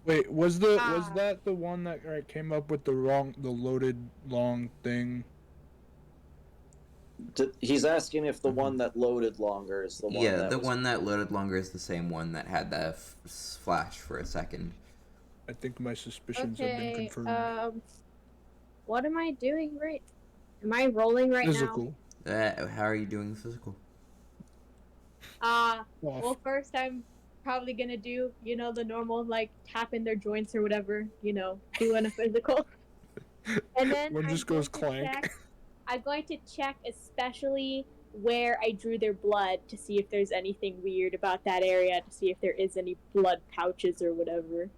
Wait, was that the one that came up with the loaded long thing? He's asking if the one that loaded longer is the one Yeah, that the was... one that loaded longer is the same one that had the flash for a second. I think my suspicions have been Okay, confirmed. what am I doing right? Am I rolling right Physical. How are you doing the physical? now? Off. Well, first I'm probably gonna do, the normal, like, tapping their joints or whatever, doing a physical. And then One I'm just goes going to clank. I'm going to check especially where I drew their blood to see if there's anything weird about that area, to see if there is any blood pouches or whatever.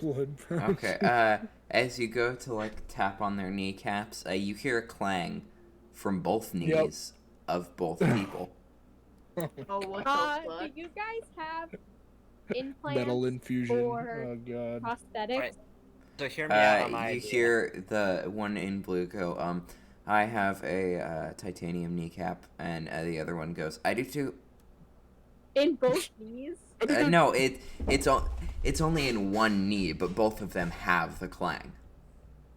Blood. Okay, as you go to, like, tap on their kneecaps, you hear a clang from both knees of both people. Oh, what the Do fuck? you guys have implants Metal infusion. or Oh god. prosthetics? Right. So hear me out on my You idea. hear the one in blue go, I have a titanium kneecap, and the other one goes, I do too. In both knees? No, it's only in one knee, but both of them have the clang.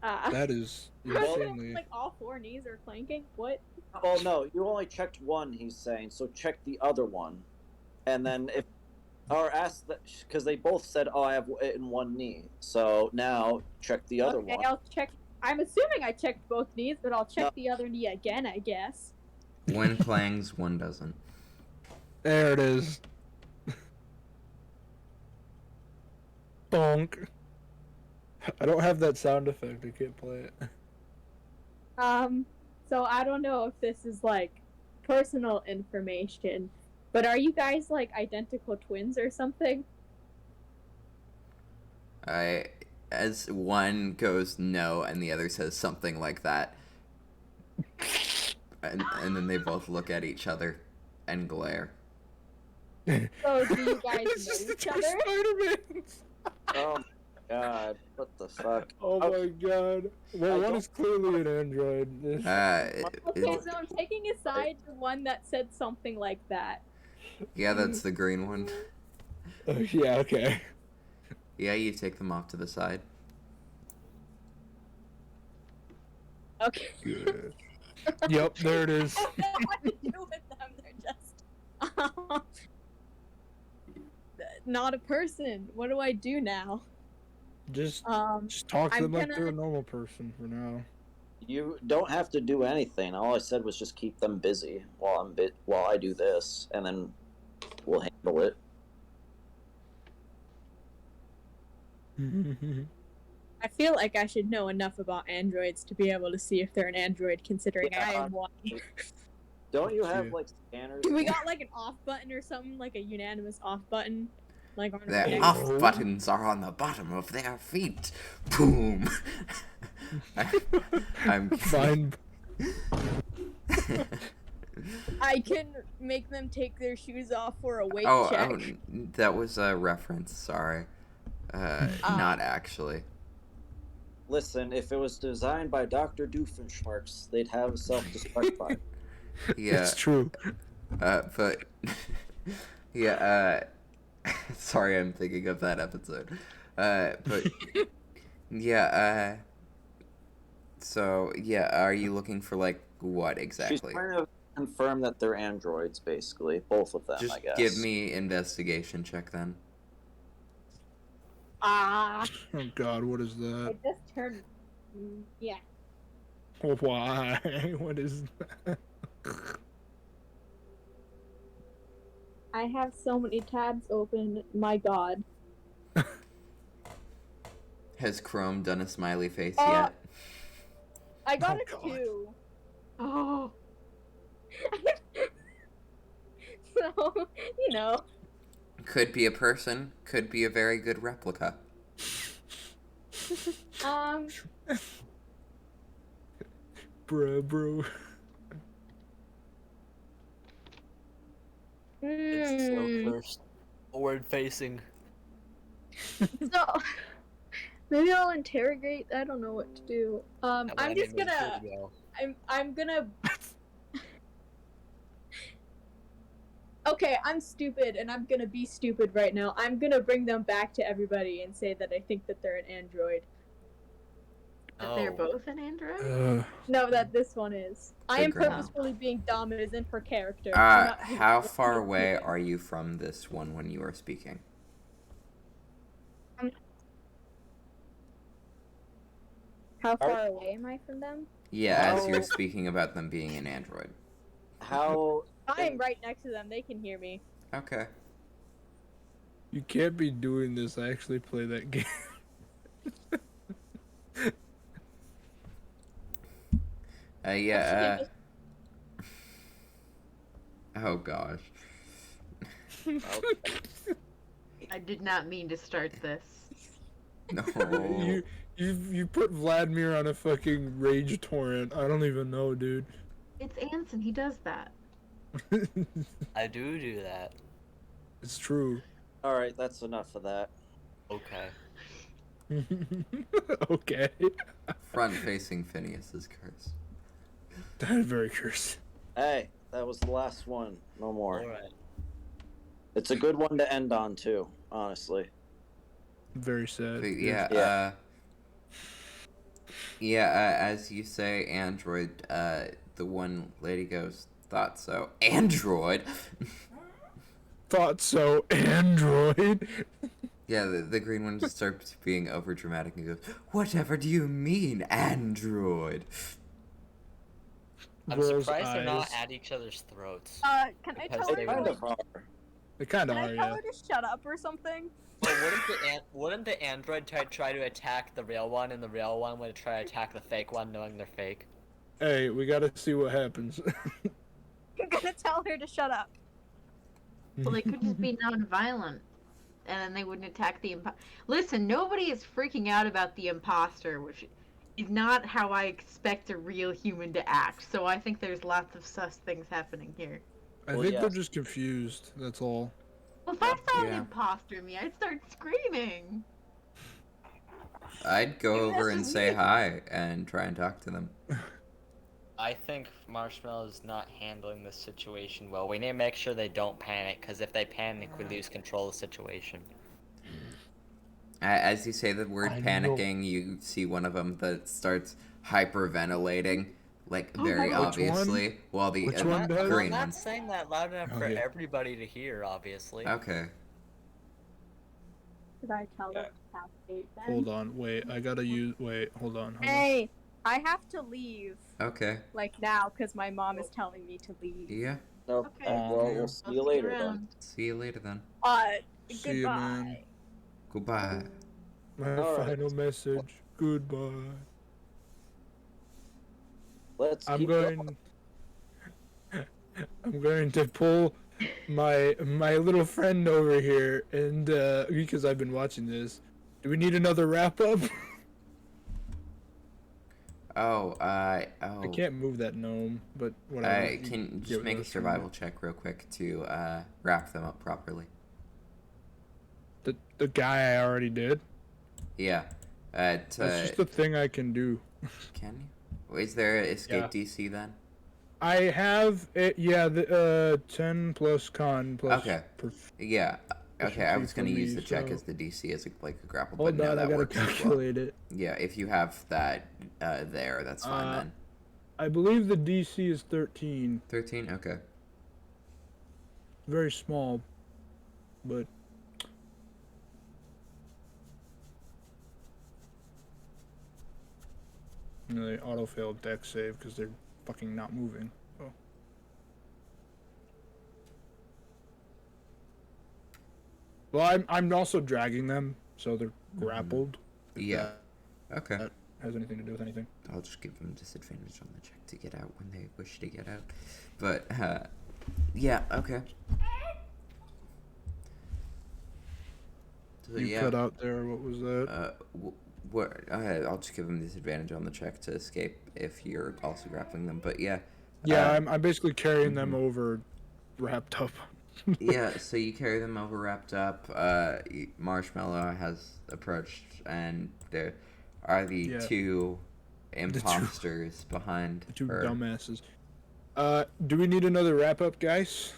That is Well, insanely. like all 4 knees are clanking? What? Well, no, you only checked one, he's saying, so check the other one. And then if... Or ask that... Because they both said, oh, I have it in one knee. So now, check the other Okay, one. I'll check. I'm assuming I checked both knees, but I'll check the other knee again, I guess. One clangs, one doesn't. There it is. Bonk. I don't have that sound effect. I can't play it. So I don't know if this is, like, personal information, but are you guys, like, identical twins or something? As one goes no, and the other says something like that, and then they both look at each other and glare. So do you guys It's know just the each two other? Spider-Mans. Oh my god, what the fuck? Oh my god. Well, I one don't- is clearly an android. Okay, so I'm taking aside the one that said something like that. Yeah, that's the green one. Yeah, okay. Yeah, you take them off to the side. Okay. Good. Yep, there it is. I don't know what to do with them. They're just not a person. What do I do now? Just Um, talk to I'm them like gonna- they're a normal person for now. You don't have to do anything. All I said was just keep them busy while I do this, and then we'll handle it. I feel like I should know enough about androids to be able to see if they're an android, considering I am one. Don't you have Yeah. like scanners? We got like an off button or something, like a unanimous off button, like on our Their neck. off buttons are on the bottom of their feet. Boom. I'm Fine. I can make them take their shoes off for a weight Oh, check. that was a reference. Sorry. Not actually. Listen, if it was designed by Dr. Doofenshmirtz, they'd have a self-destruct button. Yeah. It's true. But yeah, sorry, I'm thinking of that episode. But yeah, so yeah, are you looking for like what She's exactly? trying to confirm that they're androids, basically. Both of them, Just I guess. give me investigation check then. Ah, Oh God, what is I that? just turned. Yeah. Why? What is that? I have so many tabs open. My God. Has Chrome done a smiley face Uh, yet? I got Oh, a God. 2. Oh, So, you know. Could be a person, could be a very good replica. Bro. It's so Hmm. cursed. Forward facing. So, maybe I'll interrogate. I don't know what to do. I'm just gonna. I'm gonna. Okay, I'm stupid, and I'm gonna be stupid right now. I'm gonna bring them back to everybody and say that I think that they're an android. that they're both an android? No, that this one is. I am Good girl. purposefully being dumb. It isn't for character. I'm not being How dumb. far away are you from this one when you are speaking? How far away am I from them? Yeah, as How- you're speaking about them being an android. How... I am right next to them. They can hear me. Okay. You can't be doing this. I actually play that game. Yeah, oh gosh. I did not mean to start this. No. You put Vladimir on a fucking rage torrent. I don't even know, dude. It's Anson, he does that. I do that. It's true. Alright, that's enough of that. Okay. Okay. Front-facing Phineas is cursed. That is very cursed. Hey, that was the last one. No more. Alright. It's a good one to end on, too, honestly. Very sad. But yeah, as you say, android, the one lady goes, thought so. Android? Thought so. Android. Yeah, the green one just starts being over dramatic and goes, whatever do you mean, android? I'm Rolls surprised they're not eyes. at each other's throats. Can I Because tell they her? Kind would- of are. They kind Can of I are, tell yeah. her to shut up or something? Well, wouldn't the android try to attack the real one, and the real one would try to attack the fake one, knowing they're fake? Hey, we gotta see what happens. I'm gonna tell her to shut up. Well, they could just be non-violent, and then they wouldn't attack the Listen, nobody is freaking out about the imposter, which is not how I expect a real human to act. So I think there's lots of sus things happening here. I Well, think they're yes. just confused. That's all. Well, if I saw an Yeah. imposter in me, I'd start screaming. I'd go Maybe over that's and just say me. hi and try and talk to them. I think Marshmallow's not handling this situation well. We need to make sure they don't panic, because if they panic, we lose control of the situation. As you say the word I know. panicking, you see one of them that starts hyperventilating, like very Which one? obviously, while the Which one does? I'm green not one. saying that loud enough for Okay. everybody to hear, obviously. Okay. Should I tell them to have faith then? Hold on. Wait, I gotta use. Wait, hold on. Hey, I have to leave. Okay. Like now, because my mom is telling me to leave. Yeah. Nope. Okay. Well, we'll see I'll you see later, then. around. See you later then. See you, man. Goodbye. Goodbye. My Alright. final message. Goodbye. Let's I'm keep going. I'm going to pull my little friend over here, and because I've been watching this. Do we need another wrap up? Oh, I can't move that gnome, but whatever. I You can get just what make I a was trying survival check real quick to wrap them up properly. to- the guy I already did. Yeah. That's just a thing I can do. Can you? Is there an escape Yeah. DC then? I have it. Yeah, the 10 plus con plus. Okay. Perf- Yeah. Okay, I Efficiency was gonna for use me, the check so- as the DC as like a grapple, Hold but no, on, I that gotta works as well. calculate it. Yeah, if you have that there, that's fine then. I believe the DC is 13. 13? Okay. Very small, but. No, they auto failed deck save because they're fucking not moving. Oh. Well, I'm also dragging them, so they're grappled. if Yeah. Okay. That has anything to do with anything. I'll just give them disadvantage on the check to get out when they wish to get out. But, yeah, okay. So, You yeah. cut out there. What was that? I'll just give them disadvantage on the check to escape if you're also grappling them. But, yeah. Yeah, I'm basically carrying them over, wrapped up. Yeah, so you carry them over wrapped up. Marshmallow has approached, and there are the two imposters behind The two her. dumbasses. Do we need another wrap up, guys?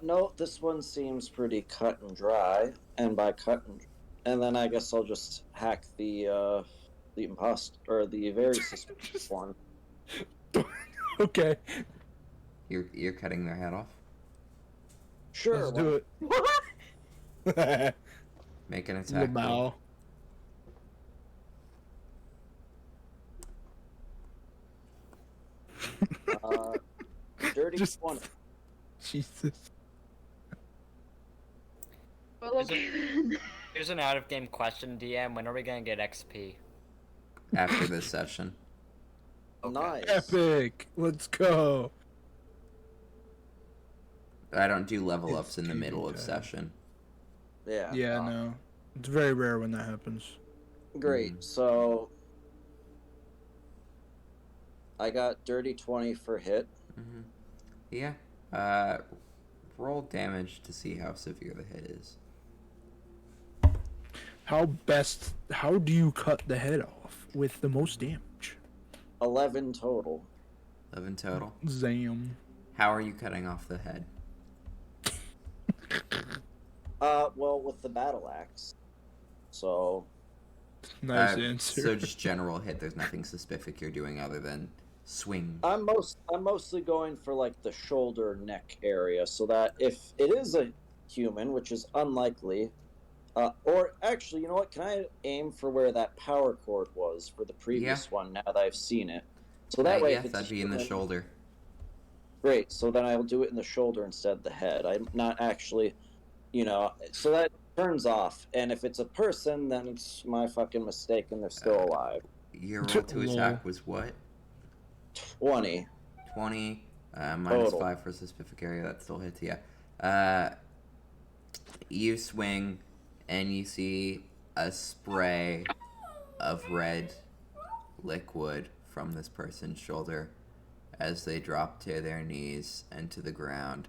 No, this one seems pretty cut and dry, and by and then I guess I'll just hack the imposter, or the very suspicious one. Okay, You're cutting their head off? Sure. let's do What? it. Make an attack. Lamau. Dirty Just- 20. Jesus. Well, okay. Here's an out-of-game question, DM. When are we gonna get XP? After this session. Nice. Epic. Let's go. I don't do level It's ups in the TV middle of time. session. Yeah. Yeah, no. It's very rare when that happens. Great. So I got dirty 20 for hit. Hmm. Yeah. Roll damage to see how severe the hit is. How do you cut the head off with the most damage? 11 total. 11 total. Zam. How are you cutting off the head? Well, with the battle axe. So Nice answer. So just general hit. There's nothing specific you're doing other than swing. I'm mostly going for like the shoulder neck area, so that if it is a human, which is unlikely, or actually, you know what? Can I aim for where that power cord was for the previous one? Now that I've seen it, so that way, yeah, if it's that'd a be in the human- shoulder. Great. So then I'll do it in the shoulder instead of the head. I'm not actually, so that turns off. And if it's a person, then it's my fucking mistake, and they're still alive. Your roll to Lol. attack was what? 20. 20. Minus Total. 5 for specific area. That still hits, yeah. You swing, and you see a spray of red liquid from this person's shoulder as they drop to their knees and to the ground.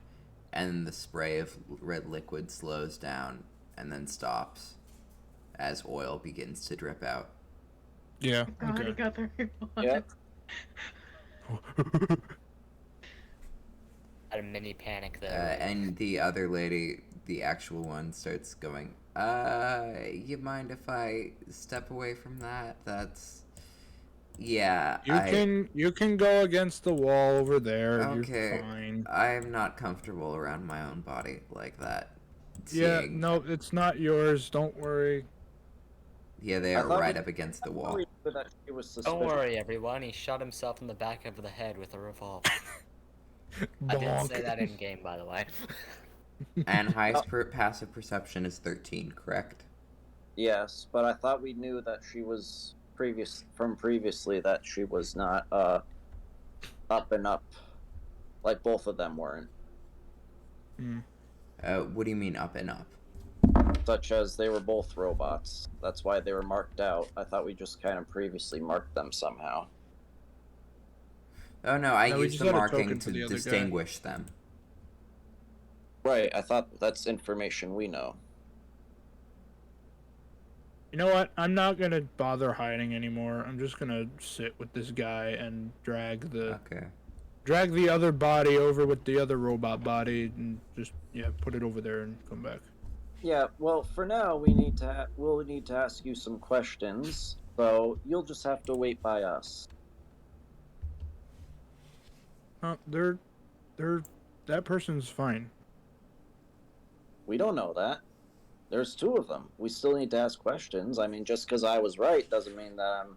And the spray of red liquid slows down and then stops as oil begins to drip out. Yeah. God, I Okay. got the right one. Yep. Had a mini panic there. And the other lady, the actual one, starts going, you mind if I step away from that? That's... Yeah, You can go against the wall over there. Okay. You're fine. I'm not comfortable around my own body like that. Yeah, Seeing- no, it's not yours. Don't worry. Yeah, they I are thought right we- up against the wall. That she was Don't suspicious. worry, everyone. He shot himself in the back of the head with a revolver. I didn't say Bonk. that in game, by the way. And highest passive perception is 13, correct? Yes, but I thought we knew that she was previously that she was not up and up, like both of them weren't. What do you mean up and up? Such as they were both robots. That's why they were marked out. I thought we just kind of previously marked them somehow. Oh no, I No, we used just the had a marking token for to the other guy. distinguish them. Right, I thought that's information we know. You know what? I'm not gonna bother hiding anymore. I'm just gonna sit with this guy and drag the other body over with the other robot body and just put it over there and come back. Yeah, well, for now we'll need to ask you some questions, so you'll just have to wait by us. That person's fine. We don't know that. There's two of them. We still need to ask questions. I mean, just because I was right doesn't mean that I'm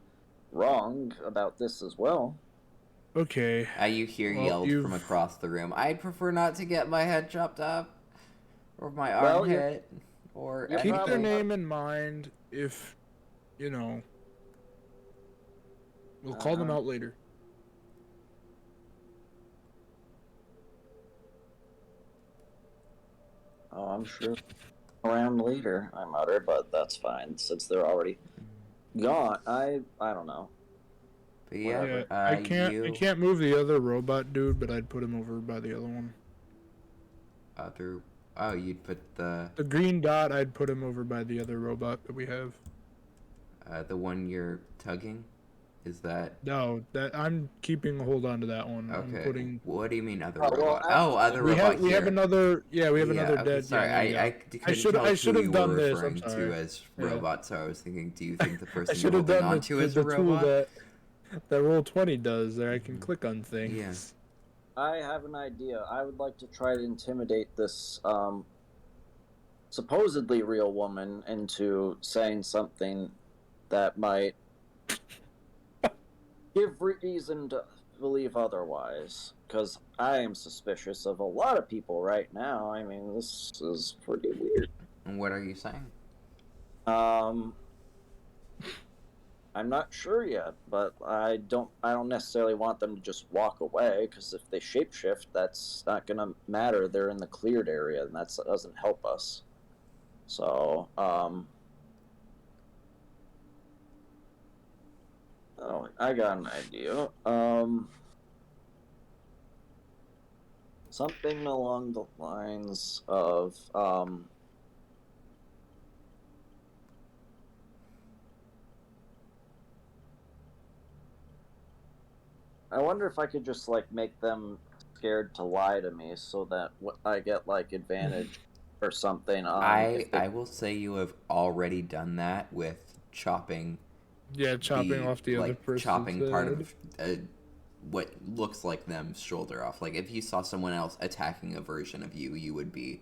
wrong about this as well. Okay. You hear yelled from across the room. I'd prefer not to get my head chopped off, or my arm hit, or keep their name in mind. If we'll call them out later. Oh, I'm sure. Around later, I mutter, but that's fine since they're already gone. I don't know. But yeah, I can't move the other robot dude, but I'd put him over by the other one. Oh, you'd put the green dot. I'd put him over by the other robot that we have. The one you're tugging. Is that? No, that I'm keeping a hold on to that one. Okay. What do you mean other robot? Other robot. We have another. Yeah, we have another okay, dead. Sorry, I should have done this. I'm sorry. To as robot, so I was thinking, do you think the person you're holding onto is a robot? That Roll20 does there. I can click on things. Yes. I have an idea. I would like to try to intimidate this supposedly real woman into saying something that might give reason to believe otherwise. Because I am suspicious of a lot of people right now. I mean, this is pretty weird. And what are you saying? I'm not sure yet, but I don't necessarily want them to just walk away, because if they shapeshift, that's not gonna matter. They're in the cleared area, and that doesn't help us. So, oh, I got an idea. Something along the lines of, I wonder if I could just, like, make them scared to lie to me so that I get, like, advantage or something. I will say you have already done that with chopping. Yeah, chopping off the other person's chopping part of what looks like them's shoulder off. Like, if you saw someone else attacking a version of you, you would be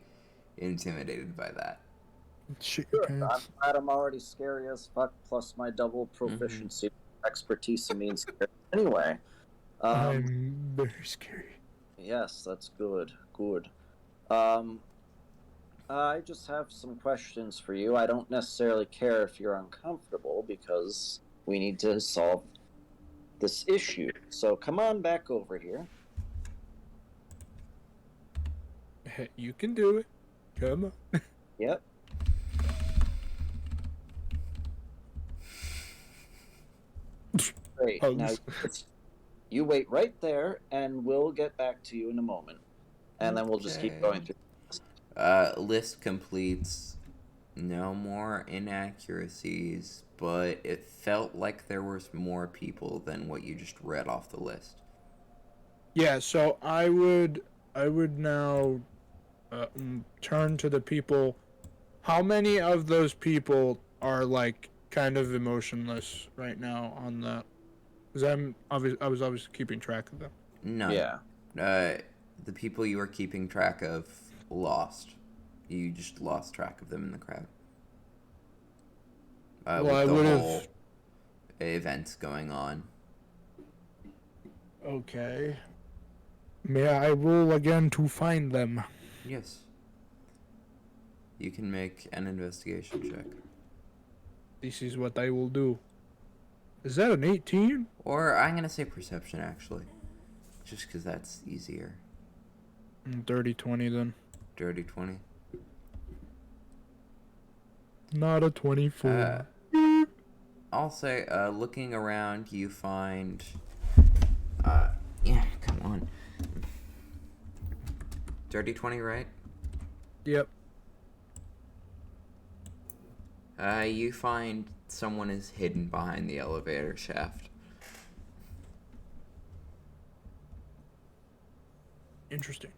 intimidated by that. Sure. I'm glad I'm already scary as fuck, plus my double proficiency expertise means anyway. I'm very scary. Yes, that's good. Good. I just have some questions for you. I don't necessarily care if you're uncomfortable, because we need to solve this issue. So come on back over here. You can do it. Come on. Yep. Great. Now, you wait right there, and we'll get back to you in a moment. And then we'll just keep going through. List completes. No more inaccuracies, but it felt like there was more people than what you just read off the list. Yeah, so I would now turn to the people. How many of those people are, like, kind of emotionless right now on that? Because I was obviously keeping track of them. No. Yeah. The people you were keeping track of lost. You just lost track of them in the crowd. Well, I would have events going on. Okay. May I roll again to find them? Yes. You can make an investigation check. This is what I will do. Is that an 18? Or I'm going to say perception, actually. Just because that's easier. Dirty 20 then. Dirty 20. Not a 24. I'll say, looking around, you find... yeah, come on. Dirty 20, right? Yep. You find someone is hidden behind the elevator shaft. Interesting.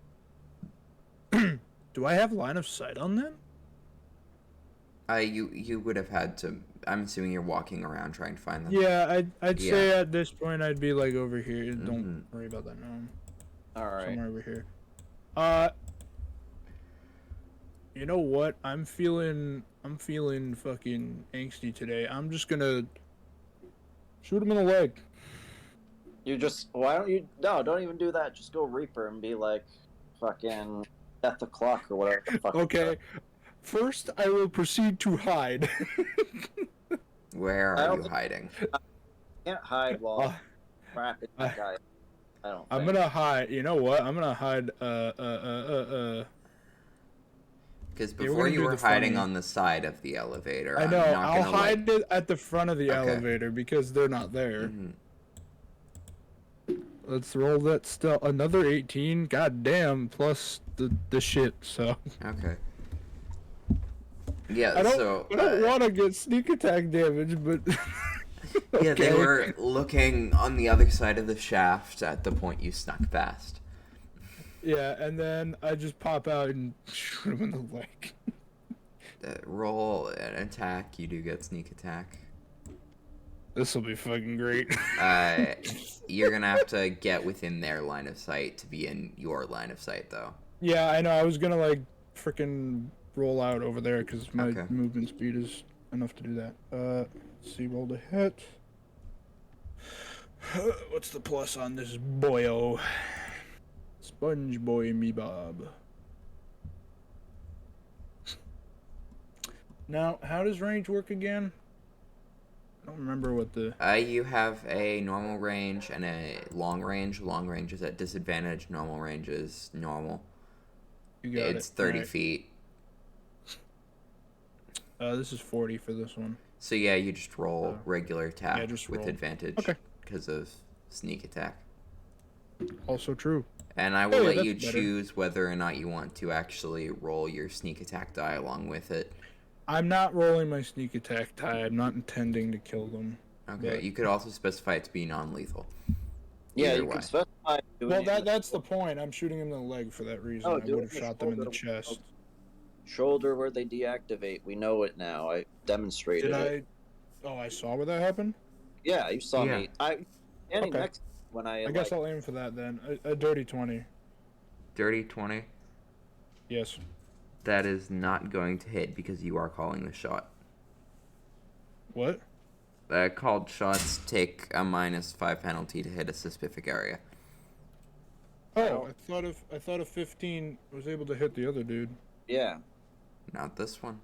Do I have line of sight on them? You would have had to. I'm assuming you're walking around trying to find them. Yeah, I'd Yeah. say at this point I'd be like over here. Don't worry about that now. Alright. Somewhere over here. You know what? I'm feeling fucking angsty today. I'm just gonna shoot him in the leg. You just, why don't you, no, don't even do that. Just go Reaper and be like, fucking, Death o'clock or whatever the fuck. Okay. First, I will proceed to hide. Where I are don't you think- hiding? Can't hide while trapping that guy. I don't I'm think. gonna hide. You know what? I'm gonna hide. Because we're before gonna you do were the hiding funny- on the side of the elevator. I I'm know. not I'll gonna hide it at the front of the Okay. elevator because they're not there. Mhm. Let's roll that still. Another 18. God damn. Plus the shit. So Okay. Yeah. I don't so. want to get sneak attack damage, but Yeah, they okay. were looking on the other side of the shaft at the point you snuck past. Yeah, and then I just pop out and shoot him in the leg. Roll an attack. You do get sneak attack. This will be fucking great. You're gonna have to get within their line of sight to be in your line of sight, though. Yeah, I know. I was gonna like freaking roll out over there because my Okay. movement speed is enough to do that. Let's see, roll to hit. What's the plus on this boyo? Sponge boy me bob. Now, how does range work again? I don't remember what the. You have a normal range and a long range. Long range is at disadvantage. Normal range is normal. You got It's it. 30 Alright. feet. This is 40 for this one. So yeah, you just roll regular attack yeah, just with roll. advantage Okay. because of sneak attack. Also true. And I will Hey, let that's you better. choose whether or not you want to actually roll your sneak attack die along with it. I'm not rolling my sneak attack die. I'm not intending to kill them. Okay, But- you could also specify it to be non-lethal. Yeah, Either you way. can specify. doing Well, it in that's the point. I'm shooting him in the leg for that reason. Oh, I do would it have in the shot them in the shoulder. chest. shoulder where they deactivate. We know it now. I demonstrated Did it. I? Oh, I saw where that happened. Yeah, you saw Yeah. me. Standing Okay. next when I. I guess I'll aim for that then. A dirty 20. Dirty 20. Yes. That is not going to hit because you are calling the shot. What? Called shots take a -5 penalty to hit a specific area. Oh, I thought a 15 was able to hit the other dude. Yeah. Not this one.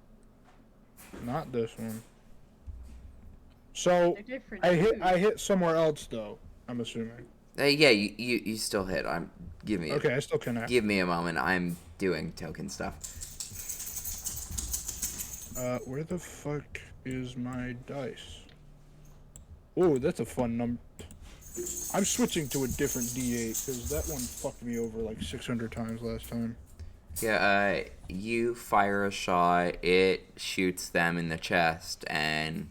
Not this one. So They're different. I hit somewhere else though. I'm assuming. Yeah, you still hit. Give me Okay, I still connect. give me a moment. I'm doing token stuff. Where the fuck is my dice? Oh, that's a fun number. I'm switching to a different D8 because that one fucked me over like 600 times last time. Yeah, you fire a shot, it shoots them in the chest, and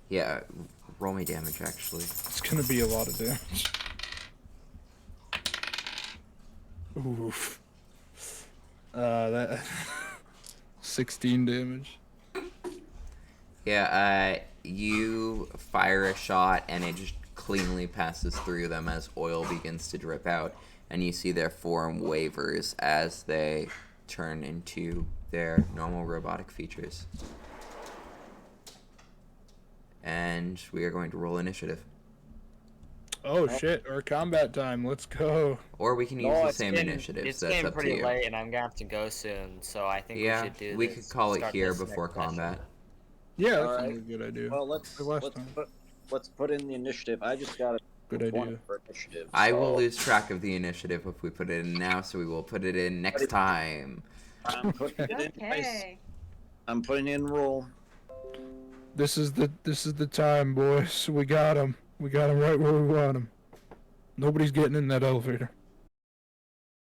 yeah, roll me damage actually. It's gonna be a lot of damage. Oof. That 16 damage. Yeah, you fire a shot and it just cleanly passes through them as oil begins to drip out, and you see their form wavers as they turn into their normal robotic features. And we are going to roll initiative. Oh shit, our combat time. Let's go. Or we can use No, the it's same getting- initiative. It's so that's getting up to pretty you. late, and I'm gonna have to go soon. So I think Yeah, we should do we this. could call it start here this before next session. combat. Yeah, that Alright. sounds like a good idea. Well, let's Like last time. put in the initiative. I just got a Good idea. 20 for initiative. I will so lose track of the initiative if we put it in now, so we will put it in next time. I'm putting it in. Okay. I'm putting in roll. This is the time, boys. We got him. We got him right where we want him. Nobody's getting in that elevator.